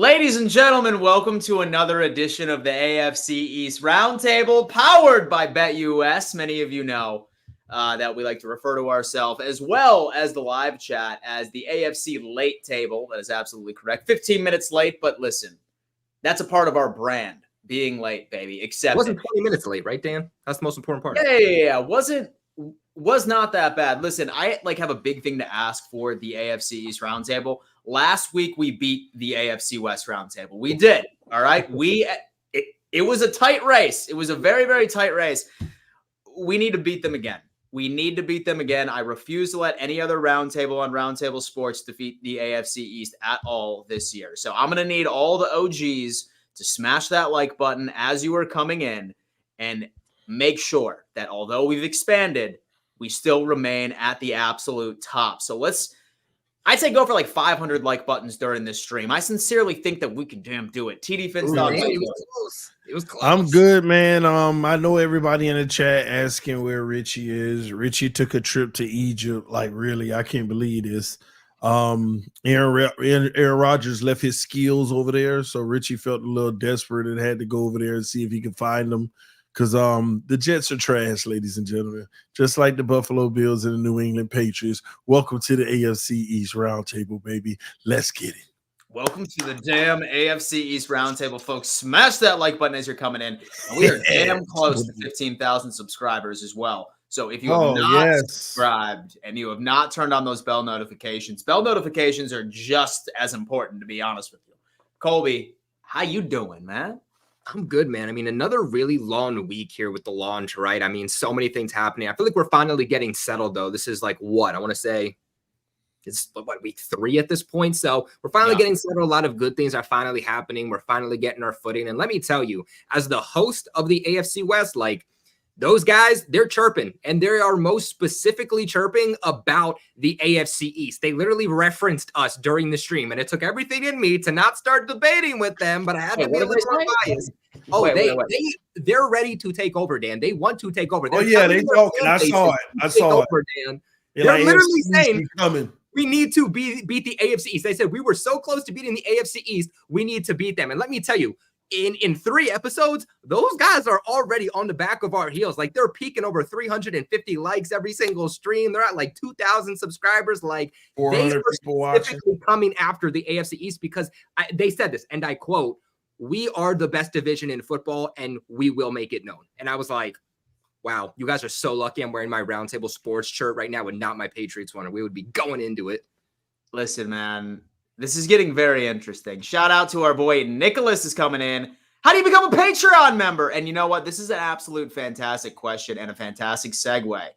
Ladies and gentlemen, welcome to another edition of the AFC East Roundtable, powered by BetUS. Many of you know that we like to refer to ourselves, as well as the live chat, as the AFC Late Table. That is absolutely correct. 15 minutes late, but listen, that's a part of our brand, being late, baby. Except it wasn't 20 minutes late, right, Dan? That's the most important part. Yeah. Was not that bad. Listen, I have a big thing to ask for the AFC East Roundtable. Last week we beat the AFC West Roundtable. We did. All right. It was a tight race. It was a very, very tight race. We need to beat them again. I refuse to let any other roundtable on Roundtable Sports defeat the AFC East at all this year. So I'm going to need all the OGs to smash that like button as you are coming in and make sure that although we've expanded, we still remain at the absolute top. So I'd say go for like 500 like buttons during this stream. I sincerely think that we can damn do it. TD Fins. It was close. I'm good, man. I know everybody in the chat asking where Richie is. Richie took a trip to Egypt. Like, really, I can't believe this. Aaron Rodgers left his skills over there, so Richie felt a little desperate and had to go over there and see if he could find them. Because the Jets are trash, ladies and gentlemen, just like the Buffalo Bills and the New England Patriots. Welcome to the AFC East Roundtable, baby. Let's get it. Welcome to the damn AFC East Roundtable, folks. Smash that like button as you're coming in. And we are damn close to 15,000 subscribers as well. So if you have not subscribed and you have not turned on those bell notifications are just as important, to be honest with you. Colby, how you doing, man? I'm good, man. I mean, another really long week here with the launch, right? I mean, so many things happening. I feel like we're finally getting settled, though. This is like what? I want to say it's week 3 at this point. So we're finally getting settled. A lot of good things are finally happening. We're finally getting our footing. And let me tell you, as the host of the AFC West, those guys, they're chirping, and they are most specifically chirping about the AFC East. They literally referenced us during the stream, and it took everything in me to not start debating with them, but I had to be a little more biased. They're ready to take over, Dan. They want to take over. They're they talking. I saw it. Dan. They're literally saying we need to beat the AFC East. They said we were so close to beating the AFC East. We need to beat them. And let me tell you, in 3 episodes, those guys are already on the back of our heels. Like, they're peaking over 350 likes every single stream. They're at 2,000 subscribers. They are specifically coming after the AFC East because they said this, and I quote, "We are the best division in football, and we will make it known." And I was like, wow, you guys are so lucky I'm wearing my Roundtable Sports shirt right now and not my Patriots one, or we would be going into it. Listen, man. This is getting very interesting. Shout out to our boy Nicholas is coming in. How do you become a Patreon member? And you know what? This is an absolute fantastic question and a fantastic segue.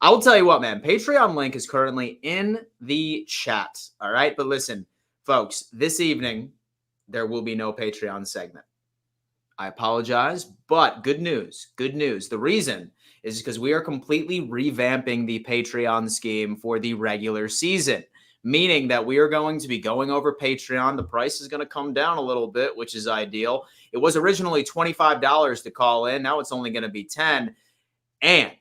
I will tell you what, man. Patreon link is currently in the chat. All right. But listen, folks, this evening, there will be no Patreon segment. I apologize, but good news. Good news. The reason is because we are completely revamping the Patreon scheme for the regular season. Meaning that we are going to be going over Patreon. The price is going to come down a little bit, which is ideal. It was originally $25 to call in. Now it's only going to be $10. And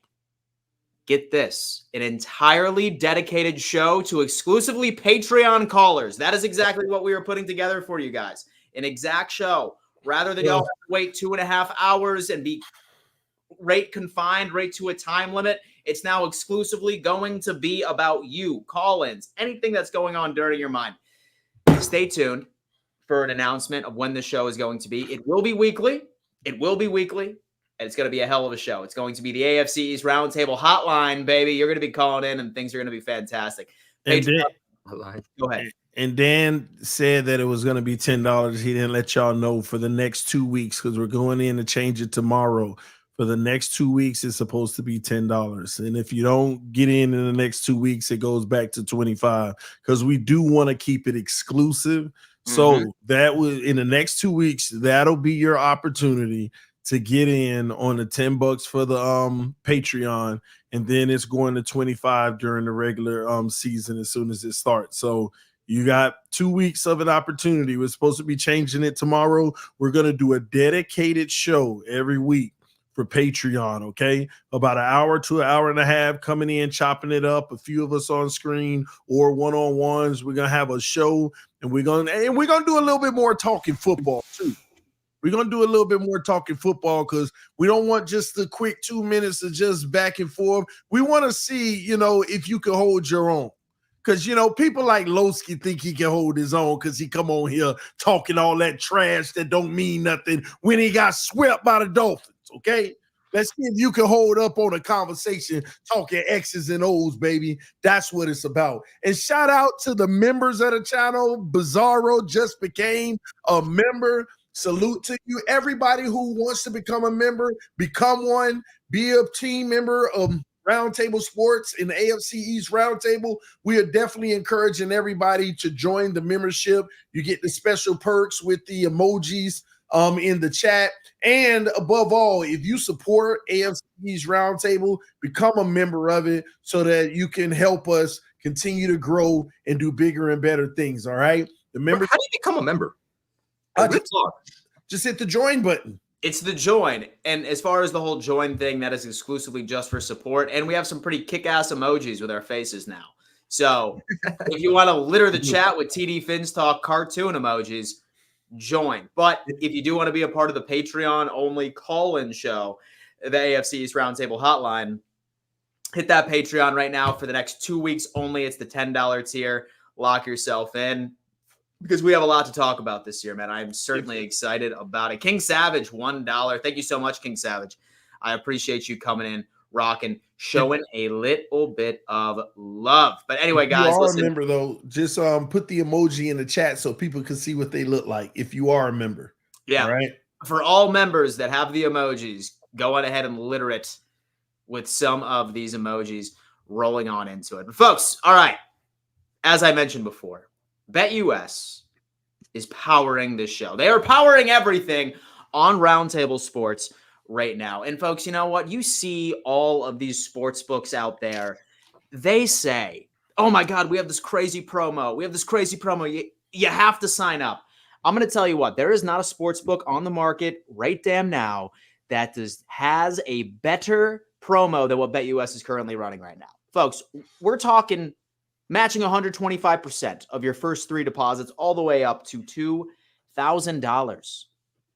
get this, an entirely dedicated show to exclusively Patreon callers. That is exactly what we are putting together for you guys. An exact show. Rather than y'all wait 2.5 hours and be rate confined, rate to a time limit, it's now exclusively going to be about you, call-ins, anything that's going on during your mind. Stay tuned for an announcement of when the show is going to be. It will be weekly. And it's going to be a hell of a show. It's going to be the AFC East Roundtable Hotline, baby. You're going to be calling in, and things are going to be fantastic. Go ahead. And Dan said that it was going to be $10. He didn't let y'all know for the next 2 weeks because we're going in to change it tomorrow. For the next 2 weeks, it's supposed to be $10. And if you don't get in the next 2 weeks, it goes back to $25 because we do want to keep it exclusive. So that will, in the next 2 weeks, that'll be your opportunity to get in on the $10 for the Patreon. And then it's going to $25 during the regular season as soon as it starts. So you got 2 weeks of an opportunity. We're supposed to be changing it tomorrow. We're going to do a dedicated show every week for Patreon, okay? About an hour to an hour and a half coming in, chopping it up, a few of us on screen or one-on-ones. We're going to have a show, and we're going to do a little bit more talking football too. We're going to do a little bit more talking football because we don't want just the quick 2 minutes of just back and forth. We want to see, if you can hold your own. Because, people like Lowski think he can hold his own because he come on here talking all that trash that don't mean nothing when he got swept by the Dolphins, okay? Let's see if you can hold up on a conversation talking X's and O's, baby. That's what it's about. And shout out to the members of the channel. Bizarro just became a member. Salute to you. Everybody who wants to become a member, become one. Be a team member of Roundtable Sports in the AFC East Roundtable. We are definitely encouraging everybody to join the membership. You get the special perks with the emojis in the chat. And above all, if you support AFC East Roundtable, become a member of it so that you can help us continue to grow and do bigger and better things. All right. The member. How do you become a member? Just hit the join button. It's the join. And as far as the whole join thing, that is exclusively just for support. And we have some pretty kick-ass emojis with our faces now. So if you want to litter the chat with TD Fins Talk cartoon emojis, join. But if you do want to be a part of the Patreon-only call-in show, the AFC East Roundtable Hotline, hit that Patreon right now for the next 2 weeks only. It's the $10 tier. Lock yourself in. Because we have a lot to talk about this year, man. I'm certainly excited about it. King Savage, $1. Thank you so much, King Savage. I appreciate you coming in, rocking, showing a little bit of love. But anyway, guys, listen. Remember, though, just put the emoji in the chat so people can see what they look like if you are a member. Yeah. All right. For all members that have the emojis, go on ahead and litter it with some of these emojis rolling on into it. But folks, all right. As I mentioned before, BetUS is powering this show. They are powering everything on Roundtable Sports right now. And folks, you know what? You see all of these sports books out there. They say, oh my God, we have this crazy promo. We have this crazy promo. You have to sign up. I'm going to tell you what, there is not a sports book on the market right damn now that has a better promo than what BetUS is currently running right now. Folks, we're talking matching 125% of your first 3 deposits all the way up to $2,000.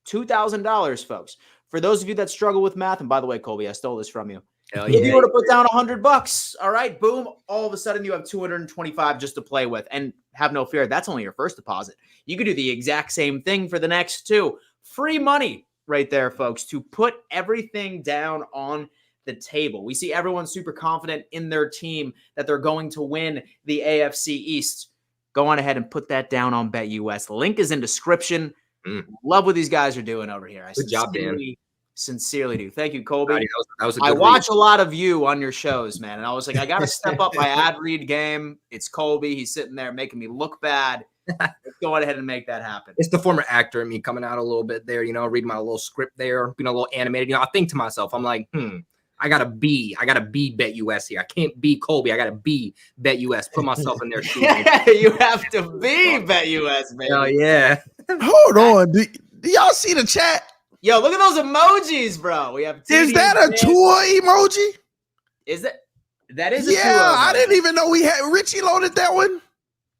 $2,000, folks. For those of you that struggle with math, and by the way, Colby, I stole this from you. If you were to put down $100, all right, boom, all of a sudden you have 225 just to play with. And have no fear, that's only your first deposit. You could do the exact same thing for the next 2. Free money right there, folks, to put everything down on the table. We see everyone super confident in their team that they're going to win the AFC East. Go on ahead and put that down on BetUS. The link is in description. Love what these guys are doing over here. Good job, Dan. Sincerely do. Thank you, Colby. That was a good I watch a lot of you on your shows, man. And I was like, I got to step up my ad read game. It's Colby. He's sitting there making me look bad. Let's go on ahead and make that happen. It's the former actor in me coming out a little bit there, reading my little script there, being a little animated. I think to myself, I'm like, I gotta be BetUS here. I can't be Colby. I gotta be BetUS. Put myself in their shoes. You have to be BetUS, man. Oh yeah. Hold on. Do y'all see the chat? Yo, look at those emojis, bro. We have. Is that a tour emoji? Is that is a tour? Yeah, I didn't even know we had Richie loaded that one.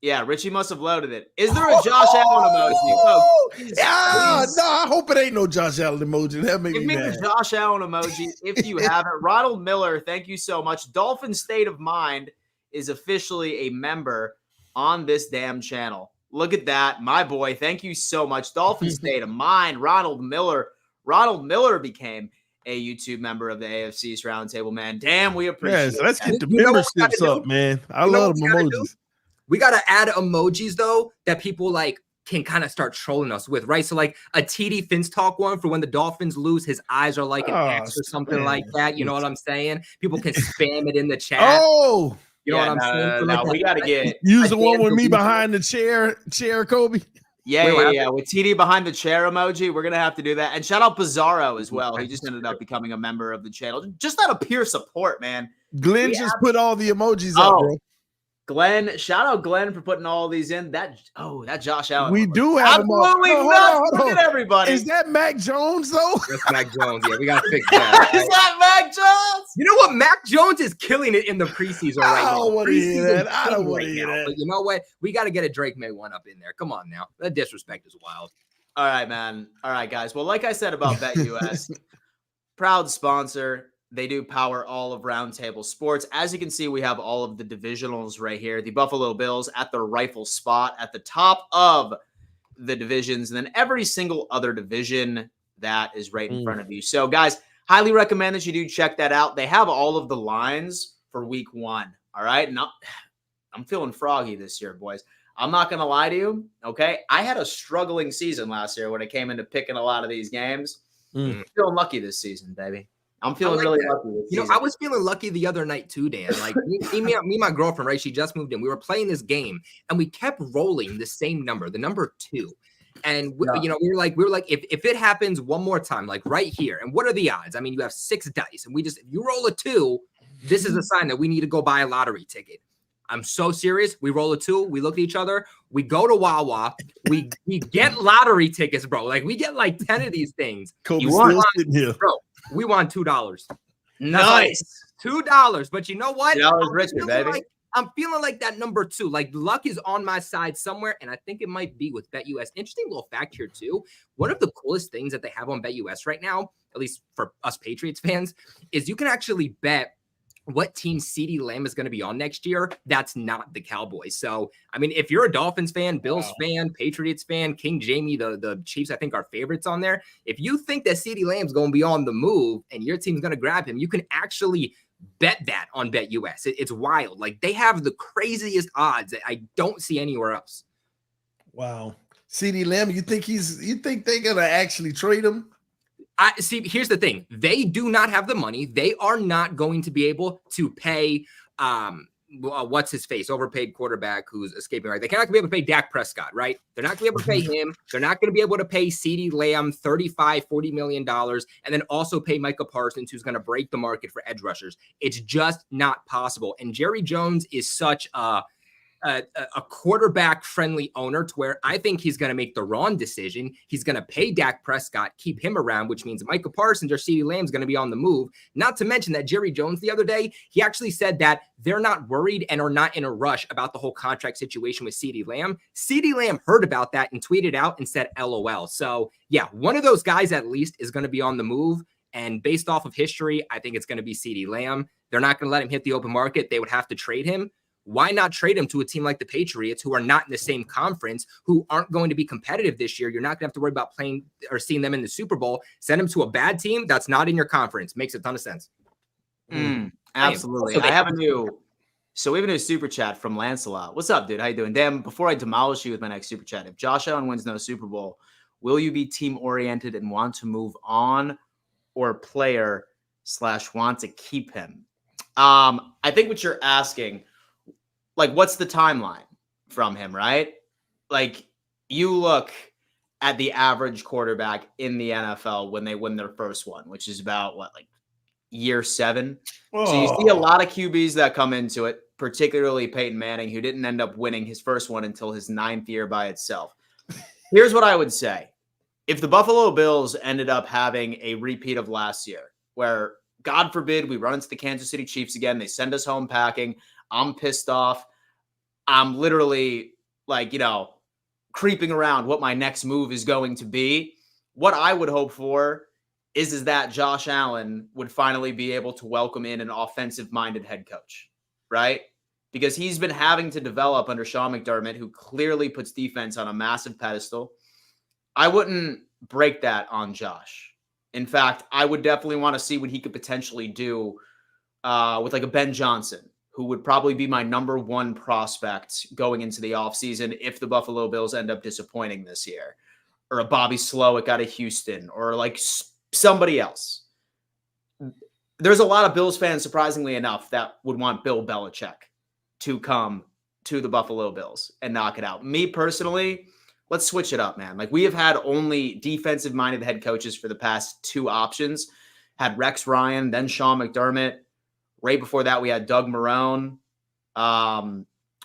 Yeah, Richie must have loaded it. Is there a Josh Allen emoji? Oh, yeah, no, I hope it ain't no Josh Allen emoji. That makes Give me the Josh Allen emoji if you have it. Ronald Miller, thank you so much. Dolphin State of Mind is officially a member on this damn channel. Look at that, my boy. Thank you so much. Dolphin State of Mind, Ronald Miller. Ronald Miller became a YouTube member of the AFC East Roundtable, man. Damn, we appreciate it. Yes, let's get the memberships up, man. I love them emojis. We got to add emojis, though, that people can kind of start trolling us with, right? So a TD Fins Talk one for when the Dolphins lose, his eyes are like an X or something like that. You know what I'm saying? People can spam it in the chat. Oh, you know what I'm saying? No, we got to get use the one with me behind the chair, Kobe. Yeah. With TD behind the chair emoji, we're going to have to do that. And shout out Bizarro as well. He just ended up becoming a member of the channel. Just out of pure support, man. Glenn just put all the emojis up, bro. Glenn, shout out Glenn for putting all these in. That Josh Allen. We do have him up. Absolutely nuts. Look at everybody. Is that Mac Jones though? That's Mac Jones. Yeah, we got to fix that. Is that Mac Jones? You know what? Mac Jones is killing it in the preseason right now. I don't want to hear that. I don't want to hear now. that. But you know what? We got to get a Drake May one up in there. Come on now. The disrespect is wild. All right, man. All right, guys. Well, like I said about BetUS, proud sponsor. They do power all of Roundtable Sports. As you can see, we have all of the divisionals right here. The Buffalo Bills at their rightful spot at the top of the divisions, and then every single other division that is right in front of you. So, guys, highly recommend that you do check that out. They have all of the lines for week 1. All right? Now, I'm feeling froggy this year, boys. I'm not going to lie to you, okay? I had a struggling season last year when it came into picking a lot of these games. I'm feeling lucky this season, baby. I'm feeling really lucky this season. I was feeling lucky the other night too, Dan. Like me and my girlfriend, right? She just moved in. We were playing this game and we kept rolling the same number, the number 2. And we were like, if it happens one more time, like right here, and what are the odds? I mean, you have 6 dice, and if you roll a 2, this is a sign that we need to go buy a lottery ticket. I'm so serious. We roll a 2. We look at each other. We go to Wawa. We get lottery tickets, bro. Like we get like 10 of these things. Kobe still sitting here. Bro, we won $2. Nice. $2. But you know what? Richer, baby. I'm feeling like that number 2. Like luck is on my side somewhere, and I think it might be with BetUS. Interesting little fact here too. One of the coolest things that they have on BetUS right now, at least for us Patriots fans, is you can actually bet what team CeeDee Lamb is going to be on next year. That's not the Cowboys. So, I mean, if you're a Dolphins fan, Bills fan, Patriots fan, King Jamie, the Chiefs, I think are favorites on there. If you think that CeeDee Lamb's going to be on the move and your team's going to grab him, you can actually bet that on BetUS. It's wild. Like they have the craziest odds that I don't see anywhere else. Wow. CeeDee Lamb, you think they're going to actually trade him? See, here's the thing. They do not have the money. They are not going to be able to pay what's his face, overpaid quarterback who's escaping, right? They're not going to be able to pay Dak Prescott, right? They're not going to be able to pay him. They're not going to be able to pay CeeDee Lamb $40 million, and then also pay Micah Parsons, who's going to break the market for edge rushers. It's just not possible. And Jerry Jones is such a quarterback-friendly owner to where I think he's going to make the wrong decision. He's going to pay Dak Prescott, keep him around, which means Micah Parsons or CeeDee Lamb is going to be on the move. Not to mention that Jerry Jones the other day, he actually said that they're not worried and are not in a rush about the whole contract situation with CeeDee Lamb. CeeDee Lamb heard about that and tweeted out and said LOL. So, yeah, one of those guys at least is going to be on the move. And based off of history, I think it's going to be CeeDee Lamb. They're not going to let him hit the open market. They would have to trade him. Why not trade him to a team like the Patriots, who are not in the same conference, who aren't going to be competitive this year? You're not going to have to worry about playing or seeing them in the Super Bowl. Send them to a bad team that's not in your conference. Makes a ton of sense. Absolutely. We have a new super chat from Lancelot. What's up, dude? How you doing? Damn, before I demolish you with my next super chat, if Josh Allen wins no Super Bowl, will you be team-oriented and want to move on, or player/want to keep him? I think what you're asking, like, what's the timeline from him, right? Like, you look at the average quarterback in the NFL when they win their first one, which is about, year 7? So you see a lot of QBs that come into it, particularly Peyton Manning, who didn't end up winning his first one until his 9th year by itself. Here's what I would say. If the Buffalo Bills ended up having a repeat of last year, where, God forbid, we run into the Kansas City Chiefs again, they send us home packing, I'm pissed off. I'm literally creeping around what my next move is going to be. What I would hope for is that Josh Allen would finally be able to welcome in an offensive-minded head coach, right? Because he's been having to develop under Sean McDermott, who clearly puts defense on a massive pedestal. I wouldn't break that on Josh. In fact, I would definitely want to see what he could potentially do with a Ben Johnson, who would probably be my number 1 prospect going into the offseason if the Buffalo Bills end up disappointing this year, or a Bobby Slowick out of Houston, or somebody else. There's a lot of Bills fans, surprisingly enough, that would want Bill Belichick to come to the Buffalo Bills and knock it out. Me personally, let's switch it up, man. We have had only defensive-minded head coaches for the past 2 options. Had Rex Ryan, then Sean McDermott. Right before that, we had Doug Marrone.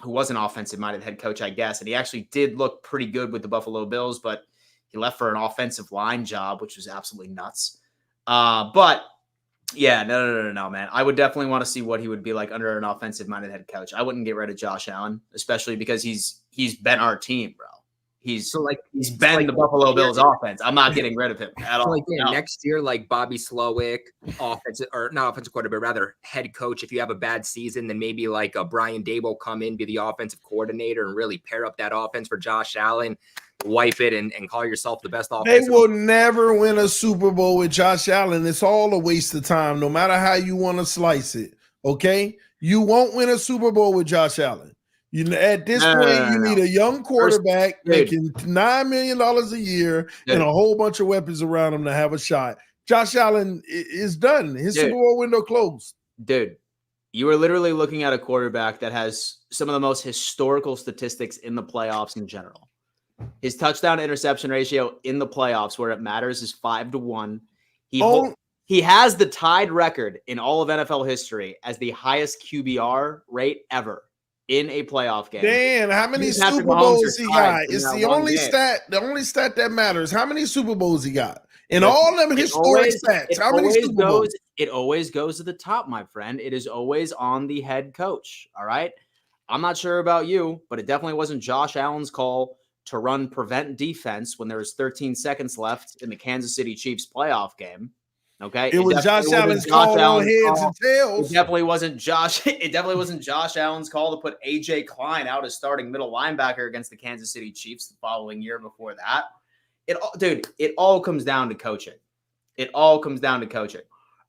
who was an offensive-minded head coach, I guess, and he actually did look pretty good with the Buffalo Bills, but he left for an offensive line job, which was absolutely nuts. But yeah, no, man. I would definitely want to see what he would be like under an offensive-minded head coach. I wouldn't get rid of Josh Allen, especially because he's been our team, bro. He's been the Buffalo Bills offense. I'm not getting rid of him at all. Next year, like Bobby Slowick, not offensive coordinator, but rather head coach. If you have a bad season, then maybe like a Brian Dable come in, be the offensive coordinator, and really pair up that offense for Josh Allen, wipe it, and call yourself the best offense. They will never win a Super Bowl with Josh Allen. It's all a waste of time, no matter how you want to slice it. Okay, you won't win a Super Bowl with Josh Allen. At this point, you need a young quarterback making $9 million a year and a whole bunch of weapons around him to have a shot. Josh Allen is done. His Super Bowl window closed. Dude, you are literally looking at a quarterback that has some of the most historical statistics in the playoffs in general. His touchdown interception ratio in the playoffs where it matters is 5-1. He has the tied record in all of NFL history as the highest QBR rate ever in a playoff game. Dan, how many Super Bowls he got? It's the only stat that matters. How many Super Bowls he got? In all them historic stats, how many Super Bowls? It always goes to the top, my friend. It is always on the head coach, all right? I'm not sure about you, but it definitely wasn't Josh Allen's call to run prevent defense when there was 13 seconds left in the Kansas City Chiefs playoff game. Okay, it was Josh Allen's call on heads and tails. It definitely wasn't Josh. It definitely wasn't Josh Allen's call to put AJ Klein out as starting middle linebacker against the Kansas City Chiefs the following year before that. It all comes down to coaching. It all comes down to coaching.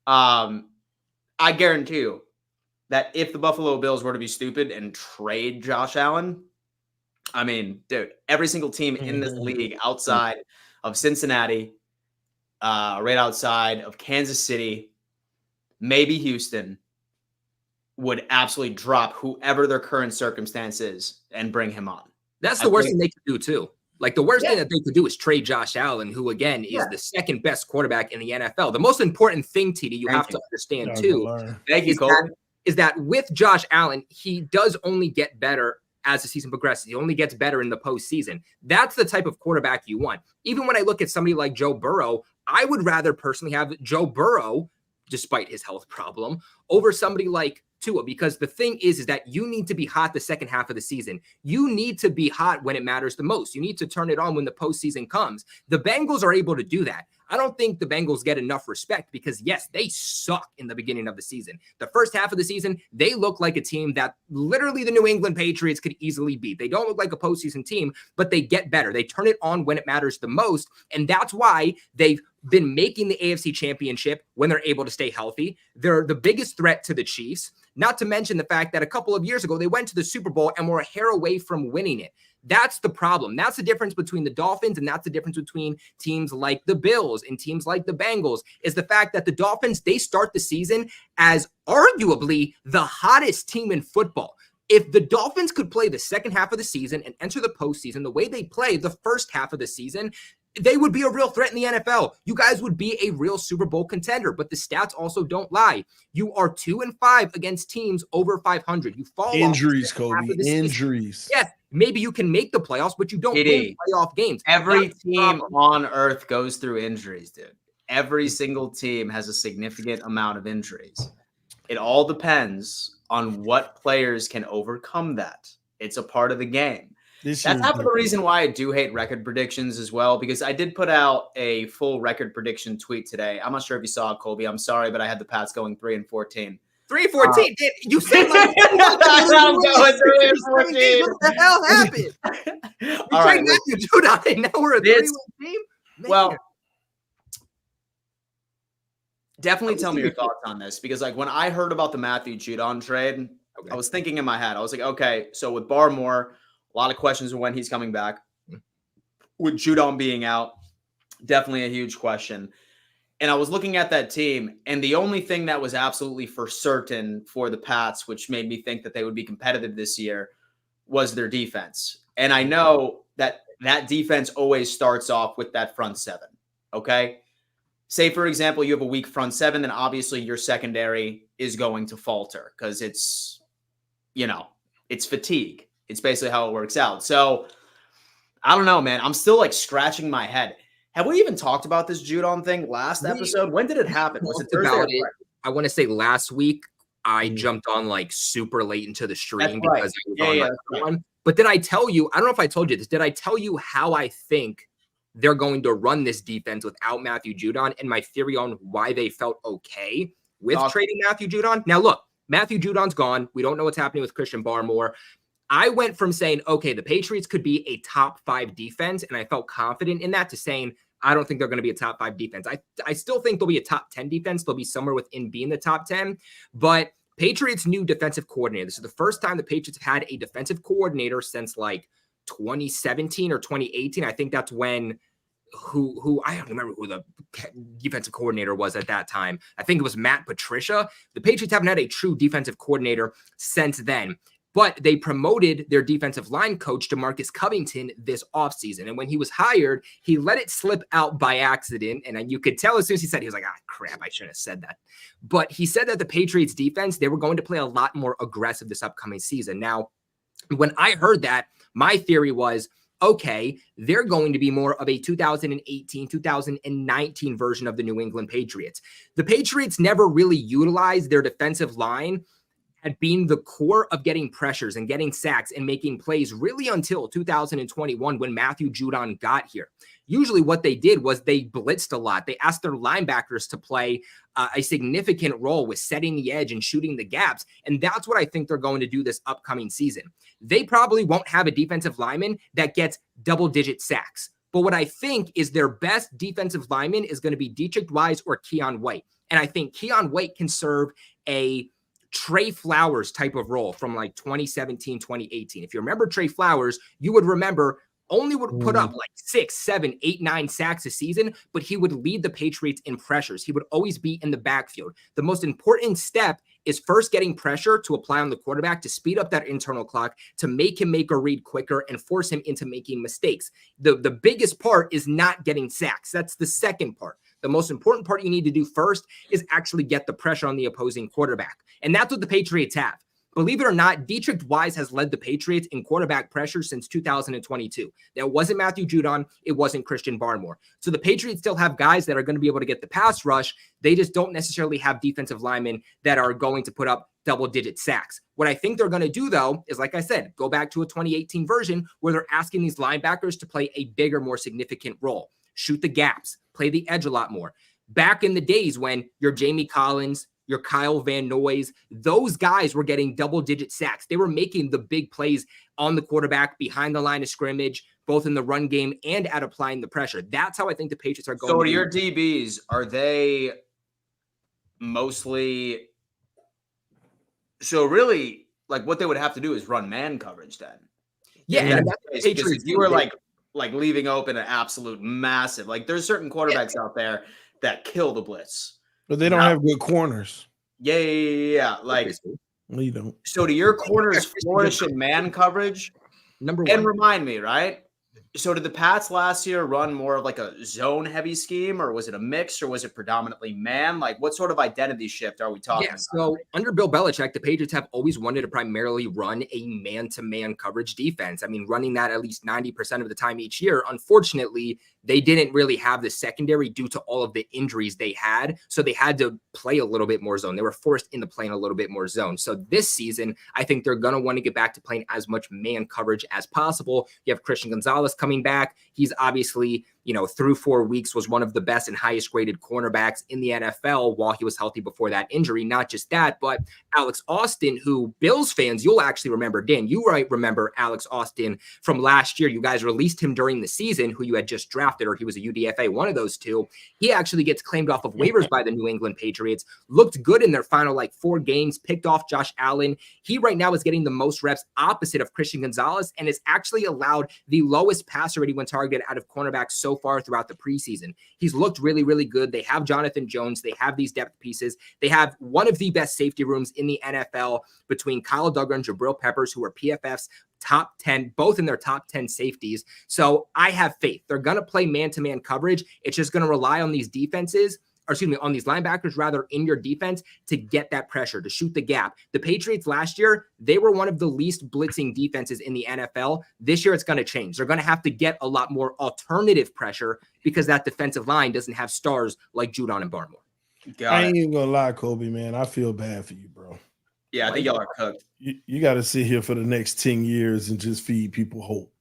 I guarantee you that if the Buffalo Bills were to be stupid and trade Josh Allen, I mean, dude, every single team in this league outside of Cincinnati, right outside of Kansas City, maybe Houston, would absolutely drop whoever their current circumstance is and bring him on. That's the worst thing they could do, too. Like, the worst thing that they could do is trade Josh Allen, who, again, is the second best quarterback in the NFL. The most important thing, TD, you have to understand, too, is that with Josh Allen, he does only get better as the season progresses. He only gets better in the postseason. That's the type of quarterback you want. Even when I look at somebody like Joe Burrow, I would rather personally have Joe Burrow, despite his health problem, over somebody like Tua, because the thing is that you need to be hot the second half of the season. You need to be hot when it matters the most. You need to turn it on when the postseason comes. The Bengals are able to do that. I don't think the Bengals get enough respect because, yes, they suck in the beginning of the season. The first half of the season, they look like a team that literally the New England Patriots could easily beat. They don't look like a postseason team, but they get better. They turn it on when it matters the most, and that's why they've been making the AFC Championship when they're able to stay healthy. They're the biggest threat to the Chiefs, not to mention the fact that a couple of years ago, they went to the Super Bowl and were a hair away from winning it. That's the problem. That's the difference between the Dolphins, and that's the difference between teams like the Bills and teams like the Bengals, is the fact that the Dolphins, they start the season as arguably the hottest team in football. If the Dolphins could play the second half of the season and enter the postseason the way they play the first half of the season, they would be a real threat in the NFL. You guys would be a real Super Bowl contender, but the stats also don't lie. You are 2-5 against teams over 500. You fall injuries, Kobe. Injuries. Yes, maybe you can make the playoffs, but you don't win playoff games. Every team on earth goes through injuries, dude. Every single team has a significant amount of injuries. It all depends on what players can overcome that. It's a part of the game. That's half of the reason why I do hate record predictions as well, because I did put out a full record prediction tweet today. I'm not sure if you saw it, Colby. I'm sorry, but I had the Pats going 3-14. 3-14? You said like I'm going 3-14. What the hell happened? All right, Matthew Judon, and now we're a 3-1 team? Man. Well, definitely tell me your thoughts on this, because like when I heard about the Matthew Judon trade, I was thinking in my head, I was like, okay, so with Barmore, a lot of questions on when he's coming back. With Judon being out, definitely a huge question. And I was looking at that team, and the only thing that was absolutely for certain for the Pats, which made me think that they would be competitive this year, was their defense. And I know that that defense always starts off with that front seven, okay? Say, for example, you have a weak front seven, then obviously your secondary is going to falter because it's, It's fatigue. It's basically how it works out. So I don't know, man. I'm still like scratching my head. Have we even talked about this Judon thing last episode? When did it happen? Was it Thursday? About it, I want to say last week. I jumped on like super late into the stream because I was on my one. But did I tell you? I don't know if I told you this. Did I tell you how I think they're going to run this defense without Matthew Judon and my theory on why they felt okay with trading Matthew Judon? Now, look, Matthew Judon's gone. We don't know what's happening with Christian Barmore. I went from saying, okay, the Patriots could be a top 5 defense, and I felt confident in that, to saying, I don't think they're going to be a top 5 defense. I still think they'll be a top 10 defense. They'll be somewhere within being the top 10. But Patriots' new defensive coordinator. This is the first time the Patriots have had a defensive coordinator since like 2017 or 2018. I think that's when who I don't remember who the defensive coordinator was at that time. I think it was Matt Patricia. The Patriots haven't had a true defensive coordinator since then. But they promoted their defensive line coach, DeMarcus Covington, this offseason. And when he was hired, he let it slip out by accident. And you could tell as soon as he said, he was like, crap, I shouldn't have said that. But he said that the Patriots defense, they were going to play a lot more aggressive this upcoming season. Now, when I heard that, my theory was, okay, they're going to be more of a 2018, 2019 version of the New England Patriots. The Patriots never really utilized their defensive line at being the core of getting pressures and getting sacks and making plays really until 2021 when Matthew Judon got here. Usually what they did was they blitzed a lot. They asked their linebackers to play a significant role with setting the edge and shooting the gaps. And that's what I think they're going to do this upcoming season. They probably won't have a defensive lineman that gets double-digit sacks. But what I think is their best defensive lineman is going to be Dietrich Wise or Keon White. And I think Keon White can serve a Trey Flowers type of role from like 2017, 2018. If you remember Trey Flowers, you would remember only would put up like 6, 7, 8, 9 sacks a season, but he would lead the Patriots in pressures. He would always be in the backfield. The most important step is first getting pressure to apply on the quarterback to speed up that internal clock, to make him make a read quicker and force him into making mistakes. The biggest part is not getting sacks. That's the second part. The most important part you need to do first is actually get the pressure on the opposing quarterback. And that's what the Patriots have. Believe it or not, Dietrich Wise has led the Patriots in quarterback pressure since 2022. That wasn't Matthew Judon. It wasn't Christian Barmore. So the Patriots still have guys that are going to be able to get the pass rush. They just don't necessarily have defensive linemen that are going to put up double-digit sacks. What I think they're going to do, though, is, like I said, go back to a 2018 version where they're asking these linebackers to play a bigger, more significant role. Shoot the gaps, play the edge a lot more. Back in the days when you're Jamie Collins, your Kyle Van Noy's, those guys were getting double-digit sacks. They were making the big plays on the quarterback, behind the line of scrimmage, both in the run game and at applying the pressure. That's how I think the Patriots are going. So your DBs, are they mostly – so really, like what they would have to do is run man coverage then? Yeah. Because you were like leaving open an absolute massive – like there's certain quarterbacks out there that kill the blitz. But they don't have good corners. Yeah. Like, no, you don't. So do your corners flourish in man coverage? Number one. And remind me, right? So did the Pats last year run more of like a zone-heavy scheme, or was it a mix, or was it predominantly man? Like, what sort of identity shift are we talking about? So under Bill Belichick, the Patriots have always wanted to primarily run a man-to-man coverage defense. I mean, running that at least 90% of the time each year. Unfortunately, they didn't really have the secondary due to all of the injuries they had. So they had to play a little bit more zone. They were forced into playing a little bit more zone. So this season, I think they're going to want to get back to playing as much man coverage as possible. You have Christian Gonzalez coming back. He's obviously, through 4 weeks was one of the best and highest graded cornerbacks in the NFL while he was healthy before that injury. Not just that, but Alex Austin, who Bills fans, you'll actually remember, Dan, you might remember Alex Austin from last year. You guys released him during the season, who you had just drafted, or he was a UDFA, one of those two. He actually gets claimed off of waivers by the New England Patriots, looked good in their final 4 games, picked off Josh Allen. He right now is getting the most reps opposite of Christian Gonzalez and has actually allowed the lowest passer rating when targeted out of cornerbacks so far throughout the preseason. He's looked really, really good. They have Jonathan Jones. They have these depth pieces. They have one of the best safety rooms in the NFL between Kyle Duggar and Jabril Peppers, who are PFF's top 10, both in their top 10 safeties. So I have faith. They're going to play man-to-man coverage. It's just going to rely on these defenses on these linebackers rather in your defense to get that pressure, to shoot the gap. The Patriots last year, they were one of the least blitzing defenses in the NFL. This year, it's going to change. They're going to have to get a lot more alternative pressure because that defensive line doesn't have stars like Judon and Barmore. I ain't even gonna lie, Kobe, man. I feel bad for you, bro. Yeah, I think y'all are cooked. You got to sit here for the next 10 years and just feed people hope.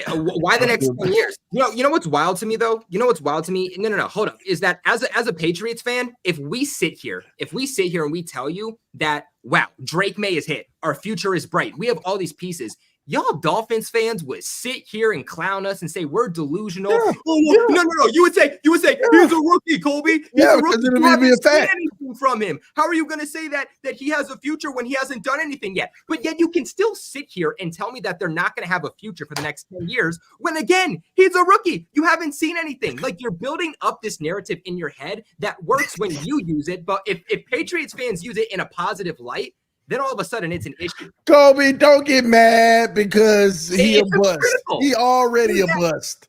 Why the next 10 years? You know what's wild to me, though? You know what's wild to me? No, hold up. Is that as a Patriots fan, if we sit here and we tell you that, wow, Drake Maye is hit, our future is bright, we have all these pieces, y'all Dolphins fans would sit here and clown us and say we're delusional. Yeah, No. You would say he's a rookie, Colby. He's a rookie. Because it'll be a fact. Anything from him. How are you going to say that he has a future when he hasn't done anything yet? But yet you can still sit here and tell me that they're not going to have a future for the next 10 years when, again, he's a rookie. You haven't seen anything. Like, you're building up this narrative in your head that works when you use it. But if Patriots fans use it in a positive light, then all of a sudden it's an issue. Kobe, don't get mad because he a bust. Critical. He already a bust.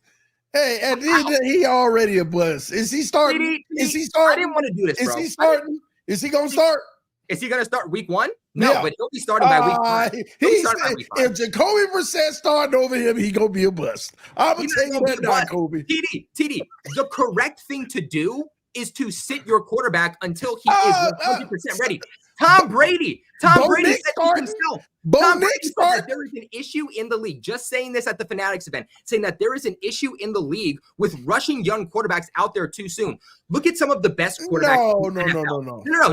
Hey, at the end of the day, he already a bust. Is he starting? Is he starting? I didn't want to do this, bro. Is he starting? Is he gonna start? Is he gonna start week 1? No, Yeah. but he'll be starting by week 5. If Jacoby Brissett starting over him, he gonna be a bust. I'm gonna tell you that now, Kobe. TD, the correct thing to do is to sit your quarterback until he is 100% ready. Tom Brady said to himself. Tom Brady said that there is an issue in the league. Just saying this at the Fanatics event, saying that there is an issue in the league with rushing young quarterbacks out there too soon. Look at some of the best quarterbacks.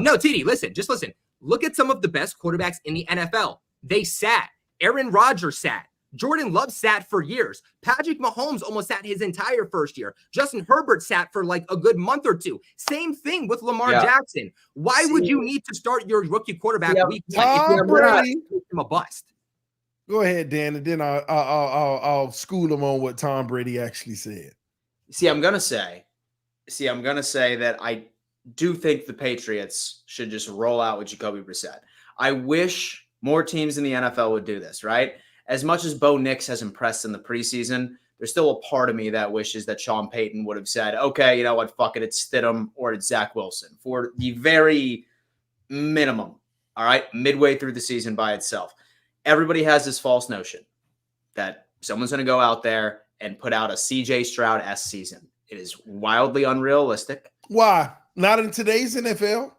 No, TD, listen. Look at some of the best quarterbacks in the NFL. They sat. Aaron Rodgers sat. Jordan Love sat for years. Patrick Mahomes almost sat his entire first year. Justin Herbert sat for like a good month or two. Same thing with Lamar Jackson. Why would you need to start your rookie quarterback week 1 if you're not him a bust? Go ahead, Dan, and then I'll school him on what Tom Brady actually said. I'm gonna say that I do think the Patriots should just roll out with Jacoby Brissett. I wish more teams in the NFL would do this, right? As much as Bo Nix has impressed in the preseason, there's still a part of me that wishes that Sean Payton would have said, okay, you know what, fuck it, it's Stidham or it's Zach Wilson for the very minimum, all right, midway through the season by itself. Everybody has this false notion that someone's going to go out there and put out a CJ Stroud-esque season. It is wildly unrealistic. Why? Not in today's NFL?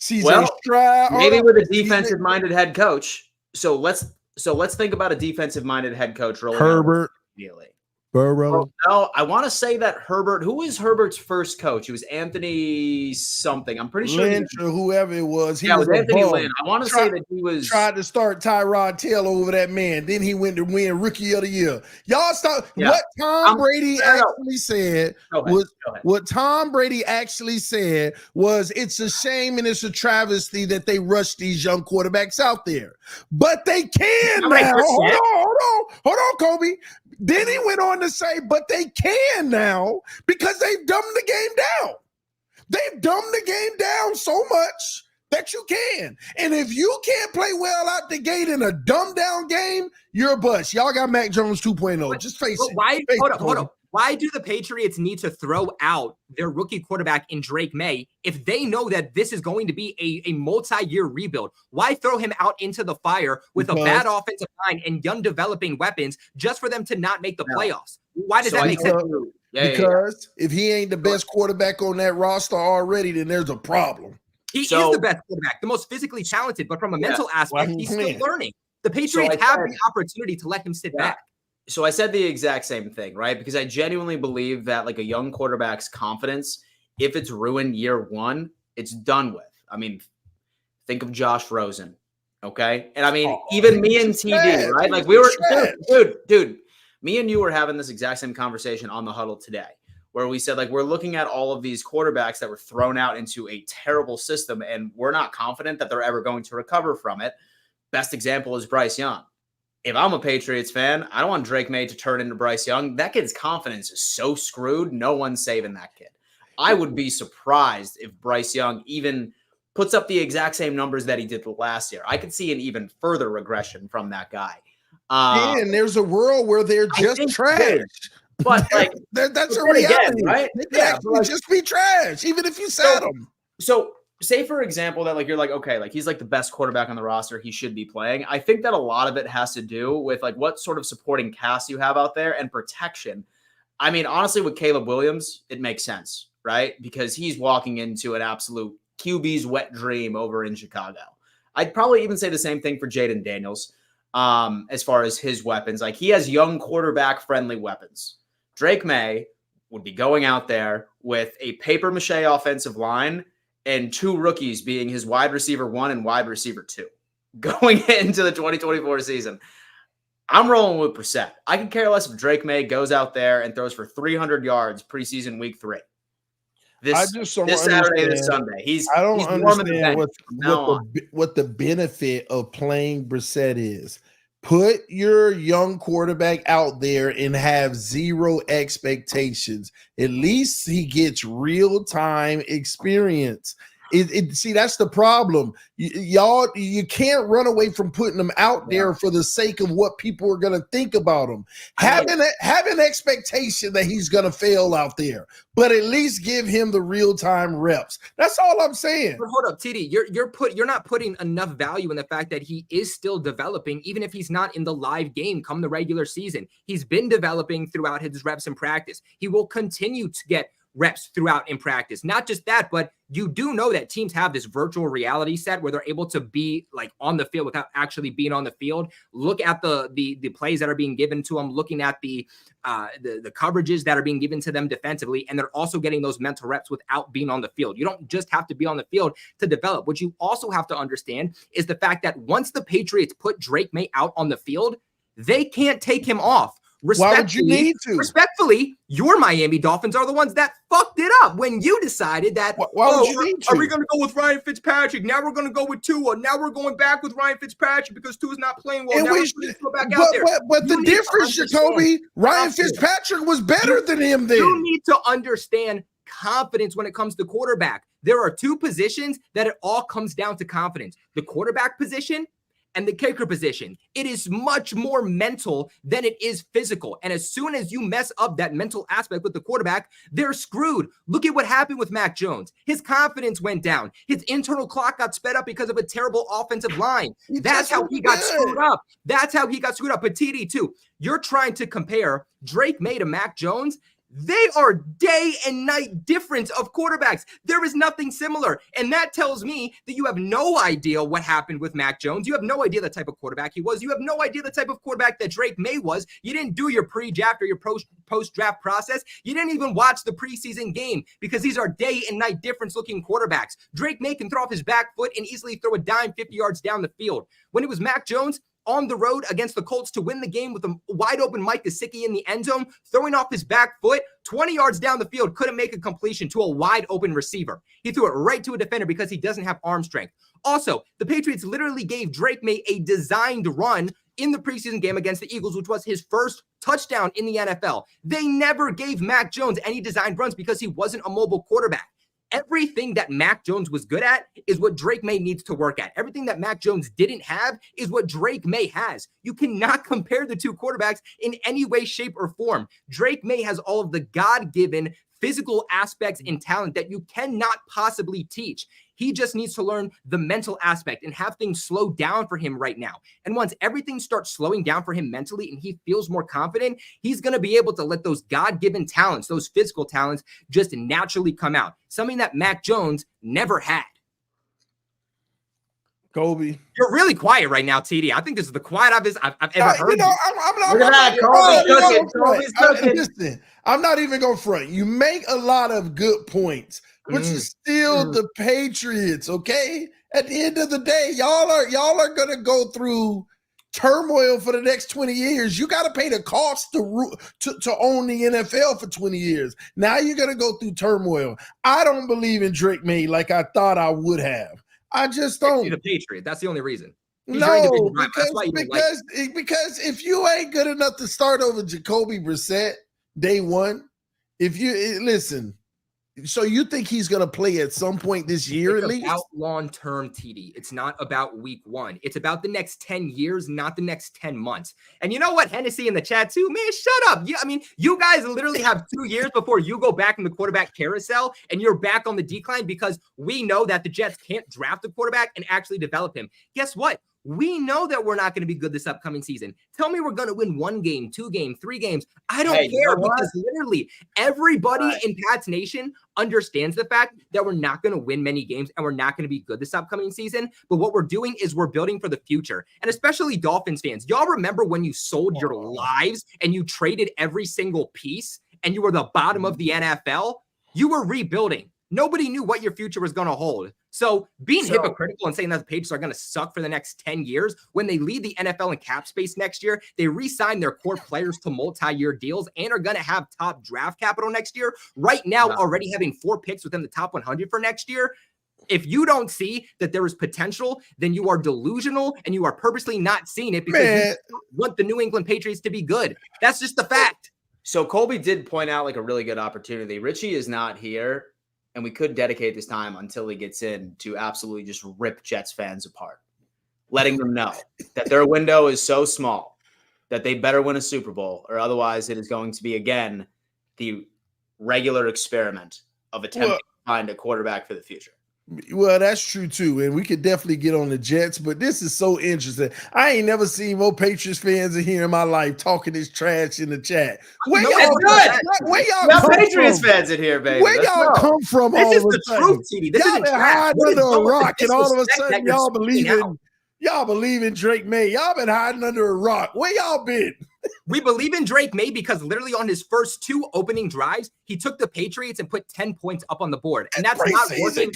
CJ Stroud? Maybe with a defensive-minded head coach. So let's think about a defensive-minded head coach rolling Herbert, Burrow. No, I want to say that Herbert. Who was Herbert's first coach? It was Anthony something. I'm pretty sure Lynch or whoever it was. It was Anthony Lynn. I want to say that he was tried to start Tyrod Taylor over that man. Then he went to win Rookie of the Year. Y'all stop. Yeah. What Tom Brady actually said was what Tom Brady actually said was it's a shame and it's a travesty that they rush these young quarterbacks out there, but they can now. Hold on, Kobe. Then he went on to say, but they can now because they've dumbed the game down. They've dumbed the game down so much that you can. And if you can't play well out the gate in a dumbed down game, you're a bust. Y'all got Mac Jones 2.0. Just face it. Hold on. Why do the Patriots need to throw out their rookie quarterback in Drake Maye if they know that this is going to be a multi-year rebuild? Why throw him out into the fire with a bad offensive line and young developing weapons just for them to not make the playoffs? Why does that make sense? Because if he ain't the best quarterback on that roster already, then there's a problem. He is the best quarterback, the most physically talented, but from a mental aspect, he's still learning. The Patriots have the opportunity to let him sit back. So I said the exact same thing, right? Because I genuinely believe that like a young quarterback's confidence, if it's ruined year 1, it's done with. I mean, think of Josh Rosen, okay? And I mean, even me and TD, right? Like we were, dude, me and you were having this exact same conversation on the huddle today, where we said like we're looking at all of these quarterbacks that were thrown out into a terrible system, and we're not confident that they're ever going to recover from it. Best example is Bryce Young. If I'm a Patriots fan, I don't want Drake Maye to turn into Bryce Young. That kid's confidence is so screwed. No one's saving that kid. I would be surprised if Bryce Young even puts up the exact same numbers that he did last year. I could see an even further regression from that guy. And there's a world where they're just trash. But like that's a but then again, reality, right? They could Yeah, actually like, just be trash, even if you sat them. So say for example that like you're like, okay, like he's like the best quarterback on the roster, he should be playing. I think that a lot of it has to do with like what sort of supporting cast you have out there and protection. I mean, honestly, with Caleb Williams, it makes sense, right? Because he's walking into an absolute QB's wet dream over in Chicago. I'd probably even say the same thing for Jaden Daniels, as far as his weapons. Like, he has young quarterback-friendly weapons. Drake Maye would be going out there with a papier-mâché offensive line and two rookies being his wide receiver 1 and wide receiver 2 going into the 2024 season. I'm rolling with Brissett. I could care less if Drake Maye goes out there and throws for 300 yards preseason week 3. This Saturday, this Sunday. He's understand what the benefit of playing Brissett is. Put your young quarterback out there and have zero expectations. At least he gets real-time experience. See, that's the problem. You can't run away from putting them out there for the sake of what people are going to think about him. Have an expectation that he's going to fail out there, but at least give him the real-time reps. That's all I'm saying. But hold up, TD. You're not putting enough value in the fact that he is still developing, even if he's not in the live game come the regular season. He's been developing throughout his reps in practice. He will continue to get reps throughout in practice. Not just that, but you do know that teams have this virtual reality set where they're able to be like on the field without actually being on the field. Look at the plays that are being given to them, looking at the coverages that are being given to them defensively, and they're also getting those mental reps without being on the field. You don't just have to be on the field to develop. What you also have to understand is the fact that once the Patriots put Drake Maye out on the field, they can't take him off. Why would you need to? Respectfully, your Miami Dolphins are the ones that fucked it up when you decided that, why would you need to? Are we going to go with Ryan Fitzpatrick? Now we're going to go with Tua. Now we're going back with Ryan Fitzpatrick because Tua's not playing well. Now we're go back out there. But the difference, Jacoby, Ryan Fitzpatrick was better than him then. You need to understand confidence when it comes to quarterback. There are two positions that it all comes down to confidence. The quarterback position and the kicker position. It is much more mental than it is physical. And as soon as you mess up that mental aspect with the quarterback, they're screwed. Look at what happened with Mac Jones. His confidence went down. His internal clock got sped up because of a terrible offensive line. That's how he got screwed up. That's how he got screwed up. But TD, too, you're trying to compare Drake Maye to Mac Jones. They are day and night difference of quarterbacks. There is nothing similar. And that tells me that you have no idea what happened with Mac Jones. You have no idea the type of quarterback he was. You have no idea the type of quarterback that Drake Maye was. You didn't do your pre-draft or your post-draft process. You didn't even watch the preseason game because these are day and night difference looking quarterbacks. Drake Maye can throw off his back foot and easily throw a dime 50 yards down the field. When it was Mac Jones, on the road against the Colts to win the game with a wide open Mike Gesicki in the end zone, throwing off his back foot 20 yards down the field, couldn't make a completion to a wide open receiver. He threw it right to a defender because he doesn't have arm strength. Also, the Patriots literally gave Drake Maye a designed run in the preseason game against the Eagles, which was his first touchdown in the NFL. They never gave Mac Jones any designed runs because he wasn't a mobile quarterback. Everything that Mac Jones was good at is what Drake Maye needs to work at. Everything that Mac Jones didn't have is what Drake Maye has. You cannot compare the two quarterbacks in any way, shape, or form. Drake Maye has all of the God-given physical aspects and talent that you cannot possibly teach. He just needs to learn the mental aspect and have things slow down for him right now. And once everything starts slowing down for him mentally and he feels more confident, he's going to be able to let those God-given talents, those physical talents, just naturally come out. Something that Mac Jones never had. Kobe, you're really quiet right now, TD. I think this is the quietest I've ever heard. Listen, I'm not even going to front. You make a lot of good points, but you're still the Patriots, okay? At the end of the day, y'all are going to go through turmoil for the next 20 years. You got to pay the cost to own the NFL for 20 years. Now you're going to go through turmoil. I don't believe in Drake Maye like I thought I would have. I just don't. He's a Patriot. That's the only reason. No, because if you ain't good enough to start over Jacoby Brissett day one, if you listen, So you think he's going to play at some point this year It's at least? about long-term, TD. It's not about week one. It's about the next 10 years, not the next 10 months. And you know what? Hennessy in the chat too, man, shut up. I mean, you guys literally have 2 years before you go back in the quarterback carousel and you're back on the decline because we know that the Jets can't draft a quarterback and actually develop him. Guess what? We know that we're not going to be good this upcoming season. Tell me we're going to win 1 game, 2 games, 3 games. I don't care because literally everybody in Pat's Nation understands the fact that we're not going to win many games and we're not going to be good this upcoming season. But what we're doing is we're building for the future. And especially Dolphins fans, y'all remember when you sold your lives and you traded every single piece and you were the bottom of the NFL? You were rebuilding. Nobody knew what your future was going to hold. So being hypocritical and saying that the Patriots are going to suck for the next 10 years, when they lead the NFL in cap space next year, they re-sign their core players to multi-year deals and are going to have top draft capital next year. Right now, already having 4 picks within the top 100 for next year. If you don't see that there is potential, then you are delusional and you are purposely not seeing it because you want the New England Patriots to be good. That's just the fact. So Colby did point out like a really good opportunity. Richie is not here. And we could dedicate this time until he gets in to absolutely just rip Jets fans apart, letting them know that their window is so small that they better win a Super Bowl, or otherwise it is going to be, again, the regular experiment of attempting to find a quarterback for the future. Well, that's true too, and we could definitely get on the Jets, but this is so interesting. I ain't never seen more Patriots fans in here in my life talking this trash in the chat. Where y'all Patriots fans in here, baby. Where y'all come from? This is the truth, TD. This y'all been hiding under a rock, and all of a sudden y'all believe in Drake Maye. Y'all been hiding under a rock. Where y'all been? We believe in Drake Maye because literally on his first 2 opening drives, he took the Patriots and put 10 points up on the board. And that's not working.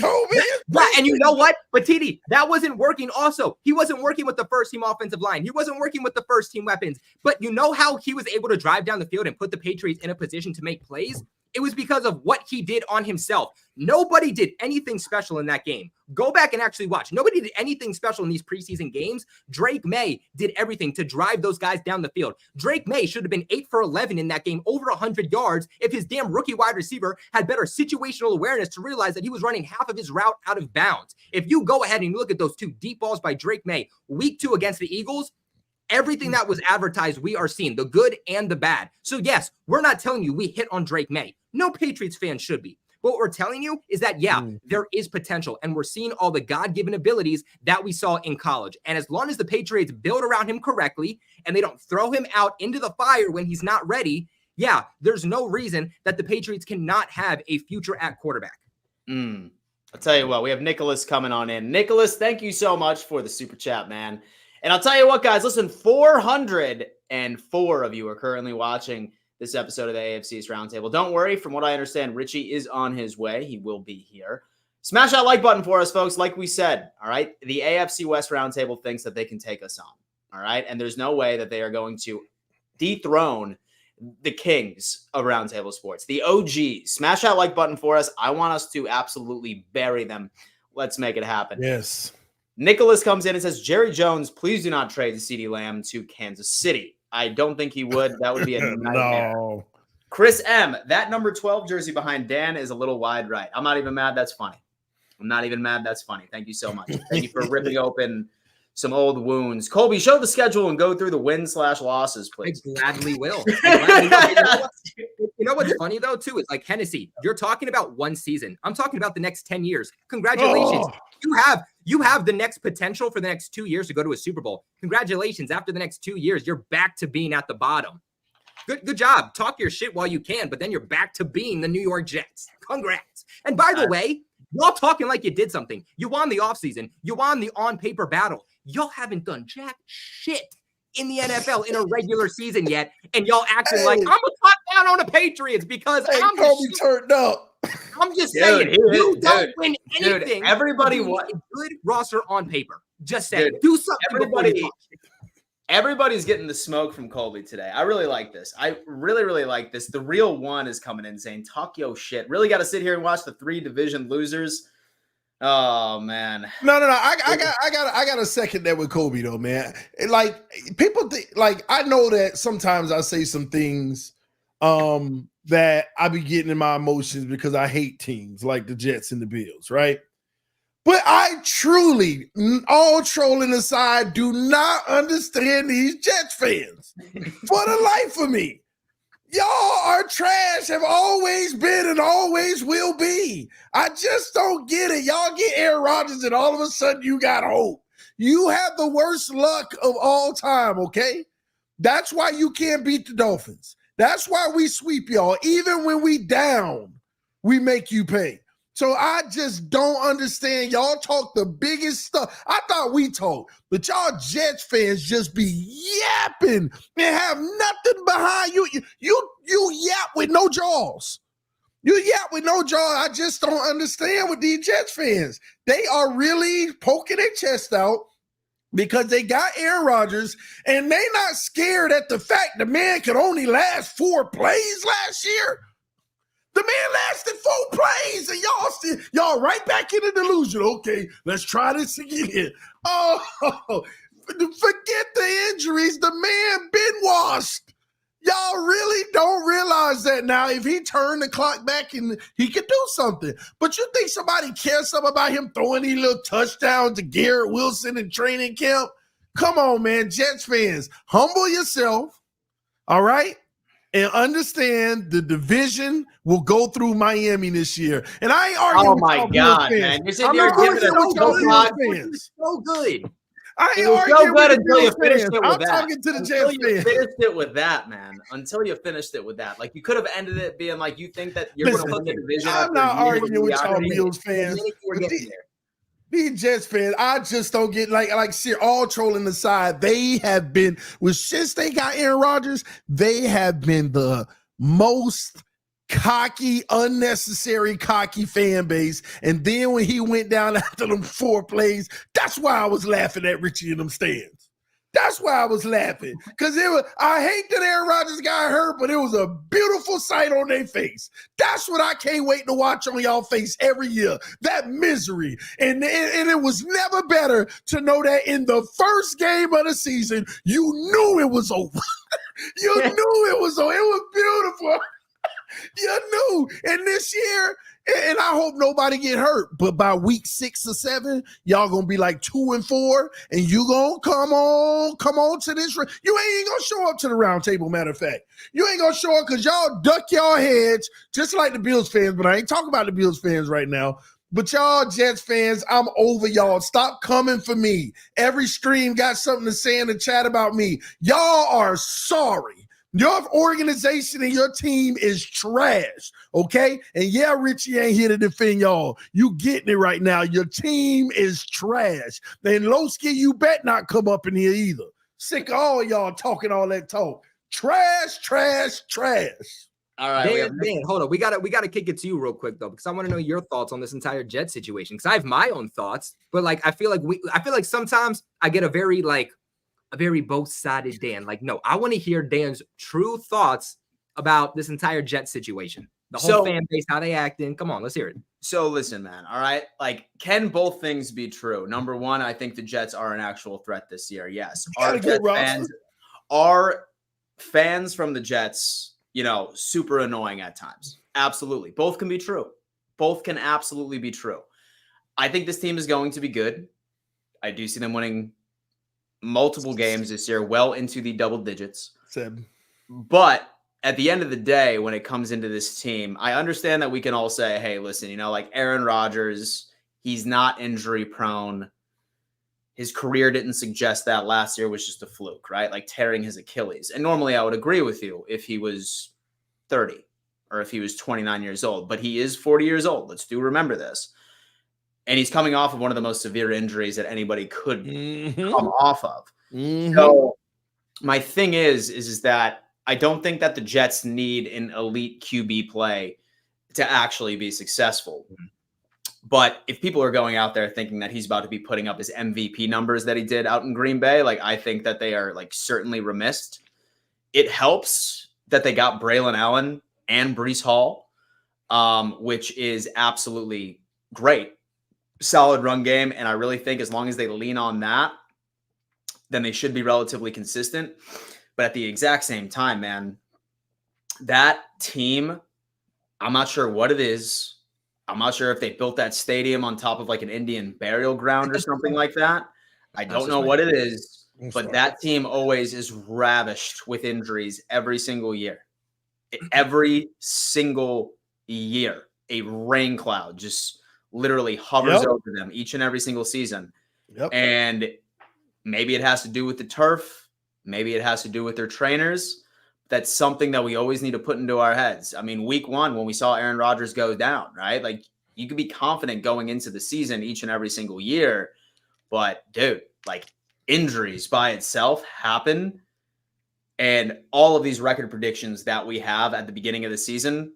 And you know what? But TD, that wasn't working also. He wasn't working with the first team offensive line. He wasn't working with the first team weapons. But you know how he was able to drive down the field and put the Patriots in a position to make plays? It was because of what he did on himself. Nobody did anything special in that game. Go back and actually watch. Nobody did anything special in these preseason games. Drake Maye did everything to drive those guys down the field. Drake Maye should have been 8 for 11 in that game, over 100 yards, if his damn rookie wide receiver had better situational awareness to realize that he was running half of his route out of bounds. If you go ahead and you look at those 2 deep balls by Drake Maye, week 2 against the Eagles, everything that was advertised, we are seeing, the good and the bad. So yes, we're not telling you we hit on Drake Maye. No Patriots fan should be. But what we're telling you is that, there is potential, and we're seeing all the God-given abilities that we saw in college. And as long as the Patriots build around him correctly and they don't throw him out into the fire when he's not ready, there's no reason that the Patriots cannot have a future at quarterback. I'll tell you what, we have Nicholas coming on in. Nicholas, thank you so much for the super chat, man. And I'll tell you what, guys, listen, 404 of you are currently watching this episode of the AFC East Roundtable. Don't worry. From what I understand, Richie is on his way. He will be here. Smash that like button for us, folks. Like we said, all right, the AFC West Roundtable thinks that they can take us on, all right? And there's no way that they are going to dethrone the kings of Roundtable Sports, the OGs. Smash that like button for us. I want us to absolutely bury them. Let's make it happen. Yes. Nicholas comes in and says, Jerry Jones, please do not trade CeeDee Lamb to Kansas City. I don't think he would. That would be a nightmare. No. Chris M., that number 12 jersey behind Dan is a little wide right. I'm not even mad. That's funny. I'm not even mad. That's funny. Thank you so much. Thank you for ripping open some old wounds. Colby, show the schedule and go through the wins/losses, please. I gladly will. You know what's funny, though, too, is like Hennessy, you're talking about one season. I'm talking about the next 10 years. Congratulations. You have the next potential for the next 2 years to go to a Super Bowl. Congratulations. After the next 2 years, you're back to being at the bottom. Good job. Talk your shit while you can, but then you're back to being the New York Jets. Congrats. And by the way, y'all talking like you did something. You won the offseason. You won the on-paper battle. Y'all haven't done jack shit in the NFL in a regular season yet, and y'all acting like I'm gonna top down on the Patriots because I'm Colby turned up. I'm just saying, you don't win anything. Dude, everybody wants a good roster on paper. Just saying, do something. Everybody's getting the smoke from Colby today. I really like this. I really, really like this. The real one is coming in saying, talk yo shit. Really got to sit here and watch the 3 division losers. Oh man. No. I got a second that with Colby though, man. Like people think, like I know that sometimes I say some things that I be getting in my emotions because I hate teams like the Jets and the Bills, right? But I truly, all trolling aside, do not understand these Jets fans for the life of me. Y'all are trash, have always been and always will be. I just don't get it. Y'all get Aaron Rodgers and all of a sudden you got hope. You have the worst luck of all time, okay? That's why you can't beat the Dolphins. That's why we sweep y'all. Even when we down, we make you pay. So I just don't understand. Y'all talk the biggest stuff. I thought we talk, but y'all Jets fans just be yapping and have nothing behind you. You yap with no jaws. You yap with no jaws. I just don't understand with these Jets fans. They are really poking their chest out because they got Aaron Rodgers, and they not scared at the fact the man could only last 4 plays last year. The man lasted 4 plays, and y'all right back in the delusion. Okay, let's try this again. Oh, forget the injuries. The man been washed. Y'all really don't realize that now. If he turned the clock back and he could do something. But you think somebody cares something about him throwing these little touchdowns to Garrett Wilson in training camp? Come on, man. Jets fans, humble yourself, all right? And understand the division will go through Miami this year. And I ain't arguing Oh with my y'all God, Bills man. fans. You're sitting I'm here not giving arguing us with y'all so Bills much. fans. So good. I ain't It was so arguing good with the until you Bills finished fans. it I'm with that. talking to the Until Jets you fans. finished it with that, man. Until you finished it with that. Like, you could have ended it being like, you think that you're going to win the division I'm after not years of arguing with y'all mediocrity? Bills fans. These Jets fans, I just don't get all trolling aside. They have been since they got Aaron Rodgers, they have been the most cocky, unnecessary cocky fan base. And then when he went down after them 4 plays, that's why I was laughing at Richie in them stands. That's why I was laughing. Because I hate that Aaron Rodgers got hurt, but it was a beautiful sight on their face. That's what I can't wait to watch on y'all face every year. That misery. And it was never better to know that in the first game of the season, you knew it was over. You knew it was over. It was beautiful. You knew. And this year, and I hope nobody get hurt, but by week 6 or 7, y'all gonna be like 2-4, and you gonna come on to this. You ain't gonna show up to the round table. Matter of fact, you ain't gonna show up because y'all duck y'all heads just like the Bills fans. But I ain't talking about the Bills fans right now. But y'all Jets fans, I'm over y'all. Stop coming for me. Every stream got something to say in the chat about me. Y'all are sorry. Your organization and your team is trash, okay? And yeah, Richie ain't here to defend y'all. You getting it right now. Your team is trash. And Lowski, you bet not come up in here either. Sick of all y'all talking all that talk. Trash, trash, trash. All right, Dan, hold on. We gotta kick it to you real quick though, because I want to know your thoughts on this entire Jet situation. Because I have my own thoughts, but like I feel like sometimes I get a very both-sided Dan. Like, no, I want to hear Dan's true thoughts about this entire Jet situation. The whole fan base, how they acting. Come on, let's hear it. So listen, man. All right. Like, can both things be true? Number one, I think the Jets are an actual threat this year. Yes. Are fans from the Jets, super annoying at times? Absolutely. Both can be true. Both can absolutely be true. I think this team is going to be good. I do see them winning multiple games this year, well into the double digits. 7. But at the end of the day, when it comes into this team, I understand that we can all say, hey, listen, like Aaron Rodgers, he's not injury prone. His career didn't suggest that. Last year was just a fluke, right? Like tearing his Achilles. And normally I would agree with you if he was 30 or if he was 29 years old, but he is 40 years old. Let's remember this. And he's coming off of one of the most severe injuries that anybody could come off of. So my thing is that I don't think that the Jets need an elite QB play to actually be successful. But if people are going out there thinking that he's about to be putting up his MVP numbers that he did out in Green Bay, like I think that they are like certainly remiss. It helps that they got Braylon Allen and Breece Hall, which is absolutely great. Solid run game, and I really think as long as they lean on that, then they should be relatively consistent. But at the exact same time, man, that team, I'm not sure what it is. I'm not sure if they built that stadium on top of like an Indian burial ground or something like that. I don't know what it is, but that team always is ravished with injuries every single year. Every single year, a rain cloud just literally hovers over them each and every single season. And maybe it has to do with the turf. Maybe it has to do with their trainers. That's something that we always need to put into our heads. I mean, week one, when we saw Aaron Rodgers go down, right? Like, you could be confident going into the season each and every single year. But, dude, like, injuries by itself happen. And all of these record predictions that we have at the beginning of the season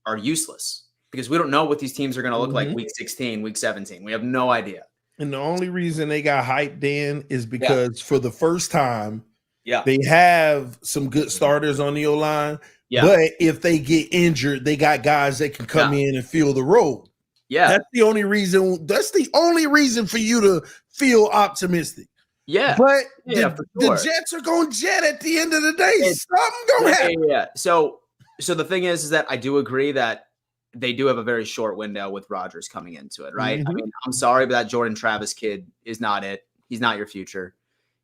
are useless because we don't know what these teams are going to look like week 16, week 17. We have no idea. And the only reason they got hyped in is because for the first time, they have some good starters on the O-line. But if they get injured, they got guys that can come in and fill the role. That's the only reason. That's the only reason for you to feel optimistic. But the Jets are going to jet at the end of the day. Something going to happen. So the thing is that I do agree that they do have a very short window with Rodgers coming into it, right? I mean, I'm sorry, but that Jordan Travis kid is not it. He's not your future.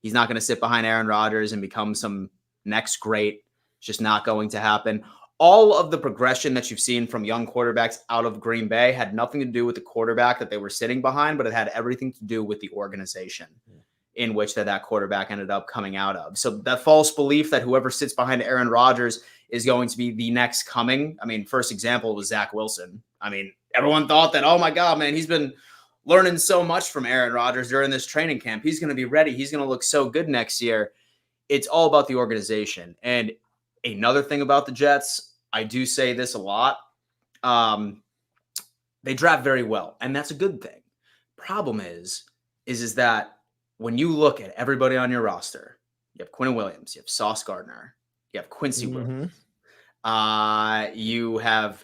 He's not going to sit behind Aaron Rodgers and become some next great. It's just not going to happen. All of the progression that you've seen from young quarterbacks out of Green Bay had nothing to do with the quarterback that they were sitting behind, but it had everything to do with the organization in which that quarterback ended up coming out of. So that false belief that whoever sits behind Aaron Rodgers is going to be the next coming. I mean, first example was Zach Wilson. I mean, everyone thought that, oh my God, man, he's been learning so much from Aaron Rodgers during this training camp. He's going to be ready. He's going to look so good next year. It's all about the organization. And another thing about the Jets, I do say this a lot. They draft very well, and that's a good thing. Problem is that when you look at everybody on your roster, you have Quinn Williams, you have Sauce Gardner, you have Quincy Williams. You have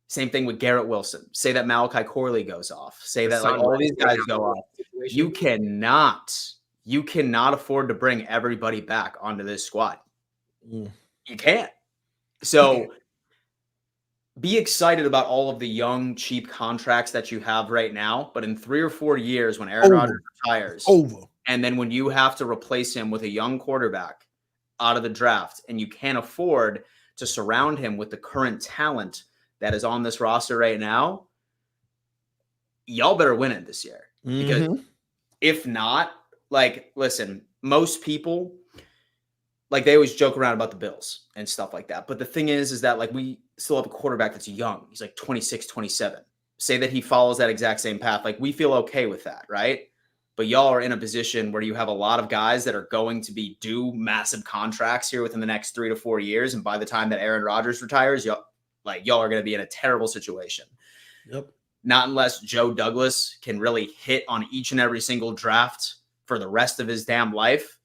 same thing with Garrett Wilson. Say that Malachi Corley goes off. Say that like all these guys go off. You cannot afford to bring everybody back onto this squad. You can't. So be excited about all of the young, cheap contracts that you have right now. But in 3 or 4 years, when Aaron Rodgers retires, and then when you have to replace him with a young quarterback out of the draft, and you can't afford to surround him with the current talent that is on this roster right now, y'all better win it this year. Because if not, like, listen, most people, like, they always joke around about the Bills and stuff like that. But the thing is that, like, we still have a quarterback that's young. He's like 26, 27. Say that he follows that exact same path. Like, we feel okay with that, right? But y'all are in a position where you have a lot of guys that are going to be due massive contracts here within the next 3 to 4 years. And by the time that Aaron Rodgers retires, y'all are going to be in a terrible situation. Not unless Joe Douglas can really hit on each and every single draft for the rest of his damn life.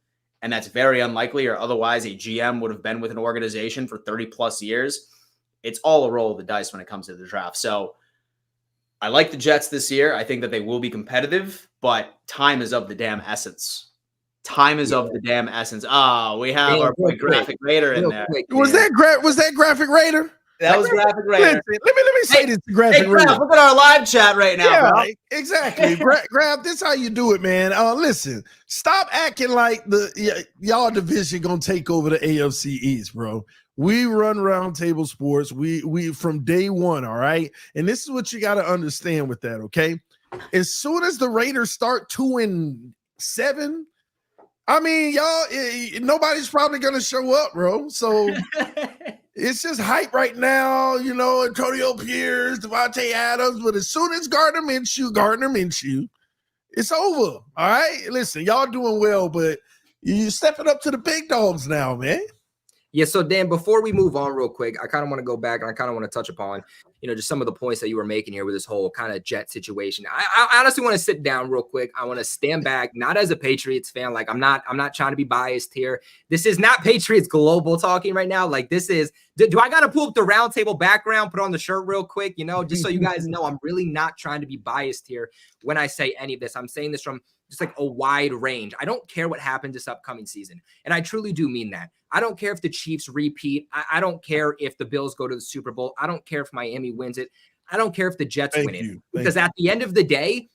And that's very unlikely, or otherwise a GM would have been with an organization for 30 plus years. It's all a roll of the dice when it comes to the draft. So I like the Jets this year. I think that they will be competitive, but time is of the damn essence. Time is of the damn essence. We have our boy Graphic Raider in there. Was that Graphic Raider? That was Graphic Raider. Let me say this to Graphic Raider. Look at our live chat right now, bro. Exactly. Grab, this how you do it, man. Listen, stop acting like y'all division gonna take over the AFC East, bro. We run Roundtable Sports. We from day one, all right? And this is what you got to understand with that, okay? As soon as the Raiders start 2-7, I mean, y'all, nobody's probably gonna show up, bro. So it's just hype right now, you know, Antonio Pierce, Devontae Adams. But as soon as Gardner Minshew, it's over. All right. Listen, y'all doing well, but you're stepping up to the big dogs now, man. Yeah, so Dan, before we move on real quick, I kind of want to go back and I kind of want to touch upon, you know, just some of the points that you were making here with this whole kind of Jet situation. I honestly want to sit down real quick. I want to stand back, not as a Patriots fan. Like, I'm not trying to be biased here. This is not Patriots Global talking right now. Like, this is, do I got to pull up the Roundtable background, put on the shirt real quick, you know, just so you guys know I'm really not trying to be biased here when I say any of this. I'm saying this from just like a wide range. I don't care what happens this upcoming season. And I truly do mean that. I don't care if the Chiefs repeat. I don't care if the Bills go to the Super Bowl. I don't care if Miami wins it. I don't care if the Jets win it. Because at the end of the day,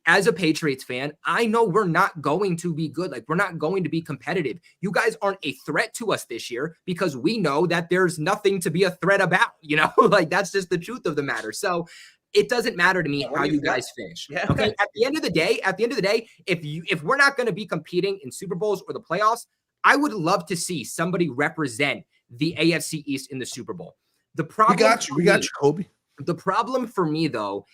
as a Patriots fan, I know we're not going to be good. Like, we're not going to be competitive. You guys aren't a threat to us this year because we know that there's nothing to be a threat about, you know? Like, that's just the truth of the matter. So it doesn't matter to me how you guys finish. Yeah. Okay. At the end of the day, if we're not going to be competing in Super Bowls or the playoffs, I would love to see somebody represent the AFC East in the Super Bowl. The problem we got you, Kobe. The problem for me, though,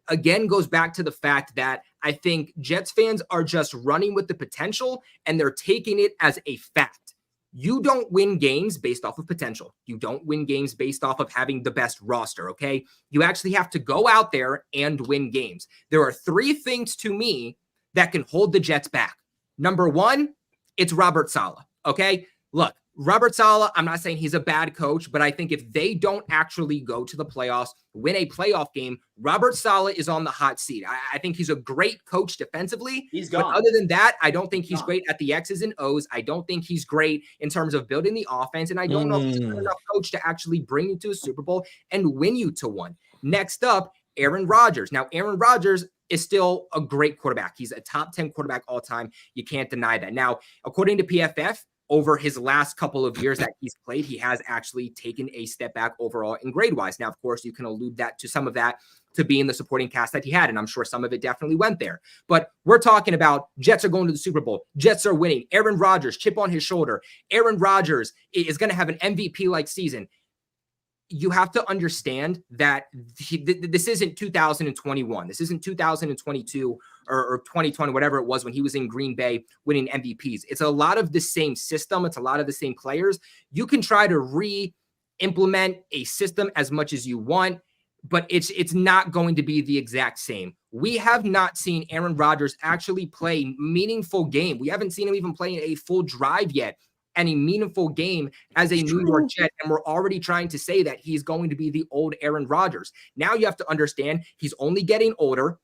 again, goes back to the fact that I think Jets fans are just running with the potential and they're taking it as a fact. You don't win games based off of potential. You don't win games based off of having the best roster, okay? You actually have to go out there and win games. There are 3 things to me that can hold the Jets back. Number 1, it's Robert Saleh, okay? Look, Robert Saleh, I'm not saying he's a bad coach, but I think if they don't actually go to the playoffs, win a playoff game, Robert Saleh is on the hot seat. I think he's a great coach defensively. He's gone. But other than that, I don't think he's great at the X's and O's. I don't think he's great in terms of building the offense. And I don't know if he's a good enough coach to actually bring you to a Super Bowl and win you to one. Next up, Aaron Rodgers. Now, Aaron Rodgers is still a great quarterback. He's a top 10 quarterback all time. You can't deny that. Now, according to PFF, over his last couple of years that he's played, he has actually taken a step back overall in grade-wise. Now, of course, you can allude that to some of that to being the supporting cast that he had, and I'm sure some of it definitely went there. But we're talking about Jets are going to the Super Bowl. Jets are winning. Aaron Rodgers, chip on his shoulder. Aaron Rodgers is going to have an MVP-like season. You have to understand that this isn't 2021. This isn't 2022 or 2020, whatever it was when he was in Green Bay winning MVPs. It's a lot of the same system. It's a lot of the same players. You can try to re-implement a system as much as you want, but it's not going to be the exact same. We have not seen Aaron Rodgers actually play meaningful game. We haven't seen him even play a full drive yet. Any meaningful game as a New York Jet, and we're already trying to say that he's going to be the old Aaron Rodgers. Now you have to understand he's only getting older.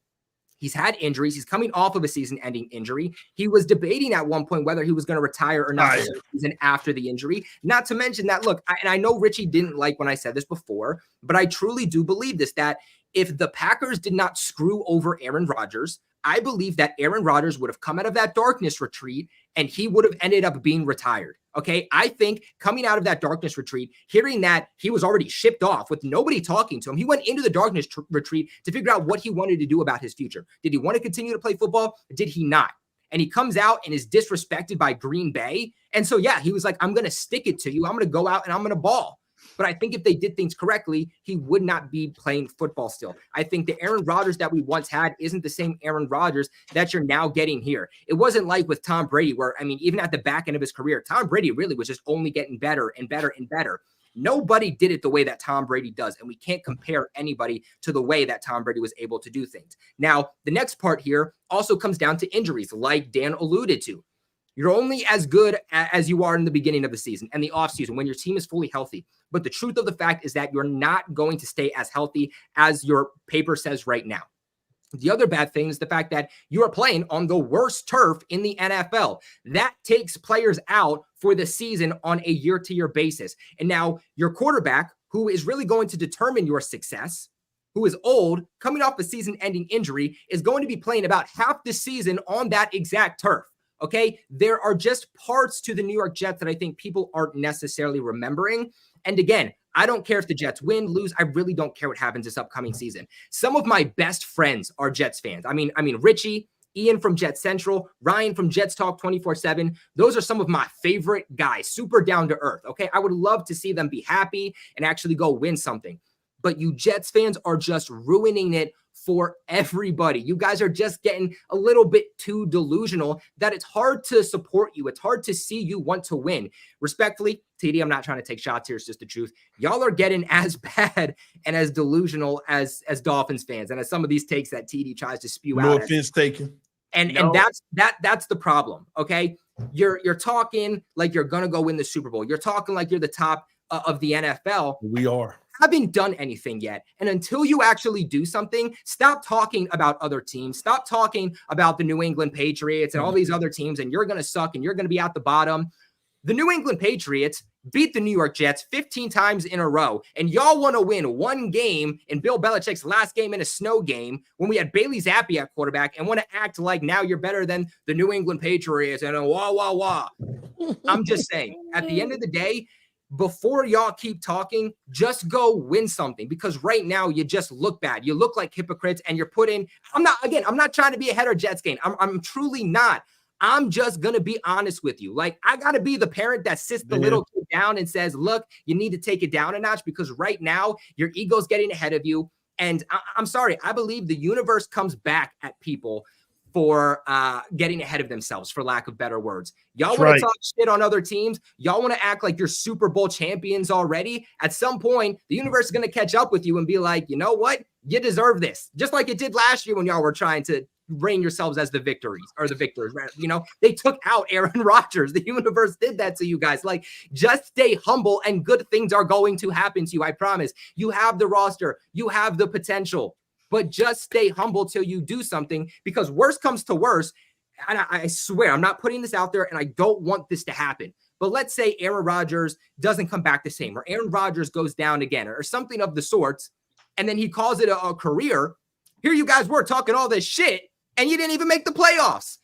He's had injuries. He's coming off of a season-ending injury. He was debating at one point whether he was going to retire or not the season after the injury. Not to mention that, look, and I know Richie didn't like when I said this before, but I truly do believe this, that if the Packers did not screw over Aaron Rodgers, I believe that Aaron Rodgers would have come out of that darkness retreat and he would have ended up being retired. Okay. I think coming out of that darkness retreat, hearing that he was already shipped off with nobody talking to him, he went into the darkness retreat to figure out what he wanted to do about his future. Did he want to continue to play football? Did he not? And he comes out and is disrespected by Green Bay. And so, yeah, he was like, I'm going to stick it to you. I'm going to go out and I'm going to ball. But I think if they did things correctly, he would not be playing football still. I think the Aaron Rodgers that we once had isn't the same Aaron Rodgers that you're now getting here. It wasn't like with Tom Brady where, I mean, even at the back end of his career, Tom Brady really was just only getting better and better and better. Nobody did it the way that Tom Brady does, and we can't compare anybody to the way that Tom Brady was able to do things. Now, the next part here also comes down to injuries, like Dan alluded to. You're only as good as you are in the beginning of the season and the offseason when your team is fully healthy. But the truth of the fact is that you're not going to stay as healthy as your paper says right now. The other bad thing is the fact that you are playing on the worst turf in the NFL. That takes players out for the season on a year-to-year basis. And now your quarterback, who is really going to determine your success, who is old, coming off a season-ending injury, is going to be playing about half the season on that exact turf. Okay, there are just parts to the New York Jets that I think people aren't necessarily remembering. And again, I don't care if the Jets win, lose. I really don't care what happens this upcoming season. Some of my best friends are Jets fans. I mean, Richie, Ian from Jet Central, Ryan from Jets Talk 24/7. Those are some of my favorite guys, super down to earth. Okay, I would love to see them be happy and actually go win something. But you Jets fans are just ruining it for everybody. You guys are just getting a little bit too delusional that it's hard to support you. It's hard to see you want to win. Respectfully, TD, I'm not trying to take shots here. It's just the truth. Y'all are getting as bad and as delusional as Dolphins fans and as some of these takes that TD tries to spew out. No offense taken. And that's the problem. Okay. You're talking like you're going to go win the Super Bowl. You're talking like you're the top of the NFL. We are. haven't done anything yet. And until you actually do something, stop talking about other teams. Stop talking about the New England Patriots and all these other teams, and you're going to suck and you're going to be at the bottom. The New England Patriots beat the New York Jets 15 times in a row, and y'all want to win one game in Bill Belichick's last game in a snow game when we had Bailey Zappi at quarterback and want to act like now you're better than the New England Patriots and wah, wah, wah. I'm just saying, at the end of the day, before y'all keep talking, just go win something, because right now you just look bad. You look like hypocrites, and you're putting, I'm not trying to be a head or Jets game. I'm truly not. I'm just going to be honest with you. Like, I got to be the parent that sits the little kid down and says, look, you need to take it down a notch, because right now your ego's getting ahead of you. And I'm sorry, I believe the universe comes back at people for getting ahead of themselves, for lack of better words. Y'all want to talk shit on other teams. Y'all want to act like you're Super Bowl champions already. At some point, the universe is going to catch up with you and be like, you know what? You deserve this. Just like it did last year when y'all were trying to reign yourselves as the victors. You know, they took out Aaron Rodgers. The universe did that to you guys. Like, just stay humble and good things are going to happen to you. I promise. You have the roster. You have the potential. But just stay humble till you do something, because worst comes to worst. And I swear, I'm not putting this out there, and I don't want this to happen. But let's say Aaron Rodgers doesn't come back the same, or Aaron Rodgers goes down again, or something of the sorts, and then he calls it a career. Here you guys were talking all this shit, and you didn't even make the playoffs.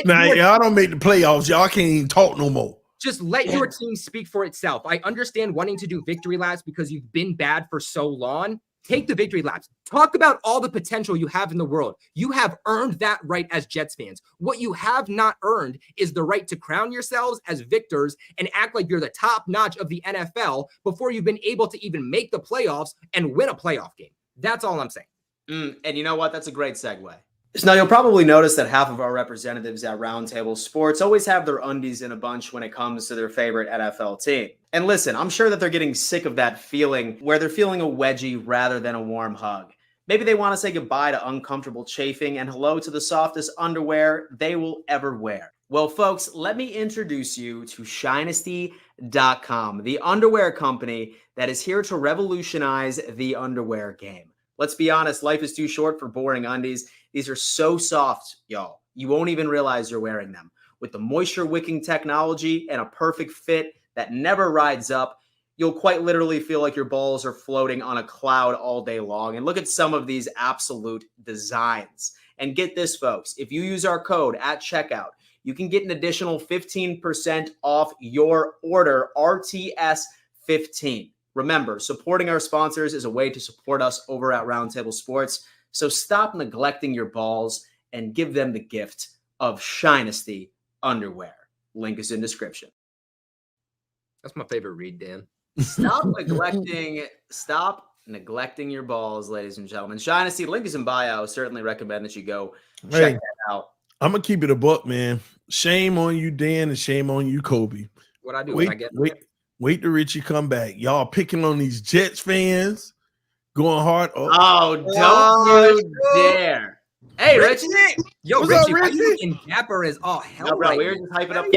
Y'all don't make the playoffs. Y'all can't even talk no more. Just let your team speak for itself. I understand wanting to do victory laps because you've been bad for so long. Take the victory laps. Talk about all the potential you have in the world. You have earned that right as Jets fans. What you have not earned is the right to crown yourselves as victors and act like you're the top notch of the NFL before you've been able to even make the playoffs and win a playoff game. That's all I'm saying. And you know what? That's a great segue. So now you'll probably notice that half of our representatives at Roundtable Sports always have their undies in a bunch when it comes to their favorite NFL team. And listen, I'm sure that they're getting sick of that feeling where they're feeling a wedgie rather than a warm hug. Maybe they want to say goodbye to uncomfortable chafing and hello to the softest underwear they will ever wear. Well, folks, let me introduce you to Shinesty.com, the underwear company that is here to revolutionize the underwear game. Let's be honest, life is too short for boring undies. These are so soft, y'all. You won't even realize you're wearing them. With the moisture-wicking technology and a perfect fit that never rides up, you'll quite literally feel like your balls are floating on a cloud all day long. And look at some of these absolute designs. And get this, folks. If you use our code at checkout, you can get an additional 15% off your order, RTS15. Remember, supporting our sponsors is a way to support us over at Roundtable Sports. So stop neglecting your balls and give them the gift of Shinesty underwear. Link is in description. That's my favorite read, Dan. Stop neglecting your balls, ladies and gentlemen. Shinesty, link is in bio. Certainly recommend that you go check that out. I'm gonna keep it a buck, man. Shame on you, Dan, and shame on you, Kobe. What I do? Wait till Richie come back. Y'all picking on these Jets fans, going hard. Don't you dare! Hey, Richie. Yo, what's Richie, up, Richie? you in Dapper is all hell. No, bro, right we were now. just hyping up.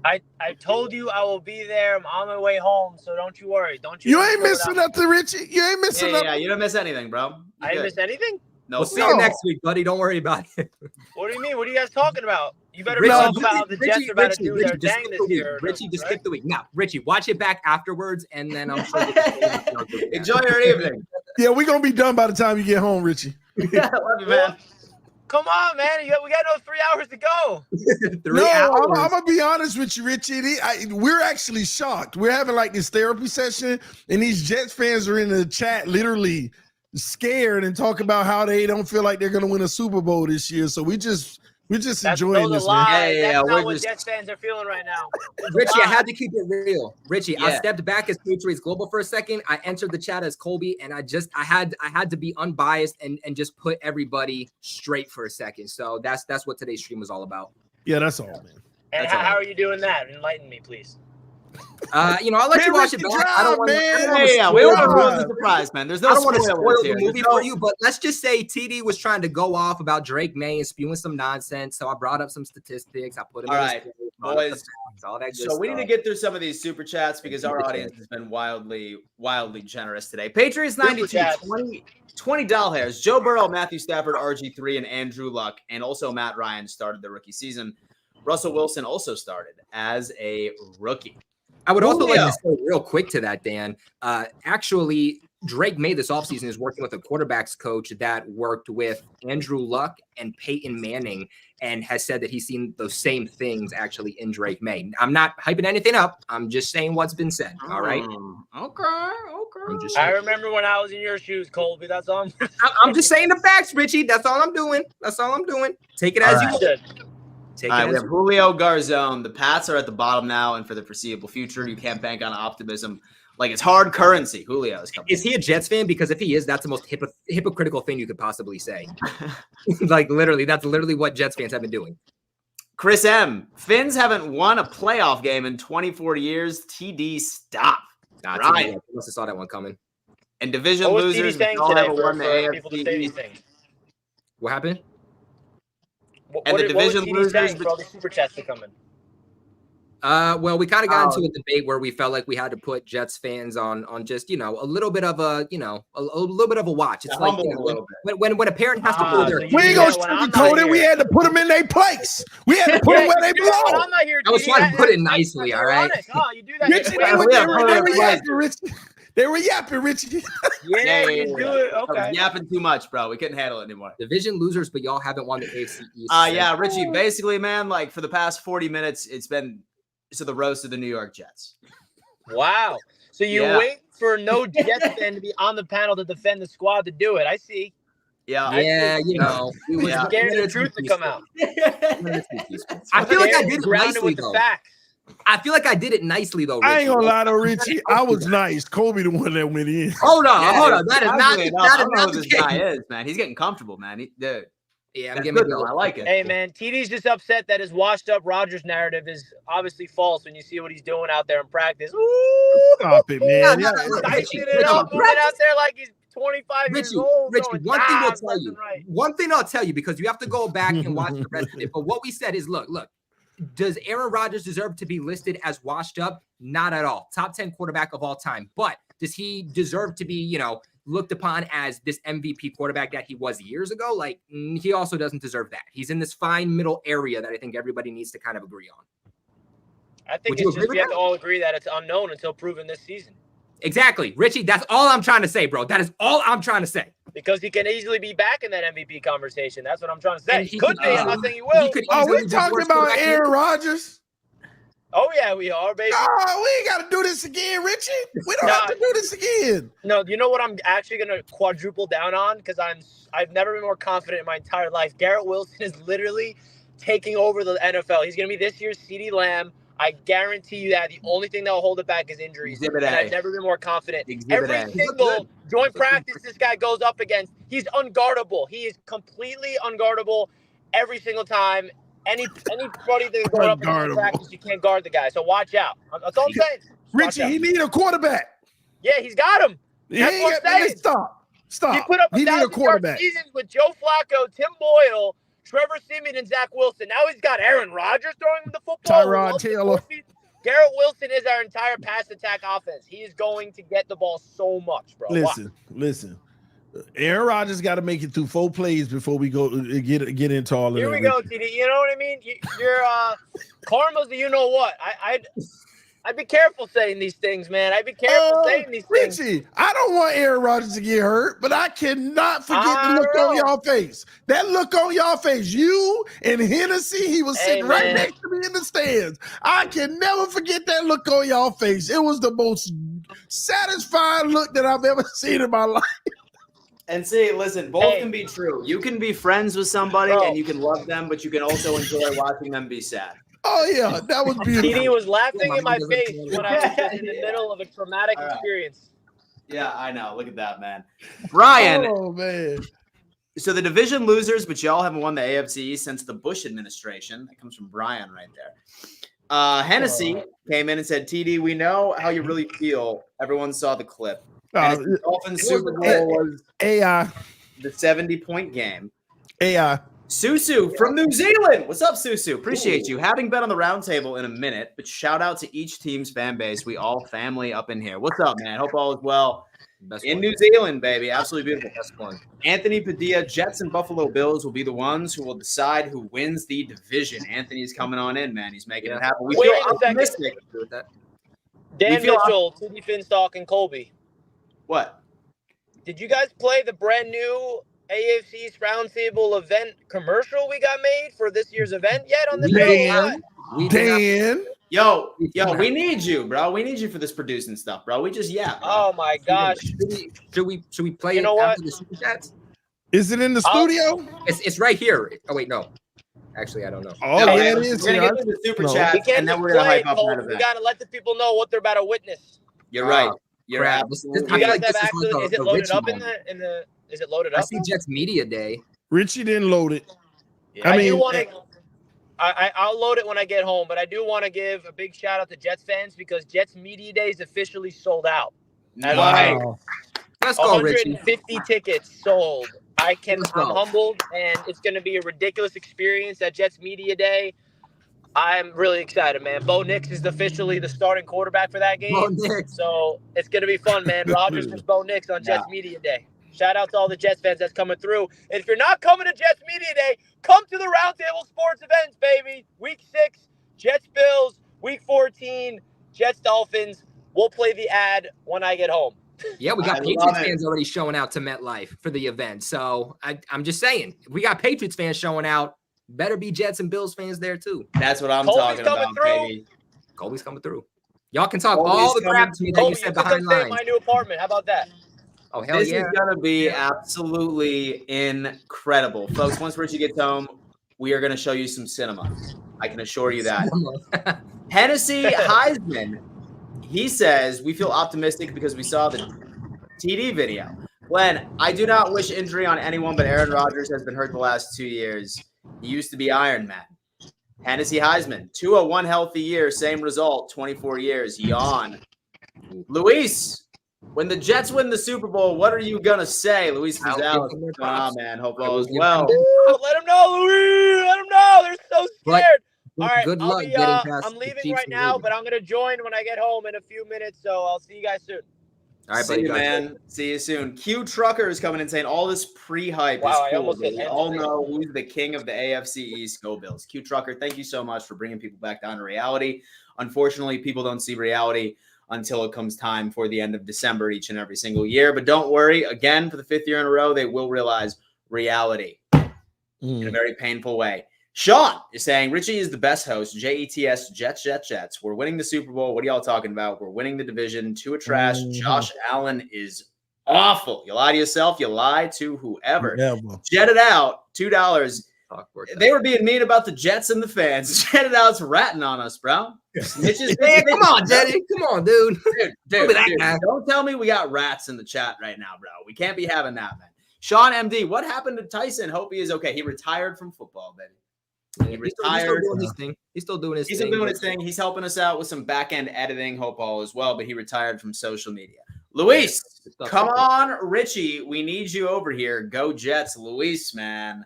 I told you I will be there. I'm on my way home, so don't you worry. You ain't missing nothing, Richie. You ain't missing nothing. Yeah, you don't miss anything, bro. I didn't miss anything? No. We'll see you next week, buddy. Don't worry about it. What do you mean? What are you guys talking about? You better Richie, talk about how the Jets are about to do their just thing skip this the week. year. Richie, just right? skip the week. Now, Richie, watch it back afterwards, and then I'm sure Enjoy your evening. Yeah, we're gonna be done by the time you get home, Richie. Yeah, love you, man. Come on, man. We got another 3 hours to go. 3 hours. I'm gonna be honest with you, Richie. We're actually shocked. We're having like this therapy session, and these Jets fans are in the chat literally scared and talk about how they don't feel like they're gonna win a Super Bowl this year. So we're just enjoying this, man. That's not what Jets fans are feeling right now. Richie, I had to keep it real. Richie, I stepped back as Patriots Global for a second. I entered the chat as Colby, and I had to be unbiased and just put everybody straight for a second. So that's what today's stream was all about. Yeah, that's all, man. And how are you doing that? Enlighten me, please. I'll let you watch it back. I don't want to. We want to ruin the surprise, man. There's no. I don't want to spoil here. the movie for you, but let's just say TD was trying to go off about Drake Maye and spewing some nonsense. So I brought up some statistics. I put him. All right. boys. All that good So we need to stuff. get through some of these super chats because our audience has been wildly generous today. Patriots Super 92, chats. 20 doll hairs. Joe Burrow, Matthew Stafford, RG3, and Andrew Luck, and also Matt Ryan started the rookie season. Russell Wilson also started as a rookie. I would also like Julio. to say real quick to that, Dan. Actually, Drake Maye this offseason is working with a quarterbacks coach that worked with Andrew Luck and Peyton Manning and has said that he's seen those same things actually in Drake Maye. I'm not hyping anything up. I'm just saying what's been said. All right. Okay. I'm just I saying. remember when I was in your shoes, Colby. That's all. I'm just saying the facts, Richie. That's all I'm doing. Take it as you should. Take All it right, we as have Julio Garzone. The Pats are at the bottom now, and for the foreseeable future, you can't bank on optimism. Like it's hard currency. Julio is coming. Is he a Jets fan? Because if he is, that's the most hypocritical thing you could possibly say. Like literally, that's literally what Jets fans have been doing. Chris M. Finns haven't won a playoff game in 24 years. TD, stop. Nah, Right. I must have saw that one coming. And division What was TD losers, we saying all today haven't for won the people to say AFC these East. things? What happened? And the division what was TD saying losers for all these super chats to come in? Well, we kind of got into a debate where we felt like we had to put Jets fans on just, a little bit of a, a little bit of a watch. It's like, humble a little when a parent has to pull their. so We ain't gonna when I'm sugarcoat not it. We here. had to put them in their place. We had to put them where they you do that when belong. I'm not here, I was TD. trying to put it nicely, That's all right? ironic. Oh, you do that. Richie, Wait, they were yapping, Richie. They were yapping, Richie. yeah, you do it. Okay. Yapping too much, bro. We couldn't handle it anymore. Division losers, but y'all haven't won the AFC East. Yeah, Richie, basically, man, like for the past 40 minutes, it's been the roast of the New York Jets. Wow. So you wait for no Jets fan to be on the panel to defend the squad to do it. I see. Yeah. Yeah, We was You're scared of the truth to come out. I feel like I did it Grounded nicely, with the though. facts. I feel like I did it nicely, though, Richie. I ain't gonna lie though, Richie. I was nice. Kobe the one that went in. Hold on. I That is don't know not who the this case. guy is, man. He's getting comfortable, man. Dude. Yeah, I'm That's getting good, maybe a though. I little. like it. Hey, man, TD's just upset that his washed-up Rodgers narrative is obviously false when you see what he's doing out there in practice. Ooh, Stop it, man. No, Yeah. dicing it up, moving out there like he's 25 years old. Richie, throwing one thing I'll jabs tell left you. and right. One thing I'll tell you, because you have to go back and watch the rest of it. But what we said is, look, does Aaron Rodgers deserve to be listed as washed up? Not at all. Top 10 quarterback of all time. But does he deserve to be, looked upon as this MVP quarterback that he was years ago? Like, he also doesn't deserve that. He's in this fine middle area that I think everybody needs to kind of agree on. I think Would you it's agree just with we have that? to all agree that it's unknown until proven this season. Exactly. Richie, that's all I'm trying to say, bro. That is all I'm trying to say. Because he can easily be back in that MVP conversation. That's what I'm trying to say. And He could be. I'm not saying he will. He could Are easily we be the talking worst about quarterback in Aaron Rodgers? Oh, yeah, we are, baby. Oh, we ain't got to do this again, Richie. We don't have to do this again. No, you know what I'm actually going to quadruple down on? Because I've never been more confident in my entire life. Garrett Wilson is literally taking over the NFL. He's going to be this year's CeeDee Lamb. I guarantee you that. The only thing that will hold it back is injuries. Exhibit And A. I've never been more confident. Exhibit Every A. single joint practice this guy goes up against, he's unguardable. He is completely unguardable every single time. Anybody that's going up against practice, you can't guard the guy. So watch out. That's all I'm saying. Richie, he need a quarterback. Yeah, he's got him. That's what I'm saying. Stop. He put up He need a 1,000-yard quarterback. seasons with Joe Flacco, Tim Boyle, Trevor Siemian, and Zach Wilson. Now he's got Aaron Rodgers throwing him the football. Tyrod Taylor. Garrett Wilson is our entire pass attack offense. He is going to get the ball so much, bro. Listen. Aaron Rodgers got to make it through 4 plays before we go get into all of that. Here we go, TD. You know what I mean? You're karma's the you know what. I'd be careful saying these things, man. I'd be careful saying these things. Richie, I don't want Aaron Rodgers to get hurt, but I cannot forget the look on y'all face. That look on y'all face. You and Hennessy, he was sitting right next to me in the stands. I can never forget that look on y'all face. It was the most satisfying look that I've ever seen in my life. And see, listen, both can be true. You can be friends with somebody and you can love them, but you can also enjoy watching them be sad. Oh, yeah, that was beautiful. TD was laughing in my face when I was in the middle of a traumatic experience. Yeah, I know. Look at that, man. Brian. Oh, man. So the division losers, but y'all haven't won the AFC East since the Bush administration. That comes from Brian right there. Hennessy came in and said, TD, we know how you really feel. Everyone saw the clip. The Dolphins Super Bowl was AI. the 70-point game. AI. Susu from New Zealand. What's up, Susu? Appreciate you. Having been on the roundtable in a minute, but shout out to each team's fan base. We all family up in here. What's up, man? Hope all is well. Best In one. New Zealand, baby. Absolutely beautiful. Best one. Anthony Padilla, Jets and Buffalo Bills will be the ones who will decide who wins the division. Anthony's coming on in, man. He's making it happen. We Wait feel a second. optimistic. With that. Dan feel- Mitchell, T.D. Finstock, and Colby. What? Did you guys play the brand new AFC East Roundtable event commercial we got made for this year's event yet on the show? Dan. We did not- Dan. Yo, we need you, bro. We need you for this producing stuff, bro. We just, bro. Oh my gosh. Should we play You it know after what? the super chats? Is it in the studio? It's right here. Oh wait, no. Actually, I don't know. Oh, No, yeah, it we're is. gonna here. get to the super No. chat, We can't and then just we're gonna play hype it, up Colby. that We event. gotta let the people know what they're about to witness. You're right. You're Crap. absolutely I You feel guys like have this is actually, like is it the loaded Richie up in moment. the is it loaded I up? see Jets Media Day. Richie didn't load it. Yeah. I I mean, do want to. I'll load it when I get home, but I do want to give a big shout out to Jets fans because Jets Media Day is officially sold out. And Wow. Let's go, Richie. 150 tickets sold. I'm Let's go. humbled, and it's going to be a ridiculous experience at Jets Media Day. I'm really excited, man. Bo Nix is officially the starting quarterback for that game. Bo Nix. So it's going to be fun, man. Rodgers versus Bo Nix on Jets Media Day. Shout out to all the Jets fans that's coming through. And if you're not coming to Jets Media Day, come to the Roundtable Sports events, baby. Week 6, Jets Bills. Week 14, Jets Dolphins. We'll play the ad when I get home. Yeah, we I got love Patriots it. fans already showing out to MetLife for the event. So I'm just saying, if we got Patriots fans showing out, better be Jets and Bills fans there too. That's what I'm Colby's talking coming about, through. baby. Colby's coming through. Y'all can talk Colby's all the coming crap to me that you Colby, you said can behind come stay in lines. my new apartment. How about that? Oh, hell This yeah. is going to be absolutely incredible. Folks, once Richie gets home, we are going to show you some cinema. I can assure you that. Hennessy Heisman, he says, we feel optimistic because we saw the TD video. Glenn, I do not wish injury on anyone, but Aaron Rodgers has been hurt the last 2 years. He used to be Iron Man. Hennessy Heisman, 201 healthy year, same result, 24 years. Yawn. Luis, when the Jets win the Super Bowl, what are you going to say? Luis I'll Gonzalez, give them their what's going on, props. man? Hope I all will is give well. them Woo, let them know, Louis. Let them know. They're so But scared. All right, good I'll luck be, getting past I'm the leaving Chiefs right and now, Ravens. but I'm going to join when I get home in a few minutes. So I'll see you guys soon. All right, See buddy. you, Gotcha. man. See you soon. Q Trucker is coming and saying all this pre-hype Wow, I is cool. almost hit We enter. all know who's the king of the AFC East. Go Bills. Q Trucker, thank you so much for bringing people back down to reality. Unfortunately, people don't see reality until it comes time for the end of December each and every single year. But don't worry. Again, for the 5th year in a row, they will realize reality in a very painful way. Sean is saying Richie is the best host. Jets, Jets. We're winning the Super Bowl. What are y'all talking about? We're winning the division. Tua trash. Josh Allen is awful. You lie to yourself. You lie to whoever. Jet it out. $2. They were being mean about the Jets and the fans. Jet it out's ratting on us, bro. Man, come on, Daddy. Come on, dude. Dude, that guy. don't tell me we got rats in the chat right now, bro. We can't be having that, man. Sean MD, what happened to Tyson? Hope he is okay. He retired from football, baby. He retired. He's still doing his thing. He's still doing his thing. He's helping us out with some back-end editing, hope all as well, but he retired from social media. Luis, come on, Richie. We need you over here. Go Jets. Luis, man.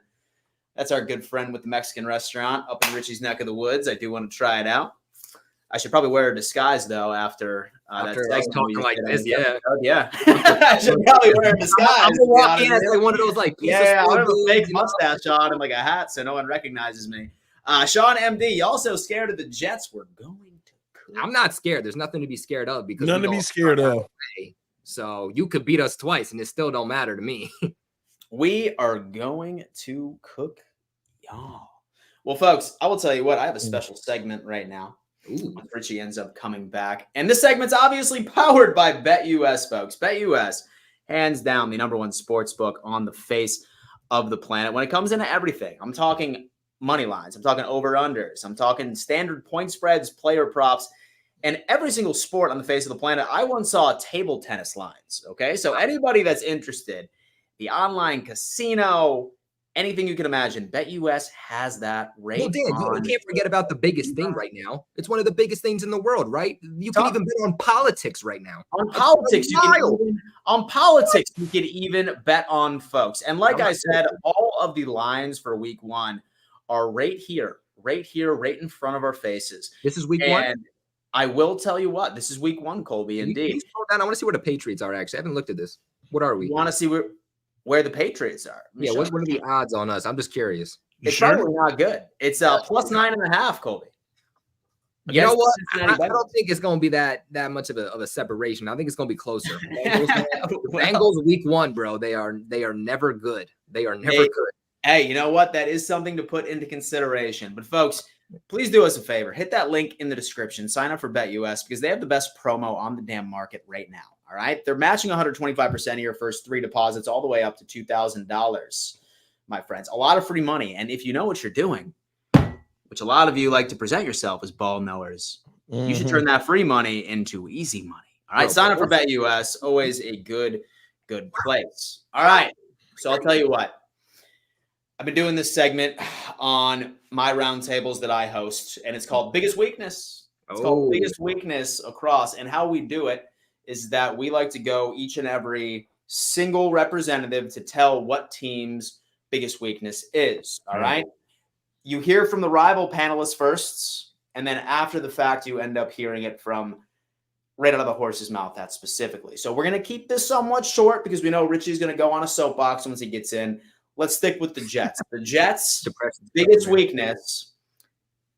That's our good friend with the Mexican restaurant up in Richie's neck of the woods. I do want to try it out. I should probably wear a disguise, though, after that segment. Talking like this, yeah. Yeah. I should probably wear a disguise. I'm going to walk in as like one of those, like, I have a fake mustache on and like a hat so no one recognizes me. Sean MD, you also scared of the Jets? We're going to cook. I'm not scared. There's nothing to be scared of because Nothing to be scared of. So you could beat us twice and it still don't matter to me. We are going to cook y'all. Well, folks, I will tell you what, I have a special segment right now. Once Richie ends up coming back. And this segment's obviously powered by BetUS, folks. BetUS, hands down, the number one sports book on the face of the planet when it comes into everything. I'm talking money lines. I'm talking over-unders. I'm talking standard point spreads, player props, and every single sport on the face of the planet. I once saw table tennis lines, okay? So anybody that's interested, the online casino, anything you can imagine. BetUS has that rate. Well, Dan, you can't forget about the biggest thing right now. It's one of the biggest things in the world, right? You can even bet on politics right now. On politics, you can even bet on folks. And like I said, all of the lines for week 1 are right here, right in front of our faces. This is week 1? I will tell you what, this is week 1, Colby, indeed. I want to see where the Patriots are, actually. I haven't looked at this. What are we? You want to see where the Patriots are? Yeah, what are the odds on us? I'm just curious. It's probably not good. It's plus 9.5, Colby. You know what? I don't think it's going to be that much of a separation. I think it's going to be closer. Bengals week 1, bro. They are never good. They are never good. Hey, you know what? That is something to put into consideration. But folks, please do us a favor. Hit that link in the description. Sign up for BetUS because they have the best promo on the damn market right now. All right. They're matching 125% of your first 3 deposits all the way up to $2,000, my friends. A lot of free money. And if you know what you're doing, which a lot of you like to present yourself as ball knowers, you should turn that free money into easy money. All right. Sign up for BetUS. Always a good place. All right. So I'll tell you what. I've been doing this segment on my roundtables that I host, and it's called Biggest Weakness. It's called Biggest Weakness across. And how we do it is that we like to go each and every single representative to tell what team's biggest weakness is. All right. You hear from the rival panelists first, and then after the fact, you end up hearing it from right out of the horse's mouth, that specifically. So we're going to keep this somewhat short because we know Richie's going to go on a soapbox once he gets in. Let's stick with the Jets. The Jets' biggest weakness,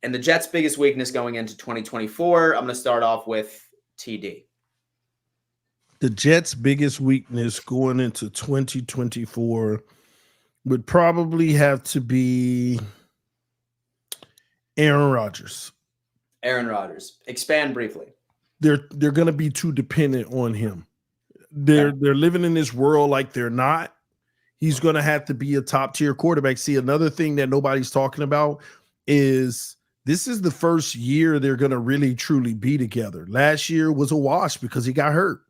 and the Jets' biggest weakness going into 2024. I'm going to start off with TD. The Jets' biggest weakness going into 2024 would probably have to be Aaron Rodgers. Aaron Rodgers. Expand briefly. They're going to be too dependent on him. They're living in this world like they're not. He's going to have to be a top-tier quarterback. See, another thing that nobody's talking about is this is the first year they're going to really, truly be together. Last year was a wash because he got hurt.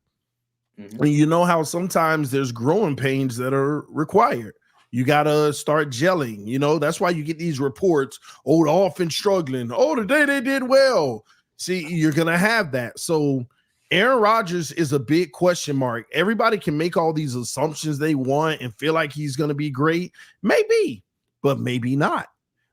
And you know how sometimes there's growing pains that are required. You got to start gelling. You know, that's why you get these reports, the offense struggling. Today they did well. See, you're going to have that. So Aaron Rodgers is a big question mark. Everybody can make all these assumptions they want and feel like he's going to be great. Maybe, but maybe not.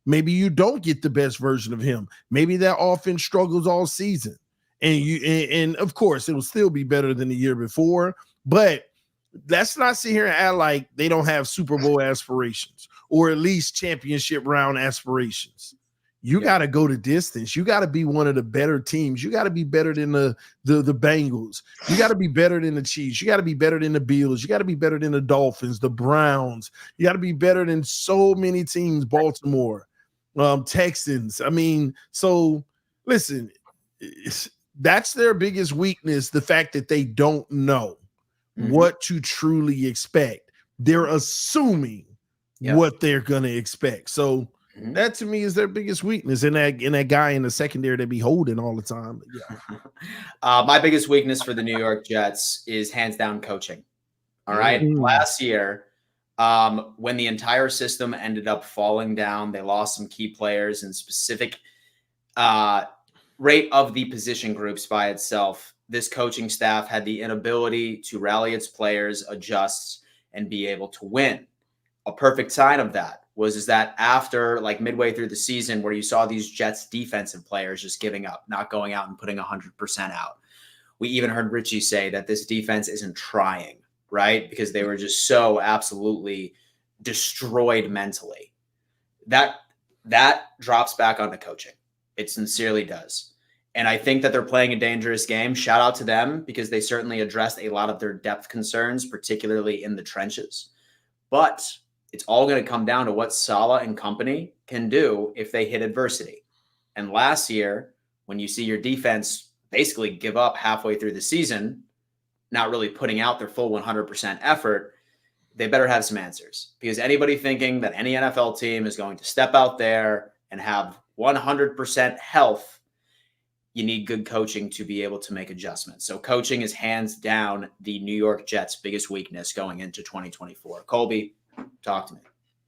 Maybe you don't get the best version of him. Maybe that offense struggles all season. And of course, it will still be better than the year before. But let's not sit here and act like they don't have Super Bowl aspirations or at least championship round aspirations. You got to go the distance. You got to be one of the better teams. You got to be better than the Bengals. You got to be better than the Chiefs. You got to be better than the Bills. You got to be better than the Dolphins, the Browns. You got to be better than so many teams, Baltimore, Texans. I mean, so listen, that's their biggest weakness, the fact that they don't know what to truly expect. They're assuming what they're going to expect. So that to me is their biggest weakness, and that guy in the secondary they be holding all the time. My biggest weakness for the New York Jets is hands down coaching. All right. Last year, when the entire system ended up falling down, they lost some key players and specific rate of the position groups by itself. This coaching staff had the inability to rally its players, adjust, and be able to win. A perfect sign of that was that after like midway through the season where you saw these Jets defensive players just giving up, not going out and putting 100% out. We even heard Richie say that this defense isn't trying, right? Because they were just so absolutely destroyed mentally. That drops back onto coaching. It sincerely does. And I think that they're playing a dangerous game. Shout out to them because they certainly addressed a lot of their depth concerns, particularly in the trenches. But it's all going to come down to what Saleh and company can do if they hit adversity. And last year, when you see your defense basically give up halfway through the season, not really putting out their full 100% effort, they better have some answers. Because anybody thinking that any NFL team is going to step out there and have 100% health, you need good coaching to be able to make adjustments. So coaching is hands down the New York Jets' biggest weakness going into 2024. Colby, talk to me.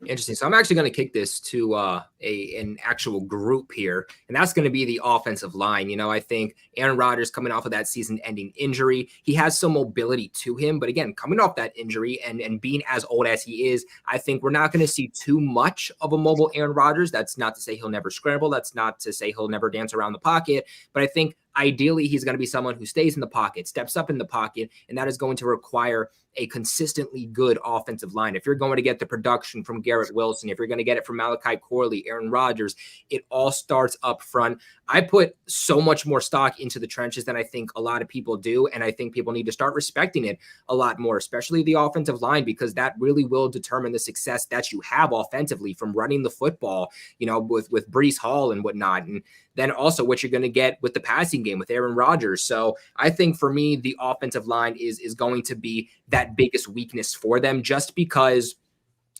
Interesting. So I'm actually going to kick this to an actual group here, and that's going to be the offensive line. You know, I think Aaron Rodgers coming off of that season-ending injury, he has some mobility to him, but again, coming off that injury and being as old as he is, I think we're not going to see too much of a mobile Aaron Rodgers. That's not to say he'll never scramble. That's not to say he'll never dance around the pocket, but I think ideally he's going to be someone who stays in the pocket, steps up in the pocket, and that is going to require a consistently good offensive line. If you're going to get the production from Garrett Wilson, if you're going to get it from Malachi Corley, Aaron Rodgers, it all starts up front. I put so much more stock into the trenches than I think a lot of people do, and I think people need to start respecting it a lot more, especially the offensive line, because that really will determine the success that you have offensively from running the football, you know, with Breece Hall and whatnot, and then also what you're going to get with the passing game with Aaron Rodgers. So I think for me, the offensive line is going to be that biggest weakness for them, just because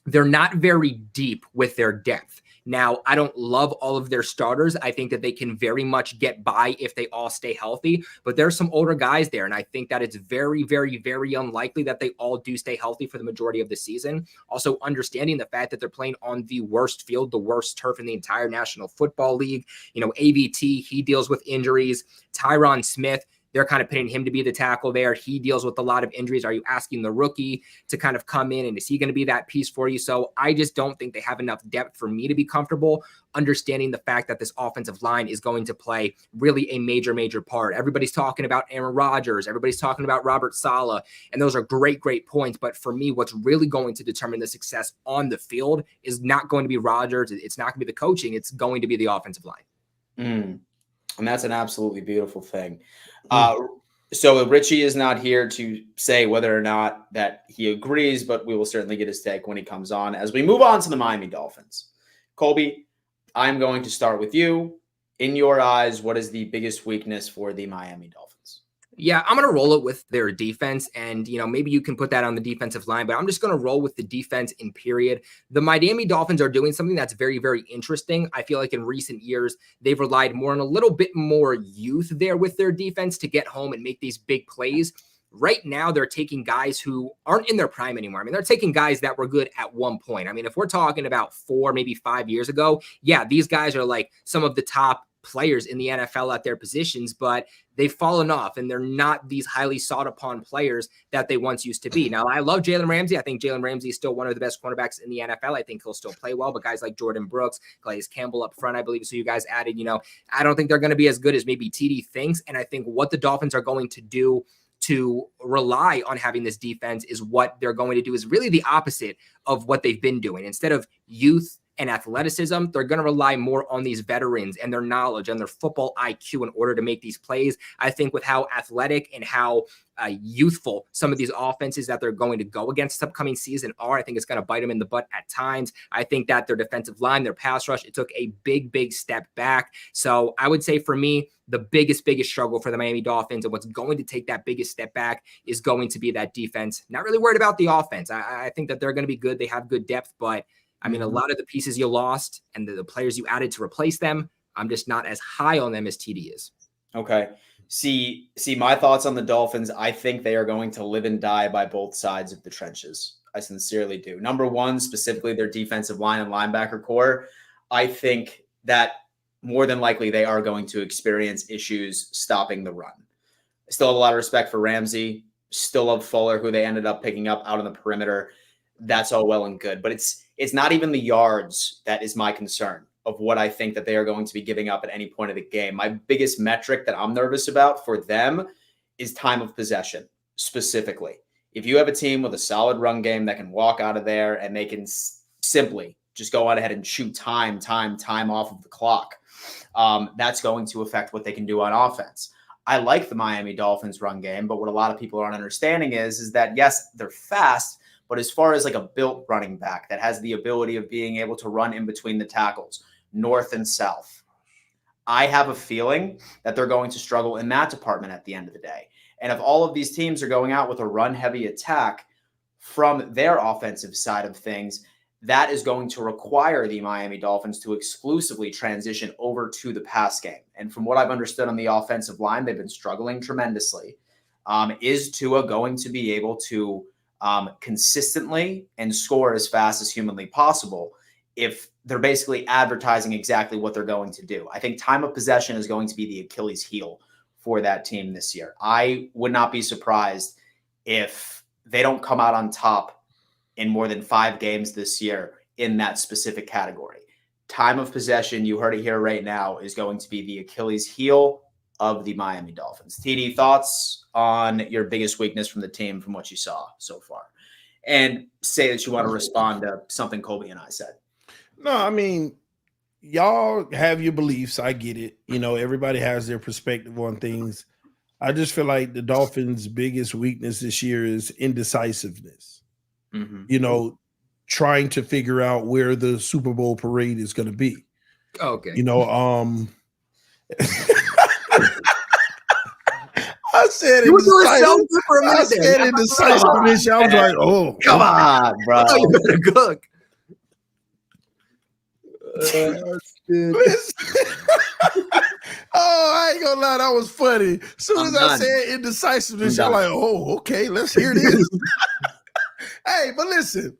they're not very deep with their depth. Now, I don't love all of their starters. I think that they can very much get by if they all stay healthy, but there's some older guys there, and I think that it's very, very, very unlikely that they all do stay healthy for the majority of the season. Also, understanding the fact that they're playing on the worst field, the worst turf in the entire National Football League. You know, AVT, he deals with injuries. Tyron Smith, they're kind of pitting him to be the tackle there. He deals with a lot of injuries. Are you asking the rookie to kind of come in, and is he going to be that piece for you? So I just don't think they have enough depth for me to be comfortable understanding the fact that this offensive line is going to play really a major, major part. Everybody's talking about Aaron Rodgers. Everybody's talking about Robert Saleh, and those are great, great points. But for me, what's really going to determine the success on the field is not going to be Rodgers. It's not going to be the coaching. It's going to be the offensive line. And that's an absolutely beautiful thing. So Richie is not here to say whether or not that he agrees, but we will certainly get his take when he comes on. As we move on to the Miami Dolphins, Colby, I'm going to start with you. In your eyes, what is the biggest weakness for the Miami Dolphins? Yeah, I'm going to roll it with their defense, and, you know, maybe you can put that on the defensive line, but I'm just going to roll with the defense in period. The Miami Dolphins are doing something that's very, very interesting. I feel like in recent years, they've relied more on a little bit more youth there with their defense to get home and make these big plays. Right now, they're taking guys who aren't in their prime anymore. I mean, they're taking guys that were good at one point. I mean, if we're talking about 4, maybe 5 years ago, yeah, these guys are like some of the top players in the NFL at their positions, but they've fallen off and they're not these highly sought upon players that they once used to be. Now, I love Jalen Ramsey. I think Jalen Ramsey is still one of the best cornerbacks in the NFL. I think he'll still play well, but guys like Jordan Brooks, Calais Campbell up front, I believe. So you guys added, you know, I don't think they're going to be as good as maybe TD thinks. And I think what the Dolphins are going to do to rely on having this defense is what they're going to do is really the opposite of what they've been doing. Instead of youth and athleticism, they're going to rely more on these veterans and their knowledge and their football IQ in order to make these plays. I think with how athletic and how youthful some of these offenses that they're going to go against this upcoming season are, I think it's going to bite them in the butt at times. I think that their defensive line, their pass rush, it took a big, big step back. So I would say for me, the biggest struggle for the Miami Dolphins and what's going to take that biggest step back is going to be that defense. Not really worried about the offense. I think that they're going to be good. They have good depth, but I mean, a lot of the pieces you lost and the players you added to replace them, I'm just not as high on them as TD is. Okay. See my thoughts on the Dolphins. I think they are going to live and die by both sides of the trenches. I sincerely do. Number one, specifically their defensive line and linebacker core. I think that more than likely they are going to experience issues stopping the run. I still have a lot of respect for Ramsey. Still love Fuller, who they ended up picking up out on the perimeter. That's all well and good, but it's not even the yards that is my concern of what I think that they are going to be giving up at any point of the game. My biggest metric that I'm nervous about for them is time of possession, specifically. If you have a team with a solid run game that can walk out of there and they can simply just go out ahead and shoot time off of the clock, that's going to affect what they can do on offense. I like the Miami Dolphins run game, but what a lot of people aren't understanding is that, yes, they're fast, but as far as like a built running back that has the ability of being able to run in between the tackles, north and south, I have a feeling that they're going to struggle in that department at the end of the day. And if all of these teams are going out with a run-heavy attack from their offensive side of things, that is going to require the Miami Dolphins to exclusively transition over to the pass game. And from what I've understood on the offensive line, they've been struggling tremendously. Is Tua going to be able to consistently and score as fast as humanly possible if they're basically advertising exactly what they're going to do. I think time of possession is going to be the Achilles heel for that team this year. I would not be surprised if they don't come out on top in more than 5 games this year in that specific category. Time of possession, you heard it here right now, is going to be the Achilles heel of the Miami Dolphins. TD, thoughts on your biggest weakness from the team from what you saw so far? And say that you want to respond to something Colby and I said. No, I mean, y'all have your beliefs. I get it. You know, everybody has their perspective on things. I just feel like the Dolphins' biggest weakness this year is indecisiveness. Mm-hmm. You know, trying to figure out where the Super Bowl parade is going to be. Okay. You know, I said indecisiveness. I said indecisiveness. I was like, oh, come on, bro. You better cook. Oh, I ain't gonna lie, that was funny. As soon as I said indecisiveness, y'all like, oh, okay, let's hear this. Hey, but listen,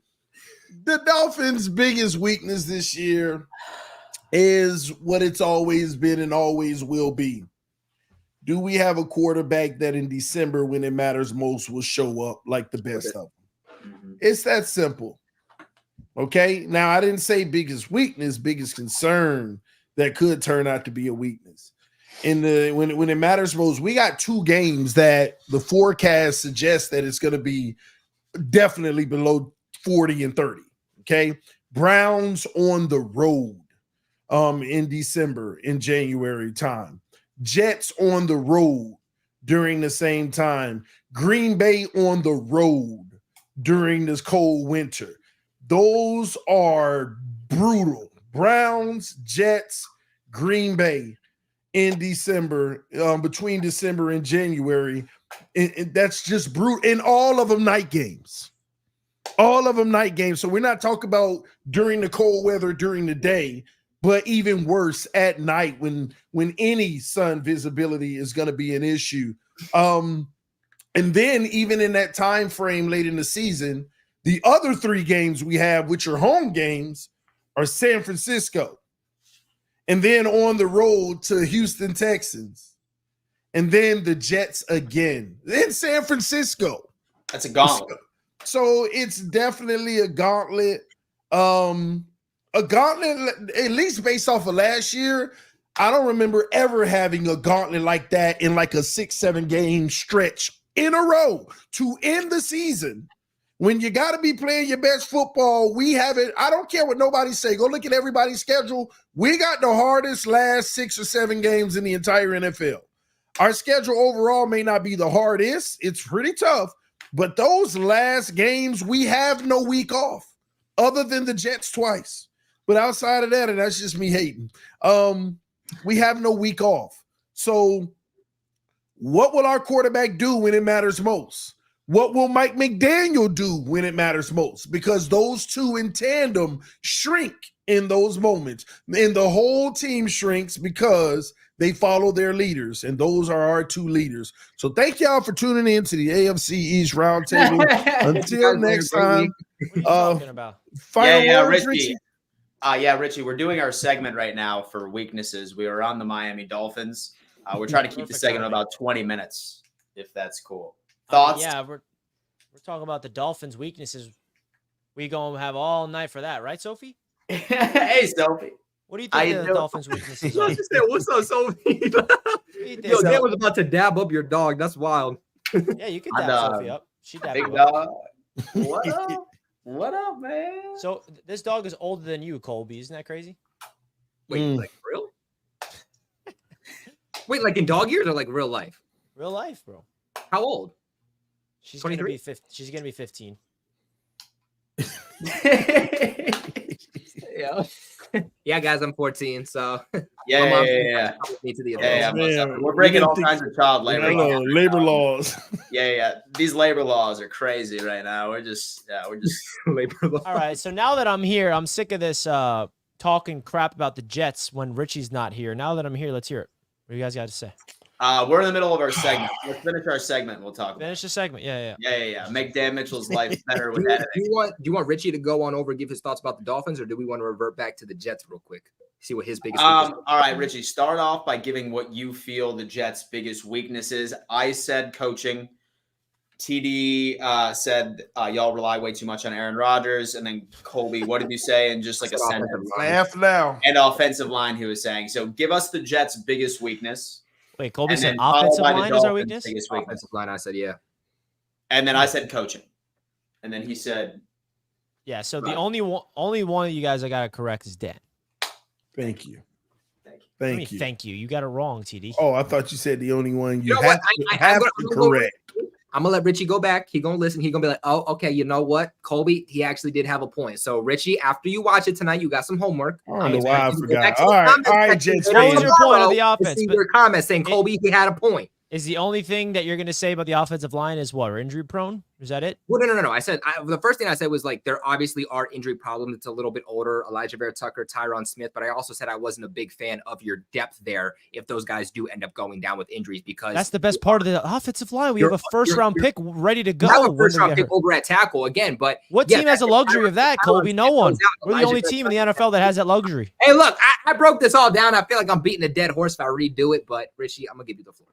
the Dolphins' biggest weakness this year is what it's always been and always will be. Do we have a quarterback that in December, when it matters most, will show up like the best of them? Mm-hmm. It's that simple. Okay. Now, I didn't say biggest weakness, biggest concern that could turn out to be a weakness. When it matters most, we got 2 games that the forecast suggests that it's going to be definitely below 40 and 30. Okay. Browns on the road in December, in January time. Jets on the road during the same time. Green Bay on the road during this cold winter. Those are brutal. Browns, Jets, Green Bay in December, between December and January. And that's just brutal. And all of them night games. All of them night games. So we're not talking about during the cold weather during the day, but even worse at night when any sun visibility is going to be an issue. And then even in that time frame late in the season, the other 3 games we have, which are home games, are San Francisco. And then on the road to Houston Texans. And then the Jets again. Then San Francisco. That's a gauntlet. So it's definitely a gauntlet. A gauntlet, at least based off of last year. I don't remember ever having a gauntlet like that in like a 6-7 game stretch in a row to end the season. When you got to be playing your best football, we have it. I don't care what nobody say. Go look at everybody's schedule. We got the hardest last 6 or 7 games in the entire NFL. Our schedule overall may not be the hardest. It's pretty tough. But those last games, we have no week off other than the Jets twice. But outside of that, and that's just me hating, we have no week off. So what will our quarterback do when it matters most? What will Mike McDaniel do when it matters most? Because those 2 in tandem shrink in those moments. And the whole team shrinks because they follow their leaders. And those are our 2 leaders. So thank y'all for tuning in to the AFC East Roundtable. Until next time. What are you talking about? Final words, Richie. Richie, we're doing our segment right now for weaknesses. We are on the Miami Dolphins. We're trying to keep the segment about 20 minutes, if that's cool. Thoughts? We're talking about the Dolphins' weaknesses. We gonna have all night for that, right, Sophie? Hey, Sophie. What do you think the Dolphins' weaknesses I are? just said, what's up, Sophie? Yo, Dan was about to dab up your dog. That's wild. Yeah, you can dab Sophie up. She dabbed Big you up. dog. What up? What up, man? So this dog is older than you, Colby. Isn't that crazy? Wait, like real? Wait, like in dog years or like real life? Real life, bro. How old? She's gonna 23? be 15. She's gonna be 15. Yeah, guys, I'm 14, so Yeah. Me to the Yeah, Man, we're breaking all think- kinds of child labor laws. Labor laws. Yeah. These labor laws are crazy right now. We're just labor law. All right. So now that I'm here, I'm sick of this talking crap about the Jets when Richie's not here. Now that I'm here, let's hear it. What do you guys got to say? We're in the middle of our segment. Let's finish our segment. We'll talk about Finish the segment. Yeah. Yeah. Make Dan Mitchell's life better Do with you, editing. do you want Richie to go on over and give his thoughts about the Dolphins, or do we want to revert back to the Jets real quick? See what his biggest weakness is? All right, Richie, start off by giving what you feel the Jets' biggest weakness is. I said coaching. TD said y'all rely way too much on Aaron Rodgers. And then Colby, what did you say? And just like a sentence. Laugh now. And offensive line, he was saying. So give us the Jets' biggest weakness. Wait, Colby And said then followed offensive by the line is our Dolphins' weakness? biggest weakness. Offensive line, I said, yeah. And then I said coaching. And then he said, Yeah, so Right. the only one of you guys I got to correct is Dan. Thank you. I mean, Thank you. thank you. You got it wrong, TD. Oh, I thought you said the only one you You know have what? to, have to correct. I'm gonna let Richie go back. He gonna listen. He gonna be like, oh, okay. You know what, Colby? He actually did have a point. So Richie, after you watch it tonight, you got some homework. I don't know He's why gonna I go forgot. back to the All comments right, section Jets later What was fans. your point of the tomorrow to offense? see But your comments saying Colby, he had a point. is the only thing that you're going to say about the offensive line is what? Or injury prone? Is that it? Well, no. I said the first thing I said was like there obviously are injury problems. It's a little bit older, Elijah Vera Tucker, Tyron Smith, but I also said I wasn't a big fan of your depth there if those guys do end up going down with injuries because That's the best part of the offensive line. We have a first-round pick ready to go. you have a when first they round get pick hurt. over at tackle again. But What yeah, team has the luxury of that, Colby? No Tyron one. Smith goes out, We're the Elijah only Vera team in the Tucker- NFL that has that luxury. Hey, look, I broke this all down. I feel like I'm beating a dead horse if I redo it, but Richie, I'm gonna give you the floor.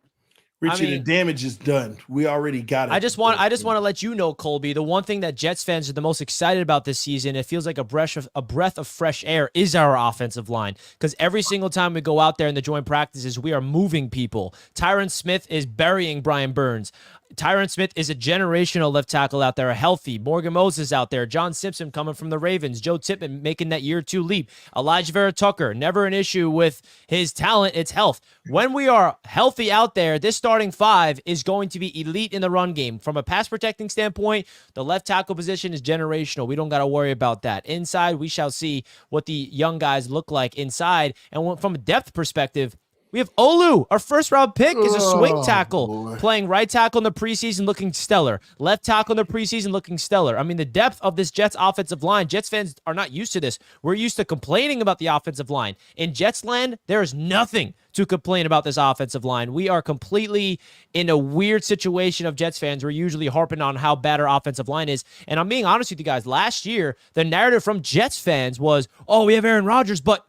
Richard, mean- the damage is done. We already got it. I just want to let you know, Colby, the one thing that Jets fans are the most excited about this season, it feels like a breath of fresh air, is our offensive line. Because every single time we go out there in the joint practices, we are moving people. Tyron Smith is burying Brian Burns. Tyron Smith is a generational left tackle out there, healthy. Morgan Moses out there. John Simpson coming from the Ravens. Joe Tippmann making that year 2 leap. Elijah Vera Tucker, never an issue with his talent, it's health. When we are healthy out there, this starting 5 is going to be elite in the run game. From a pass protecting standpoint, the left tackle position is generational. We don't got to worry about that. Inside, we shall see what the young guys look like inside. And from a depth perspective, we have Olu, our first-round pick, is a swing tackle, playing right tackle in the preseason, looking stellar. Left tackle in the preseason, looking stellar. I mean, the depth of this Jets offensive line, Jets fans are not used to this. We're used to complaining about the offensive line. In Jets land, there is nothing to complain about this offensive line. We are completely in a weird situation of Jets fans. We're usually harping on how bad our offensive line is. And I'm being honest with you guys. Last year, the narrative from Jets fans was, oh, we have Aaron Rodgers, but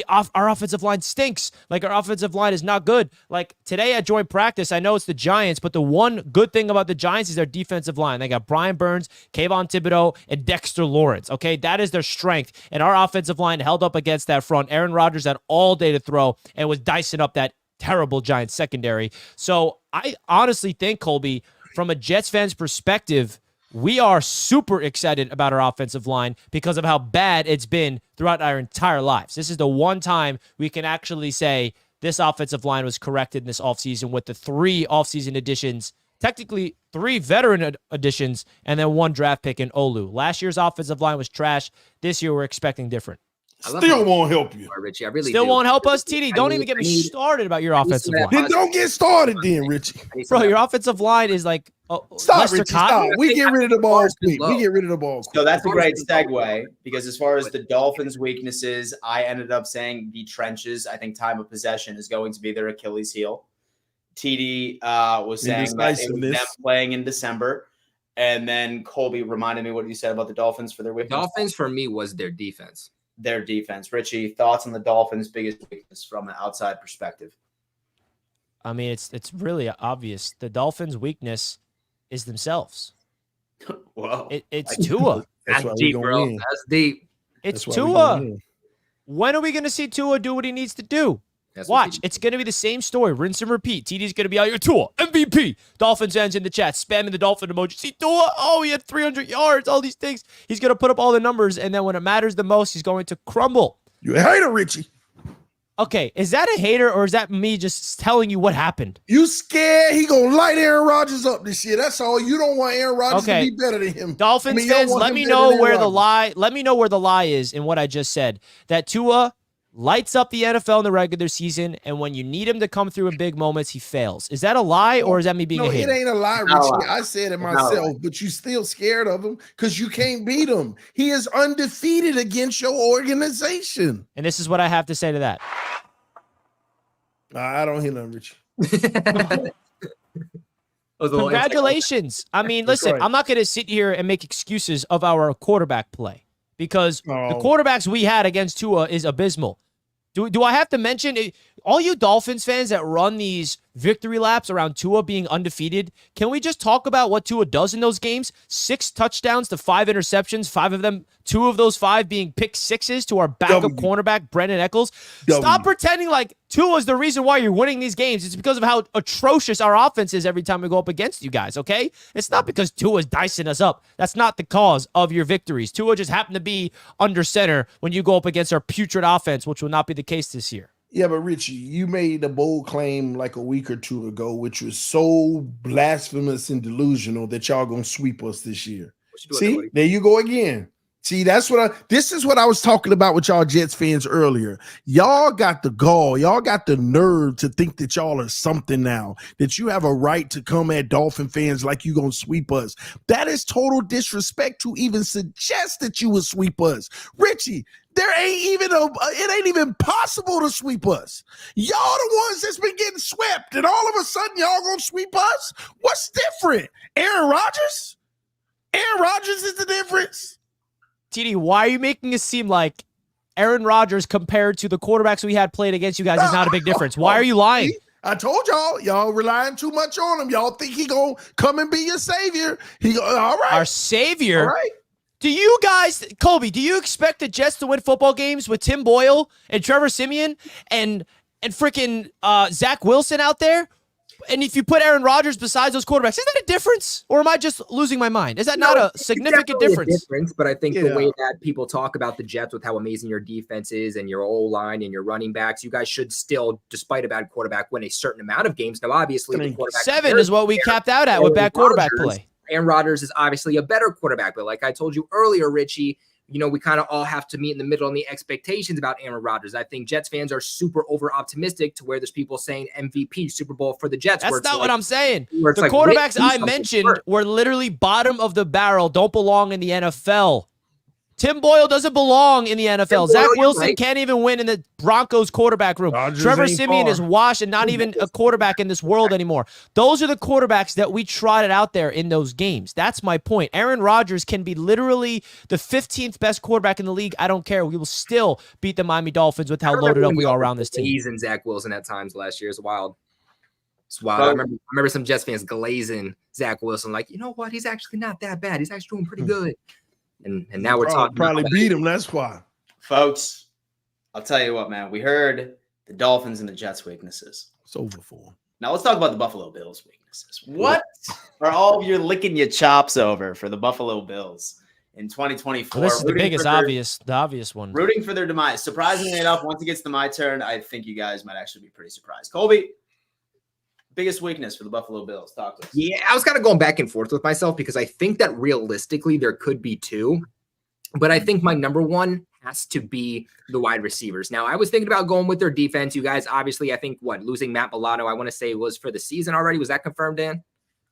our offensive line stinks. Like, our offensive line is not good. Like, today at joint practice, I know it's the Giants, but the one good thing about the Giants is their defensive line. They got Brian Burns, Kayvon Thibodeau, and Dexter Lawrence. Okay, that is their strength. And our offensive line held up against that front. Aaron Rodgers had all day to throw and was dicing up that terrible Giants secondary. So I honestly think, Colby, from a Jets fan's perspective, we are super excited about our offensive line because of how bad it's been throughout our entire lives. This is the one time we can actually say this offensive line was corrected in this offseason with the 3 offseason additions, technically 3 veteran additions, and then 1 draft pick in Olu. Last year's offensive line was trash. This year we're expecting different. Still won't help you. Richie. I really Still do. won't help us, TD. Don't even get me started about your offensive line. Then don't get started then, Richie. Bro, your offensive line is like Stop, Lester Richie, Cotton. stop. We get rid of the ball quick. We get rid of the ball quick. So that's a great segue because as far as the Dolphins' weaknesses, I ended up saying the trenches. I think time of possession is going to be their Achilles heel. TD was saying that it was them playing in December. And then Colby reminded me what you said about the Dolphins for their weakness. Dolphins for me was their defense. Their defense. Richie, thoughts on the Dolphins' biggest weakness from an outside perspective? I mean, it's really obvious. The Dolphins' weakness is themselves. Whoa. It's Tua. That's why That's we deep, gonna bro. win. That's deep. It's That's why we gonna Tua. win. When are we going to see Tua do what he needs to do? That's what Watch. he- It's going to be the same story. Rinse and repeat. TD's going to be out here. Tua, MVP. Dolphins fans in the chat spamming the Dolphin emoji. See Tua? Oh, he had 300 yards. All these things. He's going to put up all the numbers, and then when it matters the most, he's going to crumble. You a hater, Richie. Okay, is that a hater or is that me just telling you what happened? You scared he gonna light Aaron Rodgers up this year. That's all. You don't want Aaron Rodgers Okay. to be better than him. Dolphins you don't fans, want let him me better know than where Aaron the Rodgers. lie. Let me know where the lie is in what I just said. That Tua lights up the NFL in the regular season, and when you need him to come through in big moments, he fails. Is that a lie or is that me being No, a it hater? ain't a lie, not a Richie. lie. I said it It's not a myself, lie. but you still scared of him because you can't beat him. He is undefeated against your organization. And this is what I have to say to that. I don't hear nothing, Richie. Congratulations. I mean, listen, right. I'm not going to sit here and make excuses of our quarterback play because the quarterbacks we had against Tua is abysmal. Do I have to mention it? All you Dolphins fans that run these victory laps around Tua being undefeated, can we just talk about what Tua does in those games? 6 touchdowns to 5 interceptions, 2 of those 5 being pick sixes to our backup cornerback, Brendan Eccles. Stop pretending like Tua's the reason why you're winning these games. It's because of how atrocious our offense is every time we go up against you guys, okay? It's not because Tua's dicing us up. That's not the cause of your victories. Tua just happened to be under center when you go up against our putrid offense, which will not be the case this year. Yeah, but Richie, you made a bold claim like a week or 2 ago, which was so blasphemous and delusional that y'all gonna sweep us this year. See, there you go again. See, this is what I was talking about with y'all Jets fans earlier. Y'all got the gall, y'all got the nerve to think that y'all are something now, that you have a right to come at Dolphin fans like you gonna sweep us. That is total disrespect to even suggest that you would sweep us. Richie, it ain't even possible to sweep us. Y'all the ones that's been getting swept, and all of a sudden y'all gonna sweep us? What's different? Aaron Rodgers? Aaron Rodgers is the difference. TD, why are you making it seem like Aaron Rodgers compared to the quarterbacks we had played against you guys is not a big difference? Why are you lying? I told y'all relying too much on him. Y'all think he gonna come and be your savior. All right. Our savior? All right. Do you guys, Colby, do you expect the Jets to win football games with Tim Boyle and Trevor Siemian and freaking Zach Wilson out there? And if you put Aaron Rodgers besides those quarterbacks, is that a difference? Or am I just losing my mind? Is that not a significant difference? But I think the way that people talk about the Jets with how amazing your defense is and your O-line and your running backs, you guys should still, despite a bad quarterback, win a certain amount of games. Now, obviously, the quarterback 7 is what we capped out at with bad quarterback play. Aaron Rodgers is obviously a better quarterback, but like I told you earlier, Richie, we kind of all have to meet in the middle on the expectations about Aaron Rodgers. I think Jets fans are super over optimistic to where there's people saying MVP Super Bowl for the Jets. That's not what I'm saying. The quarterbacks I mentioned were literally bottom of the barrel, don't belong in the NFL. Tim Boyle doesn't belong in the NFL. Zach Wilson can't even win in the Broncos quarterback room. Trevor Siemian is washed and not even a quarterback in this world anymore. Those are the quarterbacks that we trotted out there in those games. That's my point. Aaron Rodgers can be literally the 15th best quarterback in the league. I don't care. We will still beat the Miami Dolphins with how loaded up we are around this team. He's in Zach Wilson at times last year. It's wild. It's wild. I remember some Jets fans glazing Zach Wilson like, you know what? He's actually not that bad. He's actually doing pretty good. And now we're talking probably beat him. That's why. Folks, I'll tell you what, man. We heard the Dolphins and the Jets' weaknesses. It's over for them. Now let's talk about the Buffalo Bills' weaknesses. What are all of you licking your chops over for the Buffalo Bills in 2024? Well, this is the biggest obvious one. Rooting for their demise. Surprisingly enough, once it gets to my turn, I think you guys might actually be pretty surprised. Colby, biggest weakness for the Buffalo Bills. Talk to us. Yeah, I was kind of going back and forth with myself because I think that realistically there could be 2, but I think my number one has to be the wide receivers. Now, I was thinking about going with their defense. You guys, obviously, I think losing Matt Milano, I want to say was for the season already. Was that confirmed, Dan?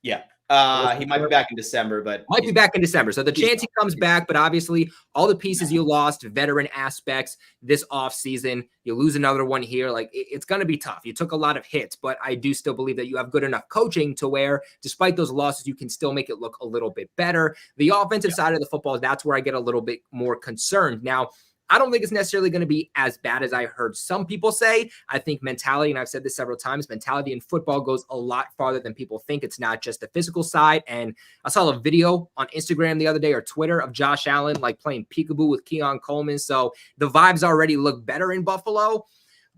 Yeah. He might be back in December, but might be back in December. So the chance he comes back, but obviously all the pieces you lost, veteran aspects this offseason, you lose another one here. Like it's going to be tough. You took a lot of hits, but I do still believe that you have good enough coaching to where despite those losses, you can still make it look a little bit better. The offensive side of the football, that's where I get a little bit more concerned. Now, I don't think it's necessarily going to be as bad as I heard some people say. I think mentality, and I've said this several times, mentality in football goes a lot farther than people think. It's not just the physical side. And I saw a video on Instagram the other day or Twitter of Josh Allen like playing peekaboo with Keon Coleman. So the vibes already look better in Buffalo.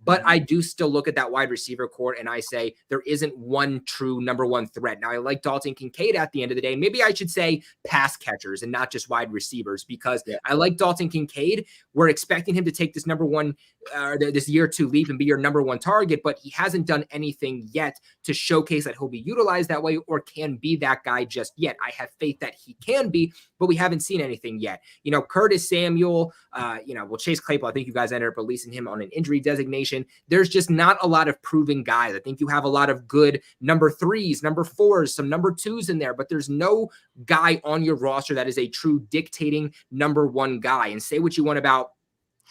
But I do still look at that wide receiver core and I say there isn't one true number one threat. Now, I like Dalton Kincaid at the end of the day. Maybe I should say pass catchers and not just wide receivers because I like Dalton Kincaid. We're expecting him to take this this year 2 leap and be your number one target, but he hasn't done anything yet to showcase that he'll be utilized that way or can be that guy just yet. I have faith that he can be, but we haven't seen anything yet. Curtis Samuel, Chase Claypool, I think you guys ended up releasing him on an injury designation. There's just not a lot of proven guys. I think you have a lot of good number 3s, number 4s, some number 2s in there, but there's no guy on your roster that is a true dictating number 1 guy. And say what you want about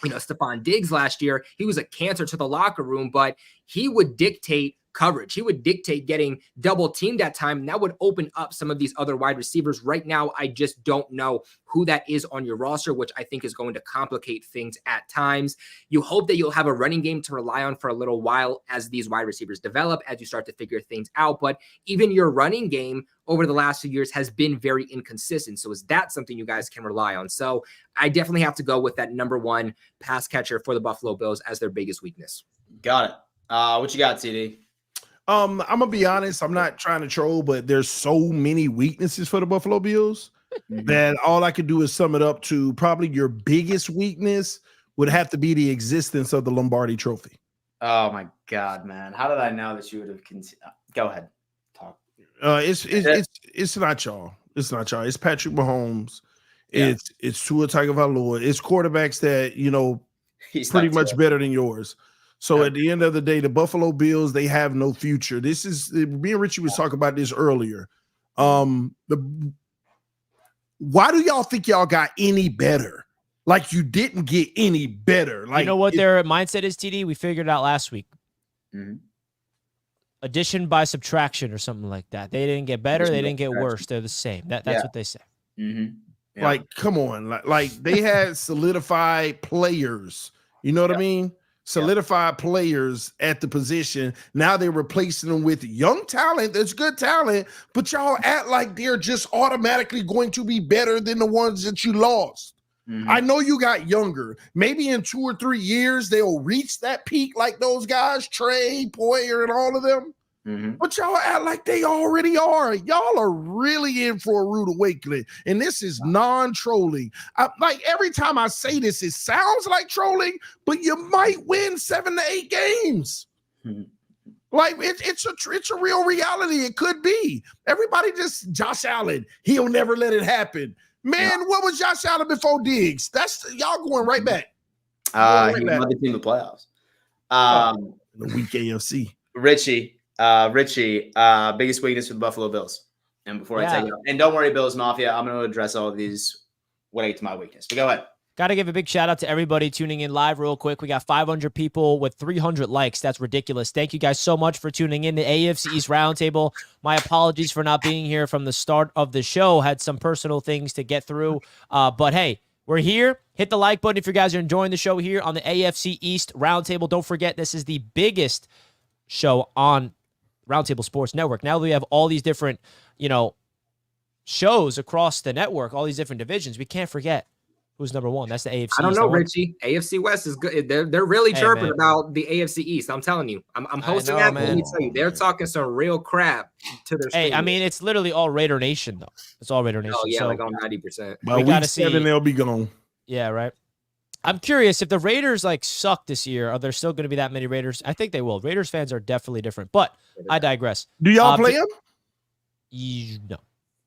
Stephon Diggs last year. He was a cancer to the locker room, but he would dictate coverage. He would dictate getting double teamed at time, and that would open up some of these other wide receivers. Right now, I just don't know who that is on your roster, which I think is going to complicate things at times. You hope that you'll have a running game to rely on for a little while as these wide receivers develop, as you start to figure things out. But even your running game over the last few years has been very inconsistent. So is that something you guys can rely on? So I definitely have to go with that number one pass catcher for the Buffalo Bills as their biggest weakness. Got it. What you got, TD? I'm gonna be honest. I'm not trying to troll, but there's so many weaknesses for the Buffalo Bills that all I could do is sum it up to probably your biggest weakness would have to be the existence of the Lombardi Trophy. Oh my God, man! How did I know that you would have? Go ahead, talk. It's not y'all. It's not y'all. It's Patrick Mahomes. Yeah. It's Tua Tagovailoa. It's quarterbacks that he's pretty much better than yours. So at the end of the day, the Buffalo Bills, they have no future. This is me and Richie was talking about this earlier. Why do y'all think y'all got any better? Like you didn't get any better. Like, you know what their mindset is, TD? We figured it out last week. Mm-hmm. Addition by subtraction or something like that. They didn't get better. They didn't get worse. They're the same. That's what they say. Mm-hmm. Yeah. Like, come on. Like they had solidified players. You know what I mean? Solidified players at the position. Now they're replacing them with young talent. That's good talent, but y'all act like they're just automatically going to be better than the ones that you lost. Mm-hmm. I know you got younger. Maybe in 2 or 3 years, they'll reach that peak like those guys, Trey, Poyer, and all of them. Mm-hmm. But y'all act like they already are. Y'all are really in for a rude awakening. And this is non-trolling. Like every time I say this, it sounds like trolling, but you might win 7 to 8 games. Mm-hmm. Like it's a real reality. It could be. Everybody just Josh Allen. He'll never let it happen. Man, what was Josh Allen before Diggs? That's y'all going right back. He was another team in the playoffs. The weak AFC. Richie, biggest weakness for the Buffalo Bills. And before I take it, and don't worry, Bills Mafia, I'm going to address all of these when I get to my weakness. But go ahead. Got to give a big shout out to everybody tuning in live real quick. We got 500 people with 300 likes. That's ridiculous. Thank you guys so much for tuning in to AFC East Roundtable. My apologies for not being here from the start of the show. Had some personal things to get through. But hey, we're here. Hit the like button if you guys are enjoying the show here on the AFC East Roundtable. Don't forget, this is the biggest show on Roundtable Sports Network. Now that we have all these different, shows across the network, all these different divisions, we can't forget who's number one. That's the AFC East. I don't know, Richie. AFC West is good. They're really chirping about the AFC East. I'm telling you. I'm hosting that. Let me tell you, they're talking some real crap to their stadium. I mean, it's literally all Raider Nation, though. It's all Raider Nation. Oh, yeah, like on 90%. By week 7, they'll be gone. Yeah, right. I'm curious if the Raiders suck this year. Are there still going to be that many Raiders? I think they will. Raiders fans are definitely different, but I digress. Do y'all play them? No.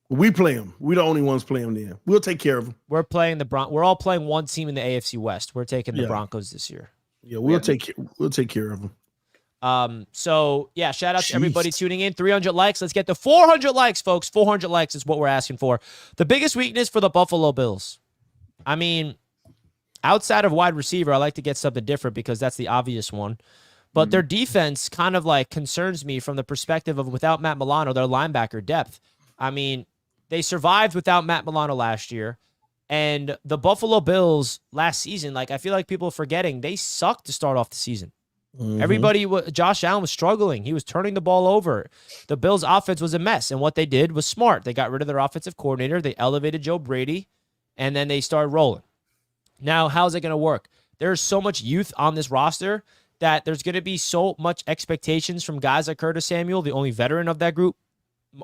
We play them. We're the only ones playing them. Then we'll take care of them. We're playing We're all playing one team in the AFC West. We're taking the Broncos this year. Yeah, we'll take care of them. So yeah, shout out to everybody tuning in. 300 likes. Let's get to 400 likes, folks. 400 likes is what we're asking for. The biggest weakness for the Buffalo Bills. I mean, outside of wide receiver, I like to get something different because that's the obvious one. But their defense kind of concerns me from the perspective of without Matt Milano, their linebacker depth. I mean, they survived without Matt Milano last year. And the Buffalo Bills last season, I feel like people are forgetting, they sucked to start off the season. Mm-hmm. Josh Allen was struggling. He was turning the ball over. The Bills' offense was a mess. And what they did was smart. They got rid of their offensive coordinator. They elevated Joe Brady. And then they started rolling. Now, how's it going to work? There's so much youth on this roster that there's going to be so much expectations from guys like Curtis Samuel, the only veteran of that group,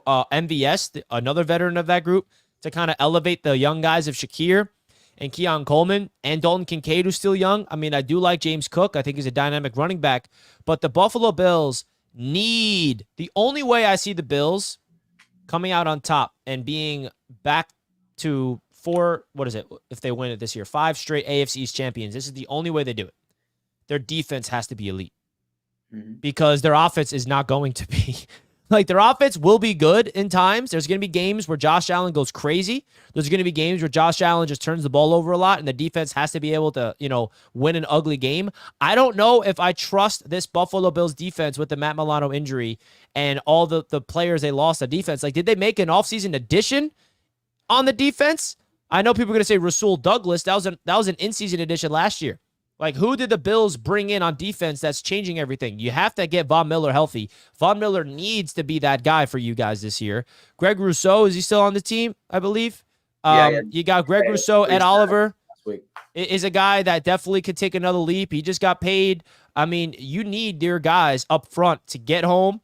MVS, another veteran of that group, to kind of elevate the young guys of Shakir and Keon Coleman and Dalton Kincaid, who's still young. I mean, I do like James Cook. I think he's a dynamic running back. But the Buffalo Bills the only way I see the Bills coming out on top and being back to if they win it this year, 5 straight AFC East champions. This is the only way they do it. Their defense has to be elite because their offense is not going to be. Like, their offense will be good in times. There's going to be games where Josh Allen goes crazy. There's going to be games where Josh Allen just turns the ball over a lot and the defense has to be able to, win an ugly game. I don't know if I trust this Buffalo Bills defense with the Matt Milano injury and all the players they lost on defense. Like, did they make an offseason addition on the defense? I know people are going to say Rasul Douglas. That was an in-season addition last year. Like, who did the Bills bring in on defense that's changing everything? You have to get Von Miller healthy. Von Miller needs to be that guy for you guys this year. Greg Rousseau, is he still on the team, I believe? Yeah. You got Greg Rousseau. Ed Oliver is a guy that definitely could take another leap. He just got paid. I mean, you need your guys up front to get home,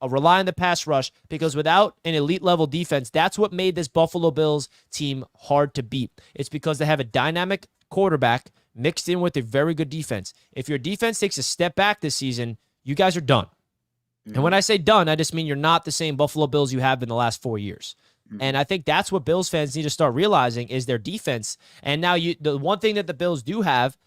rely on the pass rush, because without an elite level defense, that's what made this Buffalo Bills team hard to beat. It's because they have a dynamic quarterback mixed in with a very good defense. If your defense takes a step back this season, you guys are done. Mm-hmm. And when I say done, I just mean you're not the same Buffalo Bills you have in the last 4 years. Mm-hmm. And I think that's what Bills fans need to start realizing is their defense. And now the one thing that the Bills do have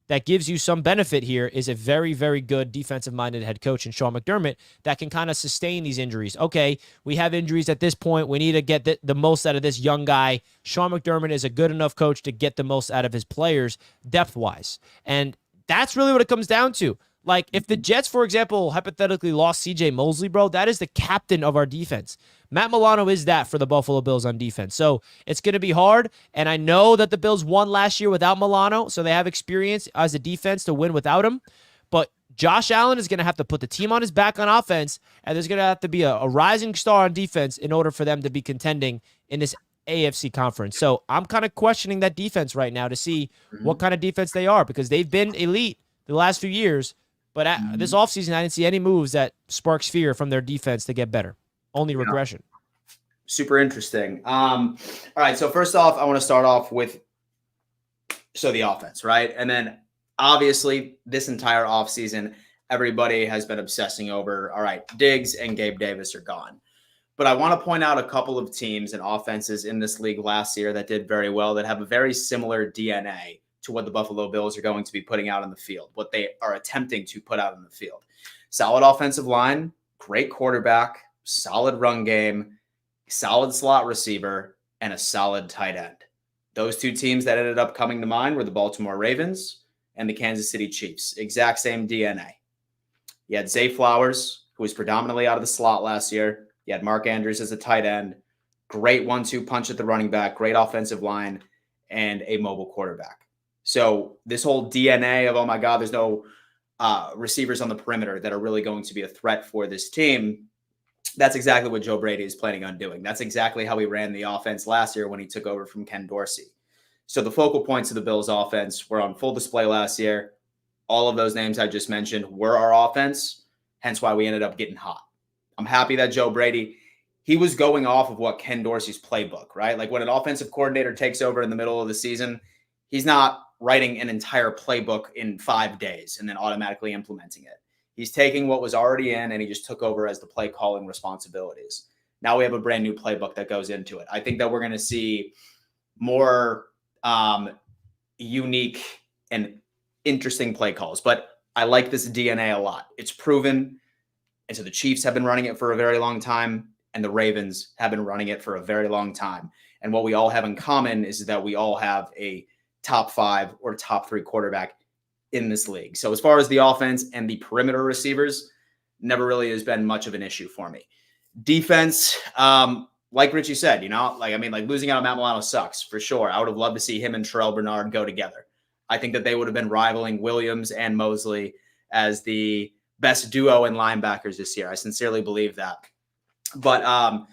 that gives you some benefit here is a very, very good defensive-minded head coach in Sean McDermott that can kind of sustain these injuries. Okay, we have injuries at this point. We need to get the most out of this young guy. Sean McDermott is a good enough coach to get the most out of his players depth-wise. And that's really what it comes down to. Like, if the Jets, for example, hypothetically lost C.J. Mosley, bro, that is the captain of our defense. Matt Milano is that for the Buffalo Bills on defense. So it's going to be hard, and I know that the Bills won last year without Milano, so they have experience as a defense to win without him. But Josh Allen is going to have to put the team on his back on offense, and there's going to have to be a rising star on defense in order for them to be contending in this AFC conference. So I'm kind of questioning that defense right now to see what kind of defense they are, because they've been elite the last few years. But this offseason, I didn't see any moves that sparks fear from their defense to get better. Only regression. Super interesting. All right, so first off, I want to start off with the offense, right? And then obviously this entire offseason, everybody has been obsessing over, all right, Diggs and Gabe Davis are gone. But I want to point out a couple of teams and offenses in this league last year that did very well, that have a very similar DNA to what the Buffalo Bills are going to be putting out on the field, what they are attempting to put out on the field. Solid offensive line, great quarterback, solid run game, solid slot receiver, and a solid tight end. Those two teams that ended up coming to mind were the Baltimore Ravens and the Kansas City Chiefs. Exact same DNA. You had Zay Flowers, who was predominantly out of the slot last year. You had Mark Andrews as a tight end. Great 1-2 punch at the running back, great offensive line, and a mobile quarterback. So this whole DNA of, oh my God, there's no receivers on the perimeter that are really going to be a threat for this team. That's exactly what Joe Brady is planning on doing. That's exactly how he ran the offense last year when he took over from Ken Dorsey. So the focal points of the Bills offense were on full display last year. All of those names I just mentioned were our offense, hence why we ended up getting hot. I'm happy that Joe Brady, he was going off of what Ken Dorsey's playbook, right? Like when an offensive coordinator takes over in the middle of the season, he's not writing an entire playbook in 5 days and then automatically implementing it. He's taking what was already in and he just took over as the play calling responsibilities. Now we have a brand new playbook that goes into it. I think that we're going to see more unique and interesting play calls, but I like this DNA a lot. It's proven. And so the Chiefs have been running it for a very long time and the Ravens have been running it for a very long time. And what we all have in common is that we all have a top 5 or top 3 quarterback in this league. So as far as the offense and the perimeter receivers, never really has been much of an issue for me. Defense, like Richie said, losing out on Matt Milano sucks for sure. I would have loved to see him and Terrell Bernard go together. I think that they would have been rivaling Williams and Mosley as the best duo in linebackers this year. I sincerely believe that. But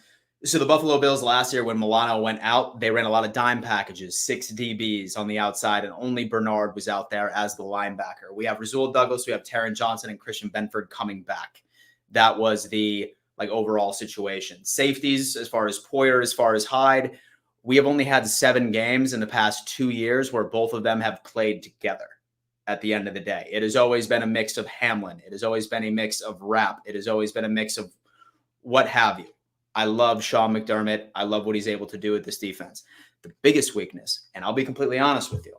so the Buffalo Bills last year, when Milano went out, they ran a lot of dime packages, 6 DBs on the outside, and only Bernard was out there as the linebacker. We have Rasul Douglas, we have Taron Johnson, and Christian Benford coming back. That was the overall situation. Safeties, as far as Poyer, as far as Hyde, we have only had 7 games in the past 2 years where both of them have played together at the end of the day. It has always been a mix of Hamlin. It has always been a mix of Rapp. It has always been a mix of what have you. I love Sean McDermott. I love what he's able to do with this defense. The biggest weakness, and I'll be completely honest with you,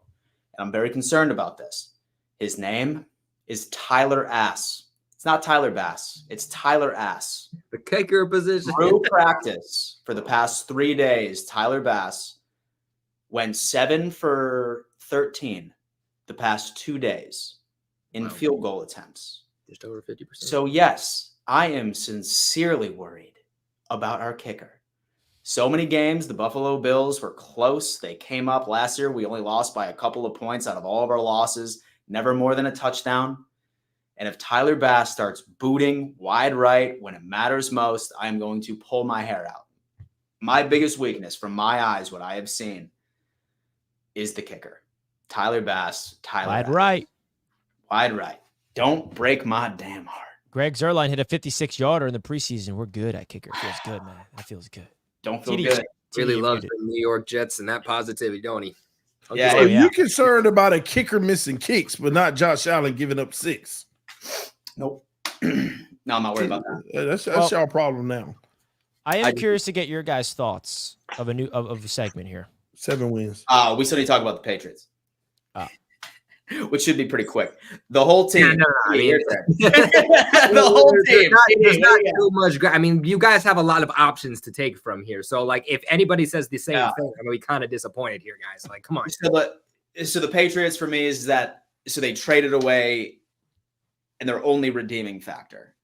and I'm very concerned about this, his name is Tyler Ass. It's not Tyler Bass. It's Tyler Ass. The kicker position. Through practice for the past 3 days, Tyler Bass went 7 for 13 the past 2 days in field goal attempts. Just over 50%. So, yes, I am sincerely worried about our kicker. So many games, the Buffalo Bills were close. They came up last year. We only lost by a couple of points out of all of our losses, never more than a touchdown. And if Tyler Bass starts booting wide right when it matters most, I am going to pull my hair out. My biggest weakness from my eyes, what I have seen, is the kicker. Tyler Bass. Wide right. Wide right. Don't break my damn heart. Greg Zuerlein hit a 56-yarder in the preseason. We're good at kicker. It feels good, man. That feels good. Don't feel TD good. Really loves the New York Jets and that positivity, don't he? Yeah. So you're concerned about a kicker missing kicks, but not Josh Allen giving up 6. Nope. No, I'm not worried about that. That's y'all problem now. I am curious to get your guys' thoughts of a new of a segment here. 7 wins. We still need to talk about the Patriots. Oh. Which should be pretty quick. The whole team. Yeah, no, I mean, the whole team. There's not too much. I mean, you guys have a lot of options to take from here. So, like, if anybody says the same thing, I'm gonna be kind of disappointed here, guys. Like, come on. So the Patriots for me is that they traded away, and their only redeeming factor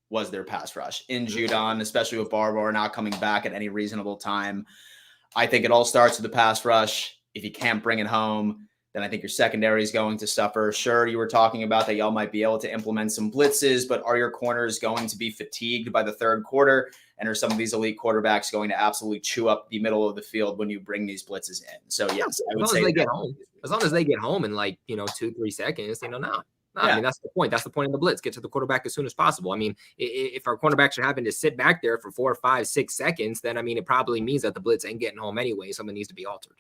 was their pass rush in Judon, especially with Barber not coming back at any reasonable time. I think it all starts with the pass rush. If you can't bring it home, then I think your secondary is going to suffer. Sure, you were talking about that y'all might be able to implement some blitzes, but are your corners going to be fatigued by the third quarter? And are some of these elite quarterbacks going to absolutely chew up the middle of the field when you bring these blitzes in? So, yes, I would say they get home. As long as they get home in 2-3 seconds, no. I mean, that's the point. That's the point of the blitz. Get to the quarterback as soon as possible. I mean, if our cornerbacks are having to sit back there for 4, 5, 6 seconds, then, I mean, it probably means that the blitz ain't getting home anyway. Something needs to be altered.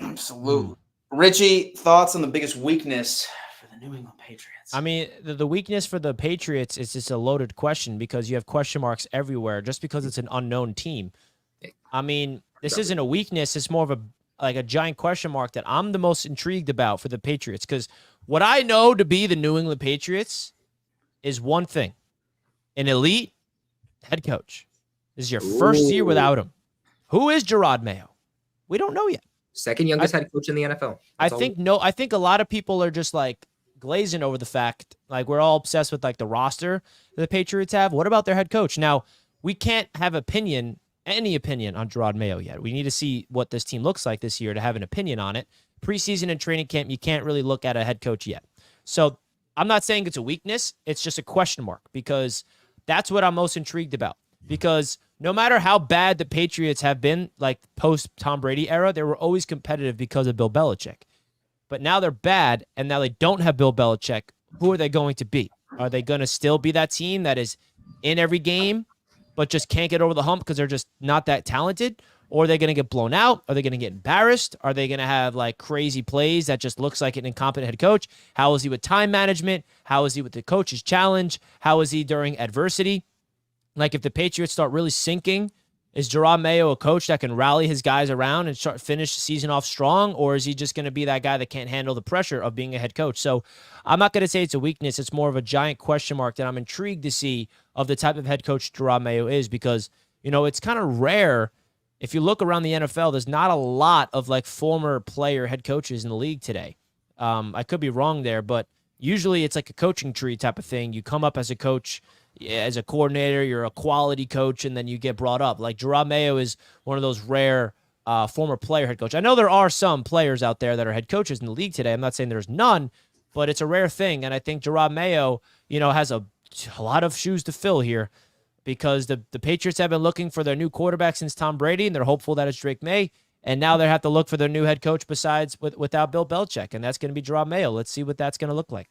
Absolutely. Richie, thoughts on the biggest weakness for the New England Patriots? I mean, the weakness for the Patriots is just a loaded question because you have question marks everywhere just because it's an unknown team. I mean, this isn't a weakness. It's more of a giant question mark that I'm the most intrigued about for the Patriots because what I know to be the New England Patriots is one thing, an elite head coach. This is your first year without him. Who is Gerard Mayo? We don't know yet. Second youngest head coach in the NFL. I think a lot of people are just like glazing over the fact, like we're all obsessed with like the roster that the Patriots have. What about their head coach? Now, we can't have any opinion on Gerard Mayo yet. We need to see what this team looks like this year to have an opinion on it. Preseason and training camp, you can't really look at a head coach yet. So I'm not saying it's a weakness. It's just a question mark because that's what I'm most intrigued about. Because no matter how bad the Patriots have been, like post-Tom Brady era, they were always competitive because of Bill Belichick. But now they're bad, and now they don't have Bill Belichick. Who are they going to be? Are they going to still be that team that is in every game but just can't get over the hump because they're just not that talented? Or are they going to get blown out? Are they going to get embarrassed? Are they going to have like crazy plays that just looks like an incompetent head coach? How is he with time management? How is he with the coach's challenge? How is he during adversity? Like if the Patriots start really sinking, is Gerard Mayo a coach that can rally his guys around and finish the season off strong? Or is he just going to be that guy that can't handle the pressure of being a head coach? So I'm not going to say it's a weakness. It's more of a giant question mark that I'm intrigued to see of the type of head coach Gerard Mayo is because, it's kind of rare. If you look around the NFL, there's not a lot of like former player head coaches in the league today. I could be wrong there, but usually it's like a coaching tree type of thing. You come up as a coach, as a coordinator, you're a quality coach, and then you get brought up. Like Gerard Mayo is one of those rare former player head coach. I know there are some players out there that are head coaches in the league today. I'm not saying there's none, but it's a rare thing. And I think Gerard Mayo, has a lot of shoes to fill here because the Patriots have been looking for their new quarterback since Tom Brady, and they're hopeful that it's Drake Maye. And now they have to look for their new head coach without Bill Belichick, and that's going to be Gerard Mayo. Let's see what that's going to look like.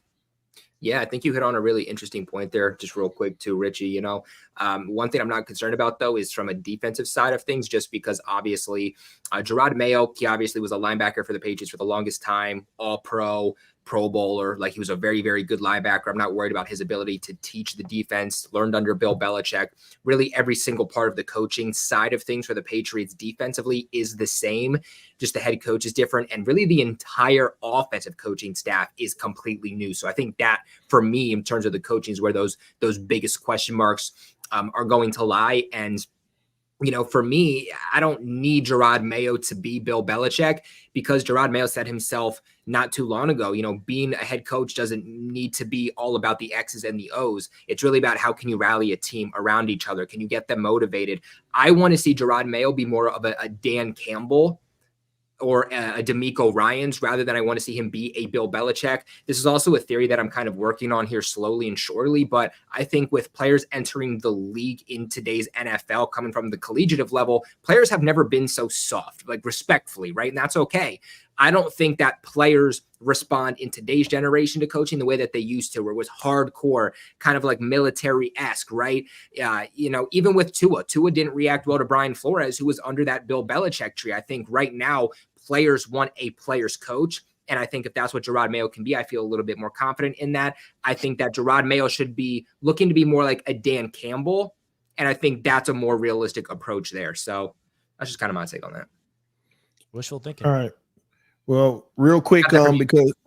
Yeah, I think you hit on a really interesting point there, just real quick too, Richie. One thing I'm not concerned about, though, is from a defensive side of things, just because obviously Gerard Mayo, he obviously was a linebacker for the Patriots for the longest time, all pro, Pro Bowler. Like, he was a very, very good linebacker. I'm not worried about his ability to teach the defense, learned under Bill Belichick. Really, every single part of the coaching side of things for the Patriots defensively is the same. Just the head coach is different. And really, the entire offensive coaching staff is completely new. So I think that, for me, in terms of the coaching, is where those biggest question marks are going to lie. And for me, I don't need Gerard Mayo to be Bill Belichick, because Gerard Mayo said himself not too long ago, being a head coach doesn't need to be all about the X's and the O's. It's really about how can you rally a team around each other? Can you get them motivated? I want to see Gerard Mayo be more of a Dan Campbell or a DeMeco Ryans, rather than I want to see him be a Bill Belichick. This is also a theory that I'm kind of working on here slowly and surely, but I think with players entering the league in today's NFL, coming from the collegiate level, players have never been so soft, like, respectfully, right? And that's okay. I don't think that players respond in today's generation to coaching the way that they used to, where it was hardcore, kind of like military-esque, right? Even with Tua didn't react well to Brian Flores, who was under that Bill Belichick tree. I think right now players want a player's coach. And I think if that's what Gerard Mayo can be, I feel a little bit more confident in that. I think that Gerard Mayo should be looking to be more like a Dan Campbell. And I think that's a more realistic approach there. So that's just kind of my take on that. Wishful thinking. All right. Well, real quick, the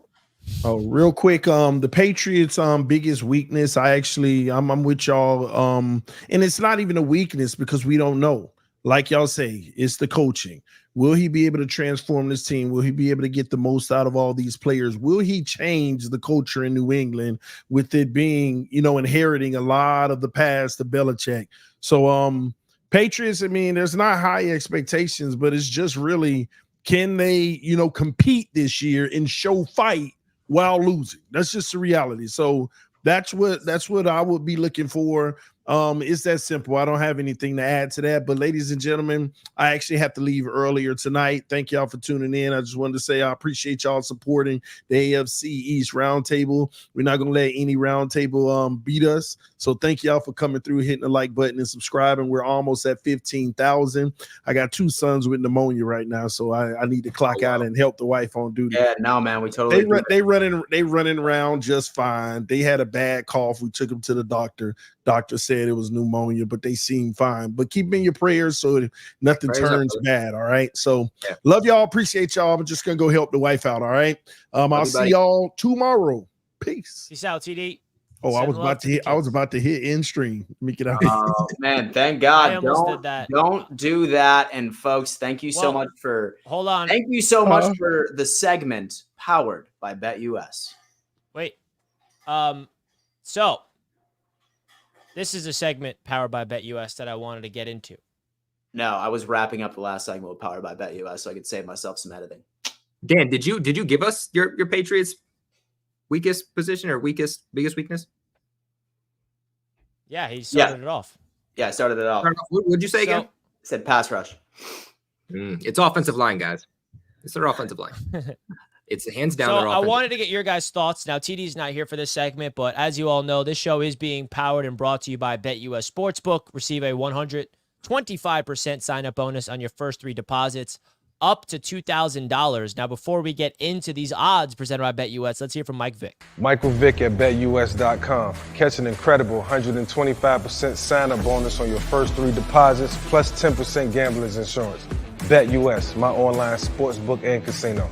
Patriots biggest weakness, I'm with y'all. And it's not even a weakness, because we don't know. Like y'all say, it's the coaching. Will he be able to transform this team? Will he be able to get the most out of all these players? Will he change the culture in New England, with it being, inheriting a lot of the past of Belichick? So Patriots, there's not high expectations, but it's just really, can they, compete this year and show fight while losing? That's just the reality. So that's what I would be looking for. It's that simple. I don't have anything to add to that. But ladies and gentlemen, I actually have to leave earlier tonight. Thank y'all for tuning in. I just wanted to say I appreciate y'all supporting the AFC East Roundtable. We're not going to let any Roundtable beat us. So thank y'all for coming through, hitting the like button and subscribing. We're almost at 15,000. I got 2 sons with pneumonia right now, so I need to clock out and help the wife on duty. Yeah, no, man, we totally. They running around just fine. They had a bad cough. We took them to the doctor. Doctor said it was pneumonia, but they seem fine. But keep in your prayers so nothing turns bad. All right. So love y'all. Appreciate y'all. I'm just gonna go help the wife out. All right. I'll see y'all tomorrow. Peace. Peace out, TD. Oh, I was about to hit end stream. Let me get out. Oh man, thank God. I almost did that. Don't do that. And folks, thank you so much for hold on. Thank you so much for the segment powered by BetUS. Wait. So this is a segment powered by BetUS that I wanted to get into. No, I was wrapping up the last segment with powered by BetUS so I could save myself some editing. Dan, did you give us your Patriots weakest position or biggest weakness? Yeah, he started it off. Yeah, I started it off. What would you say again? I said pass rush. It's offensive line, guys. It's their offensive line. It's hands down. So I wanted to get your guys' thoughts. Now, TD's not here for this segment, but as you all know, this show is being powered and brought to you by BetUS Sportsbook. Receive a 125% sign-up bonus on your first 3 deposits, up to $2,000. Now, before we get into these odds presented by BetUS, let's hear from Mike Vick. Michael Vick at BetUS.com. Catch an incredible 125% sign-up bonus on your first 3 deposits, plus 10% gambler's insurance. BetUS, my online sportsbook and casino.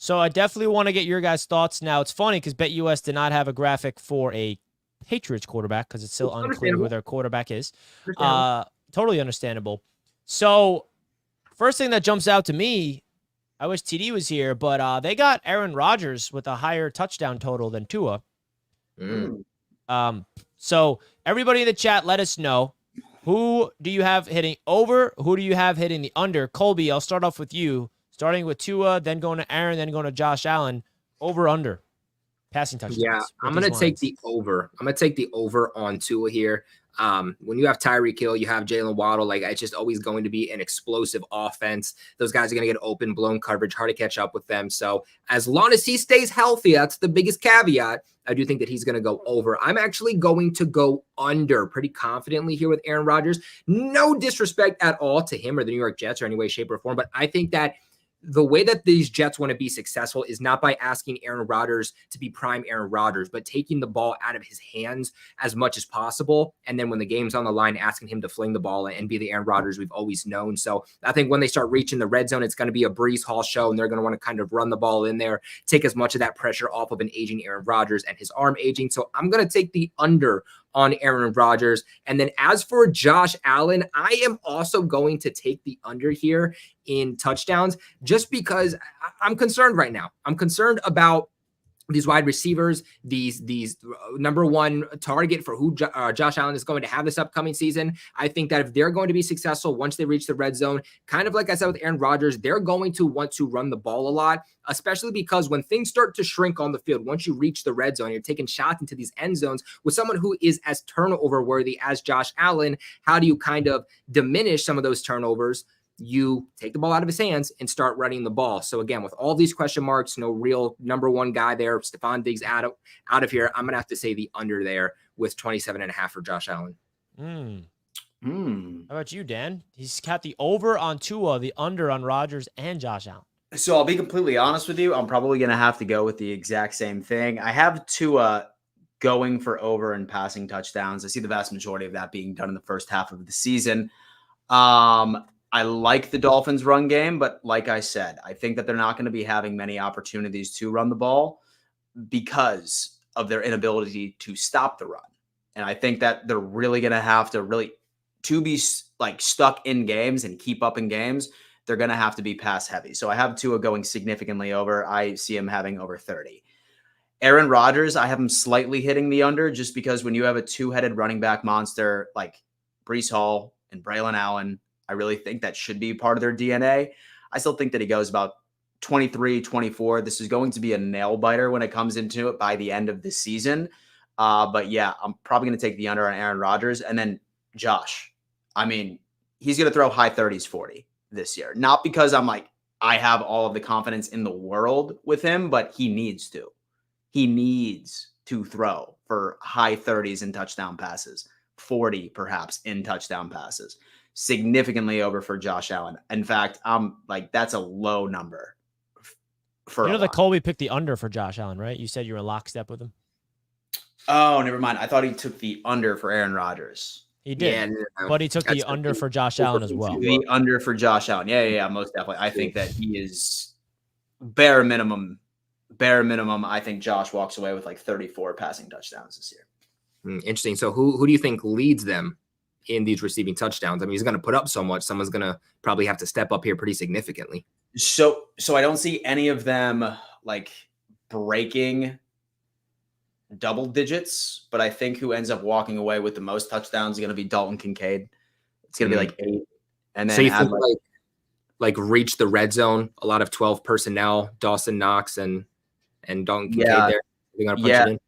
So I definitely want to get your guys' thoughts. Now, it's funny because BetUS did not have a graphic for a Patriots quarterback because it's still unclear who their quarterback is. Totally understandable. So first thing that jumps out to me, I wish TD was here, but they got Aaron Rodgers with a higher touchdown total than Tua. So everybody in the chat, let us know. Who do you have hitting over? Who do you have hitting the under? Colby, I'll start off with you. Starting with Tua, then going to Aaron, then going to Josh Allen. Over, under. Passing touchdowns. Yeah, I'm going to take the over. I'm going to take the over on Tua here. When you have Tyreek Hill, you have Jalen Waddle. Like, it's just always going to be an explosive offense. Those guys are going to get open, blown coverage, hard to catch up with them. So as long as he stays healthy, that's the biggest caveat. I do think that he's going to go over. I'm actually going to go under pretty confidently here with Aaron Rodgers. No disrespect at all to him or the New York Jets or any way, shape, or form, but I think that the way that these Jets want to be successful is not by asking Aaron Rodgers to be prime Aaron Rodgers, but taking the ball out of his hands as much as possible. And then when the game's on the line, asking him to fling the ball and be the Aaron Rodgers we've always known. So I think when they start reaching the red zone, it's going to be a Breece Hall show, and they're going to want to kind of run the ball in there, take as much of that pressure off of an aging Aaron Rodgers and his arm aging. So I'm going to take the under on Aaron Rodgers. And then as for Josh Allen, I am also going to take the under here in touchdowns, just because I'm concerned right now. I'm concerned about these wide receivers, these number one target for who Josh Allen is going to have this upcoming season. I think that if they're going to be successful once they reach the red zone, kind of like I said with Aaron Rodgers, they're going to want to run the ball a lot, especially because when things start to shrink on the field, once you reach the red zone, you're taking shots into these end zones with someone who is as turnover worthy as Josh Allen. How do you kind of diminish some of those turnovers? You take the ball out of his hands and start running the ball. So again, with all these question marks, no real number one guy there, Stephon Diggs out of here, I'm going to have to say the under there with 27.5 for Josh Allen. How about you, Dan? He's got the over on Tua, the under on Rodgers and Josh Allen. So I'll be completely honest with you. I'm probably going to have to go with the exact same thing. I have Tua going for over and passing touchdowns. I see the vast majority of that being done in the first half of the season. I like the Dolphins run game, but like I said, I think that they're not going to be having many opportunities to run the ball because of their inability to stop the run. And I think that they're really going to have to to be like stuck in games and keep up in games, they're going to have to be pass heavy. So I have Tua going significantly over. I see him having over 30. Aaron Rodgers, I have him slightly hitting the under just because when you have a two-headed running back monster like Breece Hall and Braylon Allen, I really think that should be part of their DNA. I still think that he goes about 23, 24. This is going to be a nail biter when it comes into it by the end of the season. But yeah, I'm probably going to take the under on Aaron Rodgers. And then Josh, I mean, he's going to throw high 30s, 40 this year. Not because I have all of the confidence in the world with him, but he needs to. He needs to throw for high 30s in touchdown passes, 40 perhaps in touchdown passes. Significantly over for Josh Allen. In fact, that's a low number for that Colby picked the under for Josh Allen, right? You said you were in lockstep with him. Oh, never mind. I thought he took the under for Aaron Rodgers. He did, but he took the under for Josh Allen as well. The under for Josh Allen. Yeah, most definitely. I think that he is bare minimum. I think Josh walks away with like 34 passing touchdowns this year. Interesting. So who do you think leads them in these receiving touchdowns? I mean, he's going to put up so much. Someone's going to probably have to step up here pretty significantly. So I don't see any of them like breaking double digits, but I think who ends up walking away with the most touchdowns is going to be Dalton Kincaid. It's going to be like 8. And then so you think like reach the red zone, a lot of 12 personnel, Dawson Knox and Dalton Kincaid there. They're going to punch it in.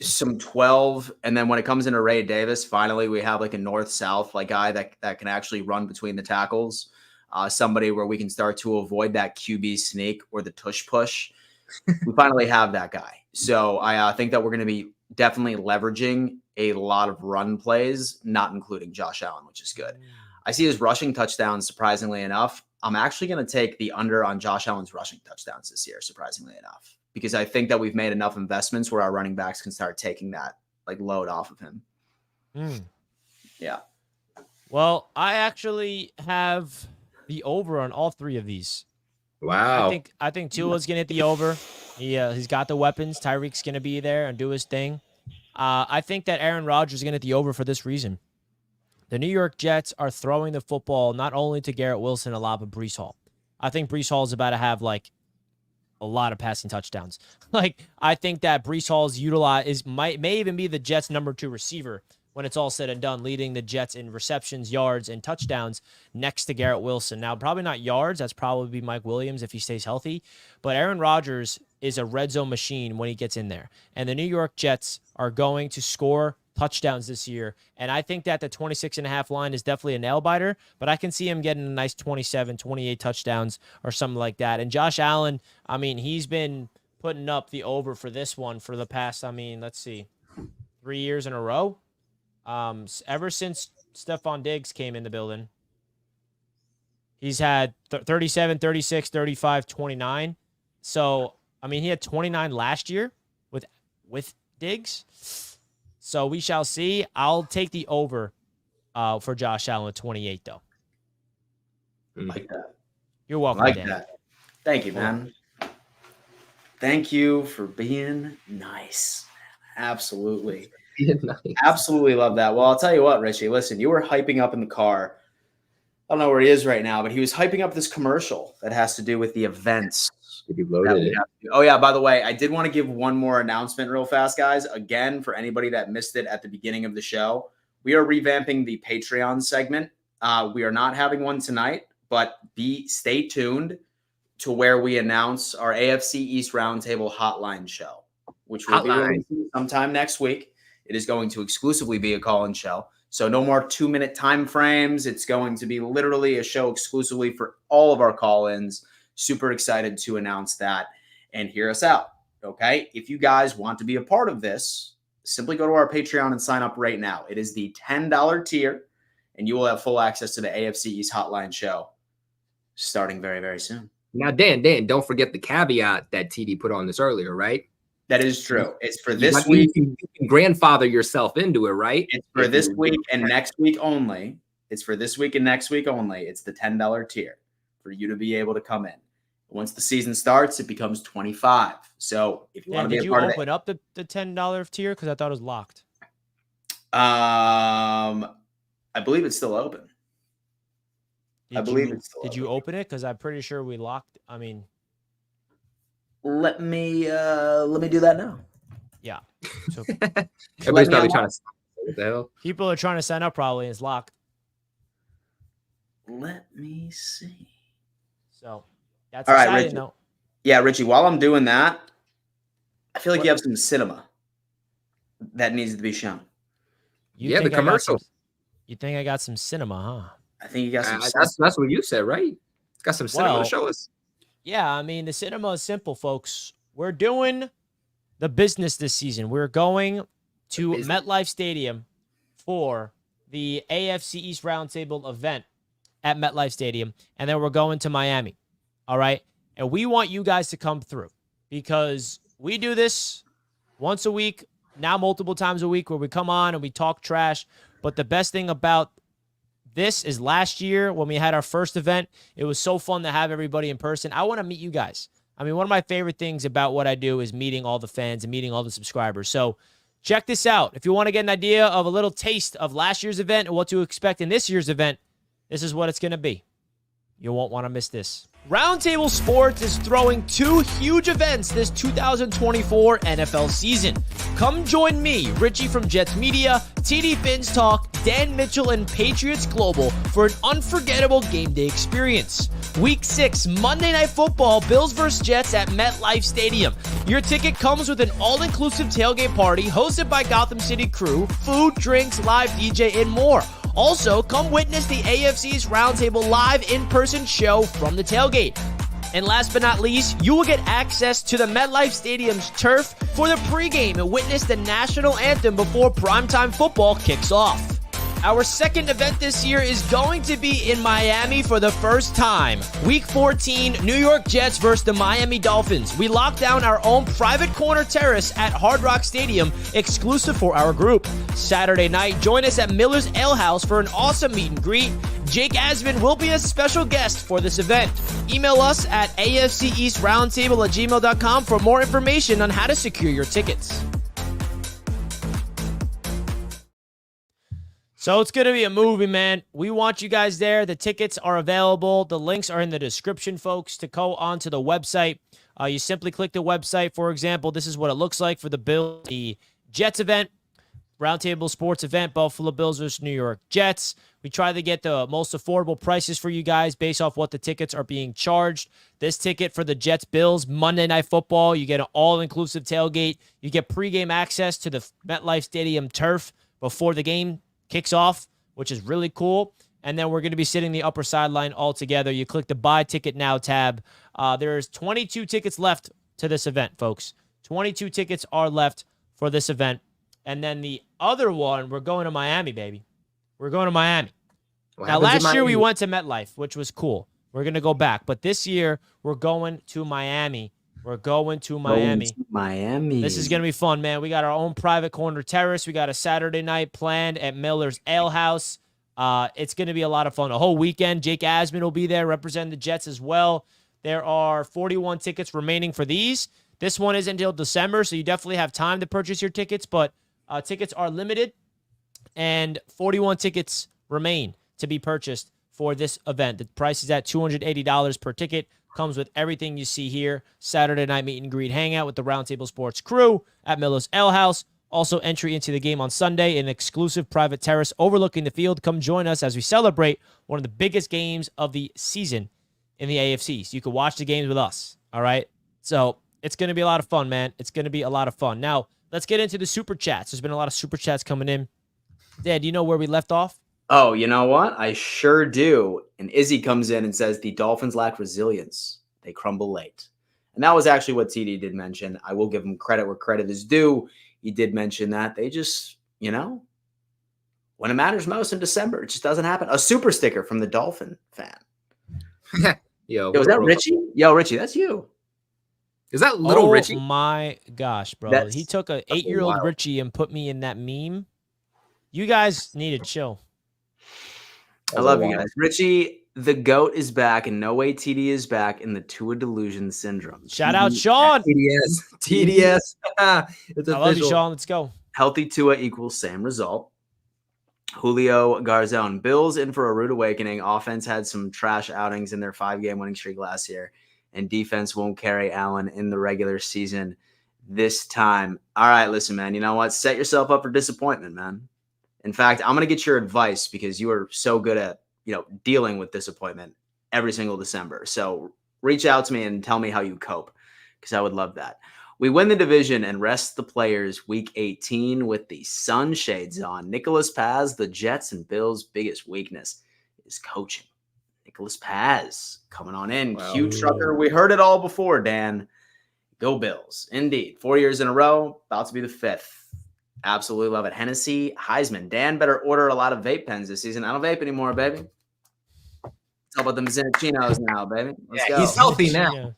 Some 12, and then when it comes into Ray Davis, finally we have like a north-south like guy that can actually run between the tackles. Somebody where we can start to avoid that QB sneak or the tush push. We finally have that guy. So I think that we're going to be definitely leveraging a lot of run plays, not including Josh Allen, which is good. I see his rushing touchdowns, surprisingly enough. I'm actually going to take the under on Josh Allen's rushing touchdowns this year, surprisingly enough, because I think that we've made enough investments where our running backs can start taking that like load off of him. Yeah. Well, I actually have the over on all three of these. Wow. I think Tua's gonna hit the over. He's got the weapons. Tyreek's gonna be there and do his thing. I think that Aaron Rodgers is gonna hit the over for this reason. The New York Jets are throwing the football not only to Garrett Wilson a lot, but Breece Hall. I think Breece Hall is about to have like a lot of passing touchdowns. I think that Breece Hall may even be the Jets' number 2 receiver when it's all said and done, leading the Jets in receptions, yards, and touchdowns next to Garrett Wilson. Now, probably not yards. That's probably Mike Williams if he stays healthy. But Aaron Rodgers is a red zone machine when he gets in there. And the New York Jets are going to score touchdowns this year. And I think that the 26.5 line is definitely a nail biter, but I can see him getting a nice 27, 28 touchdowns or something like that. And Josh Allen, I mean, he's been putting up the over for this one for the past, let's see, 3 years in a row. Ever since Stephon Diggs came in the building, He's had 37, 36, 35, 29. So, I mean, he had 29 last year with Diggs. So we shall see. I'll take the over for Josh Allen at 28, though. Like that. You're welcome, Like Dan. that. Thank you, man. Thank you for being nice. Absolutely. Nice. Absolutely love that. Well, I'll tell you what, Richie, listen, you were hyping up in the car. I don't know where he is right now, but he was hyping up this commercial that has to do with the events. You loaded it. Oh, yeah, by the way, I did want to give one more announcement real fast, guys. Again, for anybody that missed it at the beginning of the show, we are revamping the Patreon segment. We are not having one tonight, but stay tuned to where we announce our AFC East Roundtable Hotline show, which will be releasing sometime next week. It is going to exclusively be a call-in show. So no more 2-minute time frames. It's going to be literally a show exclusively for all of our call-ins. Super excited to announce that and hear us out. Okay. If you guys want to be a part of this, simply go to our Patreon and sign up right now. It is the $10 tier, and you will have full access to the AFC East Hotline show starting very, very soon. Now, Dan, don't forget the caveat that TD put on this earlier, right? That is true. It's for this week. You can grandfather yourself into it, right? It's for this week and next week only. It's for this week and next week only. It's the $10 tier for you to be able to come in. Once the season starts, it becomes $25. So if you want to be a part of it. Did you open up the $10 tier? Because I thought it was locked. I believe it's still open. Did you open it? Because I'm pretty sure we locked. I mean, let me do that now. Yeah. So everybody's probably trying to. What the hell? People are trying to sign up probably. And it's locked. Let me see. So that's all right, exciting, Richie. though. Yeah, Richie. While I'm doing that, I feel like you have some cinema that needs to be shown. The commercial. You think I got some cinema, huh? I think you got some. That's what you said, right? Got some cinema to show us. Yeah, I mean, the cinema is simple, folks. We're doing the business this season. We're going to MetLife Stadium for the AFC East Roundtable event at MetLife Stadium, and then we're going to Miami, all right? And we want you guys to come through because we do this once a week, now multiple times a week, where we come on and we talk trash. But the best thing about this is last year when we had our first event, it was so fun to have everybody in person. I want to meet you guys. I mean, one of my favorite things about what I do is meeting all the fans and meeting all the subscribers. So check this out. If you want to get an idea of a little taste of last year's event and what to expect in this year's event, this is what it's going to be. You won't want to miss this. Roundtable Sports is throwing 2 huge events this 2024 NFL season. Come join me, Richie from Jets Media, TD Finns Talk, Dan Mitchell, and Patriots Global for an unforgettable game day experience. Week 6, Monday Night Football, Bills vs. Jets at MetLife Stadium. Your ticket comes with an all-inclusive tailgate party hosted by Gotham City Crew, food, drinks, live DJ, and more. Also, come witness the AFC's Roundtable live in-person show from the tailgate. And last but not least, you will get access to the MetLife Stadium's turf for the pregame and witness the national anthem before primetime football kicks off. Our second event this year is going to be in Miami for the first time. Week 14, New York Jets versus the Miami Dolphins. We locked down our own private corner terrace at Hard Rock Stadium, exclusive for our group. Saturday night, join us at Miller's Ale House for an awesome meet and greet. Jake Asman will be a special guest for this event. Email us at afceastroundtable@gmail.com for more information on how to secure your tickets. So it's going to be a movie, man. We want you guys there. The tickets are available. The links are in the description, folks, to go onto the website. You simply click the website. For example, this is what it looks like for the Jets event, Roundtable Sports event, Buffalo Bills versus New York Jets. We try to get the most affordable prices for you guys based off what the tickets are being charged. This ticket for the Jets Bills, Monday Night Football, you get an all-inclusive tailgate. You get pregame access to the MetLife Stadium turf before the game kicks off, which is really cool. And then we're going to be sitting the upper sideline all together. You click the Buy Ticket Now tab. There's 22 tickets left to this event, folks. 22 tickets are left for this event. And then the other one, we're going to Miami, baby. We're going to Miami. Now, last year we went to MetLife, which was cool. We're going to go back. But this year, we're going to Miami. We're going to Miami. Miami. This is going to be fun, man. We got our own private corner terrace. We got a Saturday night planned at Miller's Ale House. It's going to be a lot of fun. A whole weekend. Jake Asman will be there representing the Jets as well. There are 41 tickets remaining for these. This one is until December, so you definitely have time to purchase your tickets, but tickets are limited, and 41 tickets remain to be purchased for this event. The price is at $280 per ticket. Comes with everything you see here. Saturday night meet and greet hangout with the Roundtable Sports crew at Miller's Ale House. Also, entry into the game on Sunday, an exclusive private terrace overlooking the field. Come join us as we celebrate one of the biggest games of the season in the AFC. So you can watch the games with us, all right? So it's going to be a lot of fun, man. It's going to be a lot of fun. Now, let's get into the Super Chats. There's been a lot of Super Chats coming in. Dad, do you know where we left off? Oh, you know what? I sure do. And Izzy comes in and says the Dolphins lack resilience. They crumble late. And that was actually what TD did mention. I will give him credit where credit is due. He did mention that. They just, when it matters most in December, it just doesn't happen. A super sticker from the Dolphin fan. Yo, was that Richie? Yo, Richie, that's you. Is that little Richie? Oh, my gosh, bro. He took an 8-year-old wild. Richie and put me in that meme. You guys need to chill. I love you guys. Richie, the GOAT is back, and no way TD is back in the Tua delusion syndrome. Shout out, Sean. TDS. It's I love you, official. Sean. Let's go. Healthy Tua equals same result. Julio Garzón. Bills in for a rude awakening. Offense had some trash outings in their 5-game winning streak last year, and defense won't carry Allen in the regular season this time. All right, listen, man. You know what? Set yourself up for disappointment, man. In fact, I'm going to get your advice because you are so good at, dealing with disappointment every single December. So reach out to me and tell me how you cope because I would love that. We win the division and rest the players week 18 with the sunshades on. Nicholas Paz, the Jets and Bills' biggest weakness is coaching. Nicholas Paz coming on in. Wow. Q Trucker. We heard it all before, Dan. Go Bills. Indeed. 4 years in a row. About to be the 5th. Absolutely love it. Hennessy, Heisman. Dan better order a lot of vape pens this season. I don't vape anymore, baby. It's all about them Zinchinos now, baby. Let's go. He's healthy now. Yeah.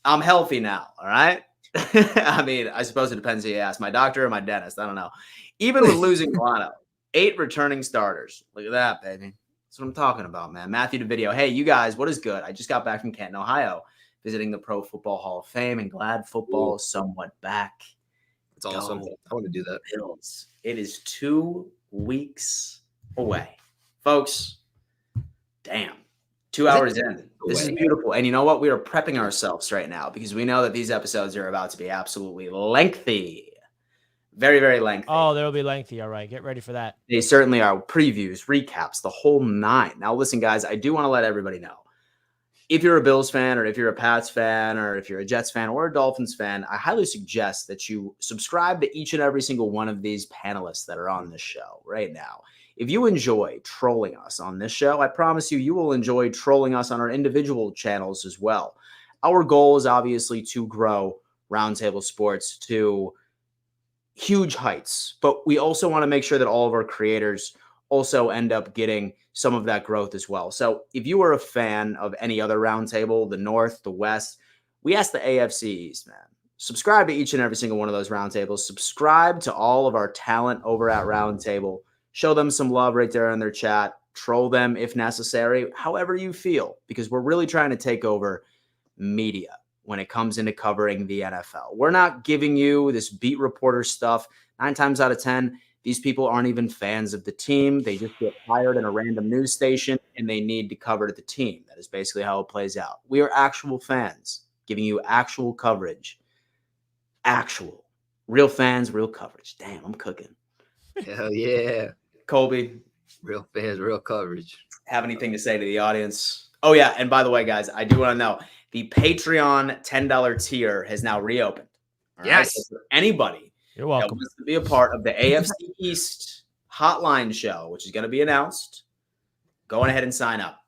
I'm healthy now, all right? I mean, I suppose it depends who you ask. My doctor or my dentist. I don't know. Even with losing Milano, 8 returning starters. Look at that, baby. That's what I'm talking about, man. Matthew to video. Hey, you guys, what is good? I just got back from Canton, Ohio, visiting the Pro Football Hall of Fame, and glad football is somewhat back. It's awesome. I want to do that. Bills. It is 2 weeks away. Folks, damn. 2 hours in. This is beautiful. And you know what? We are prepping ourselves right now because we know that these episodes are about to be absolutely lengthy. Very, very lengthy. Oh, they'll be lengthy. All right. Get ready for that. They certainly are. Previews, recaps, the whole 9. Now, listen, guys, I do want to let everybody know. If you're a Bills fan or if you're a Pats fan or if you're a Jets fan or a Dolphins fan, I highly suggest that you subscribe to each and every single one of these panelists that are on this show right now. If you enjoy trolling us on this show, I promise you will enjoy trolling us on our individual channels as well. Our goal is obviously to grow Roundtable Sports to huge heights, but we also want to make sure that all of our creators also end up getting some of that growth as well. So if you are a fan of any other Roundtable, the North, the West, we ask the AFC East, man. Subscribe to each and every single one of those Roundtables. Subscribe to all of our talent over at Roundtable. Show them some love right there in their chat. Troll them if necessary, however you feel, because we're really trying to take over media when it comes into covering the NFL. We're not giving you this beat reporter stuff. 9 times out of 10, these people aren't even fans of the team. They just get hired in a random news station and they need to cover the team. That is basically how it plays out. We are actual fans giving you actual coverage. Actual. Real fans, real coverage. Damn, I'm cooking. Hell yeah. Colby, Real fans, real coverage. have anything to say to the audience? Oh, yeah. And by the way, guys, I do want to know the Patreon $10 tier has now reopened. All right? Yes. So for anybody You're that welcome. wants to be a part of the AFC East hotline show, which is going to be announced, go on ahead and sign up.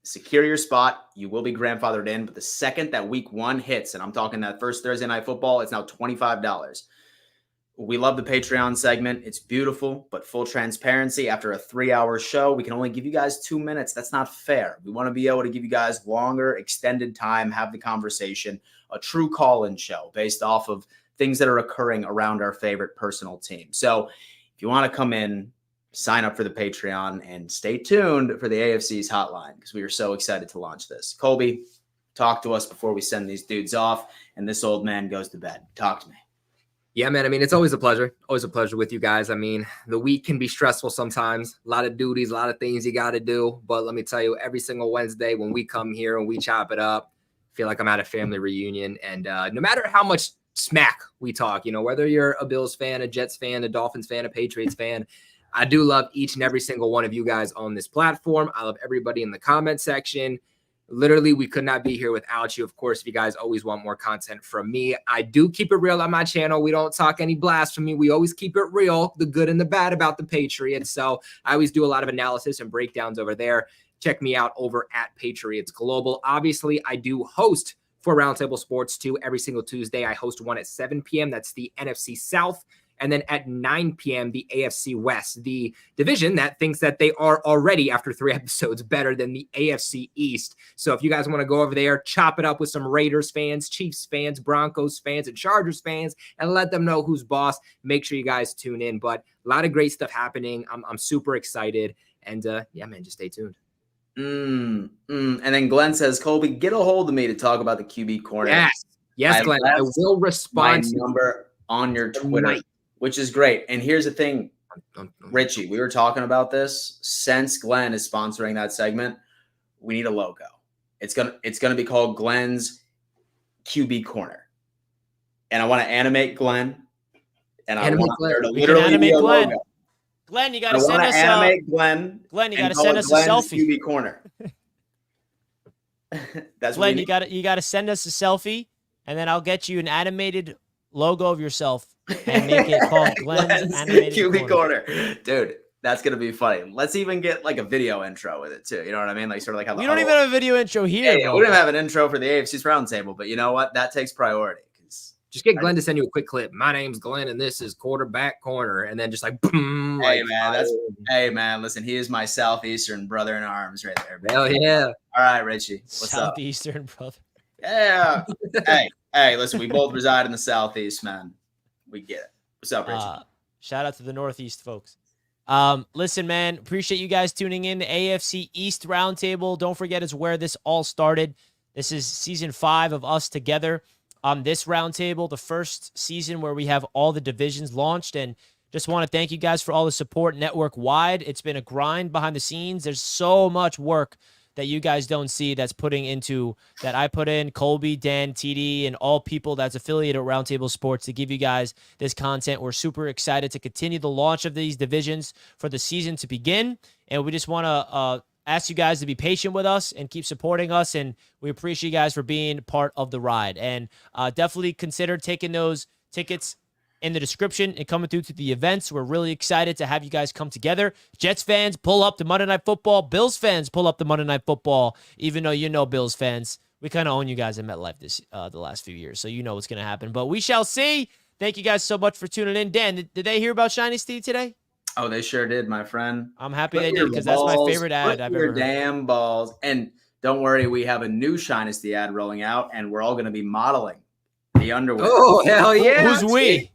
Secure your spot. You will be grandfathered in. But the second that week 1 hits, and I'm talking that first Thursday Night Football, it's now $25. We love the Patreon segment. It's beautiful, but full transparency, after a 3-hour show, we can only give you guys 2 minutes. That's not fair. We want to be able to give you guys longer, extended time, have the conversation, a true call-in show based off of things that are occurring around our favorite personal team. So if you want to come in, sign up for the Patreon and stay tuned for the AFC's hotline because we are so excited to launch this. Colby, talk to us before we send these dudes off and this old man goes to bed. Talk to me. Yeah, man. I mean, it's always a pleasure. Always a pleasure with you guys. I mean, the week can be stressful sometimes. A lot of duties, a lot of things you got to do. But let me tell you, every single Wednesday when we come here and we chop it up, I feel like I'm at a family reunion. And no matter how much smack we talk, whether you're a Bills fan, a Jets fan, a Dolphins fan, a Patriots fan, I do love each and every single one of you guys on this platform. I love everybody in the comment section. Literally, we could not be here without you. Of course, if you guys always want more content from me, I do keep it real on my channel. We don't talk any blasphemy. We always keep it real, the good and the bad about the Patriots. So I always do a lot of analysis and breakdowns over there. Check me out over at Patriots Global. Obviously, I do host for Roundtable Sports too. Every single Tuesday, I host one at 7 p.m. That's the NFC South. And then at 9 p.m., the AFC West, the division that thinks that they are already, after 3 episodes, better than the AFC East. So if you guys want to go over there, chop it up with some Raiders fans, Chiefs fans, Broncos fans, and Chargers fans, and let them know who's boss, make sure you guys tune in. But a lot of great stuff happening. I'm super excited. And yeah, man, just stay tuned. And then Glenn says, Colby, get a hold of me to talk about the QB corner. Yes, Glenn. I will respond to number on your Twitter. Which is great. And here's the thing, Richie, we were talking about this. Since Glenn is sponsoring that segment, we need a logo. It's gonna be called Glenn's QB Corner. And I want to animate Glenn. And I want there to literally animate be a Glenn. logo. Glenn, you gotta send us Glenn. Glenn, you gotta send us a selfie. QB Corner. That's Glenn, you gotta send us a selfie, and then I'll get you an animated logo of yourself and make it called Glenn's animated QB corner. Dude, that's gonna be funny. Let's even get like a video intro with it too. You know what I mean? Like sort of like how we don't even have a video intro here. Yeah, we don't have an intro for the AFC's Roundtable, but you know what? That takes priority. Just get Glenn to send you a quick clip. My name's Glenn, and this is quarterback corner, and then just like boom. Hey man, listen, he is my Southeastern brother in arms right there. Baby. Hell yeah! All right, Richie, what's Southeastern brother. Yeah. Hey, listen, we both reside in the Southeast, man. We get it. What's up, Richie? Shout out to the Northeast folks. Listen, man, appreciate you guys tuning in. The AFC East Roundtable. Don't forget, it's where this all started. This is season 5 of us together on this roundtable, the first season where we have all the divisions launched. And just want to thank you guys for all the support network wide. It's been a grind behind the scenes. There's so much work that you guys don't see that I put in, Colby, Dan, TD, and all people that's affiliated with Roundtable Sports to give you guys this content. We're super excited to continue the launch of these divisions for the season to begin. And we just want to ask you guys to be patient with us and keep supporting us. And we appreciate you guys for being part of the ride. And definitely consider taking those tickets in the description and coming through to the events. We're really excited to have you guys come together. Jets fans, pull up to Monday Night Football. Bills fans, pull up to Monday Night Football. Even though Bills fans, we kind of own you guys at MetLife the last few years, so you know what's going to happen. But we shall see. Thank you guys so much for tuning in. Dan, did they hear about Shinesty today? Oh, they sure did, my friend. I'm happy they did because that's my favorite ad I've ever heard. Damn balls. And don't worry, we have a new Shinesty ad rolling out, and we're all going to be modeling the underwear. Oh, hell yeah. Who's we?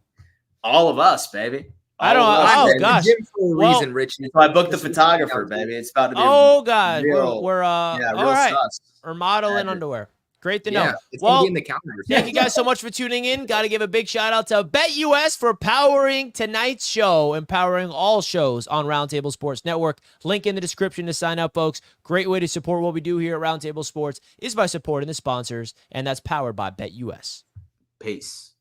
All of us, baby. I don't know. Oh, gosh. Reason, Rich. So I booked the photographer, baby. It's about to be. Oh, God. We're all right. Sus. We're modeling underwear. Great to know. Yeah, it's gonna be in the calendar. Thank you guys so much for tuning in. Got to give a big shout out to BetUS for powering tonight's show, empowering all shows on Roundtable Sports Network. Link in the description to sign up, folks. Great way to support what we do here at Roundtable Sports is by supporting the sponsors, and that's powered by BetUS. Peace.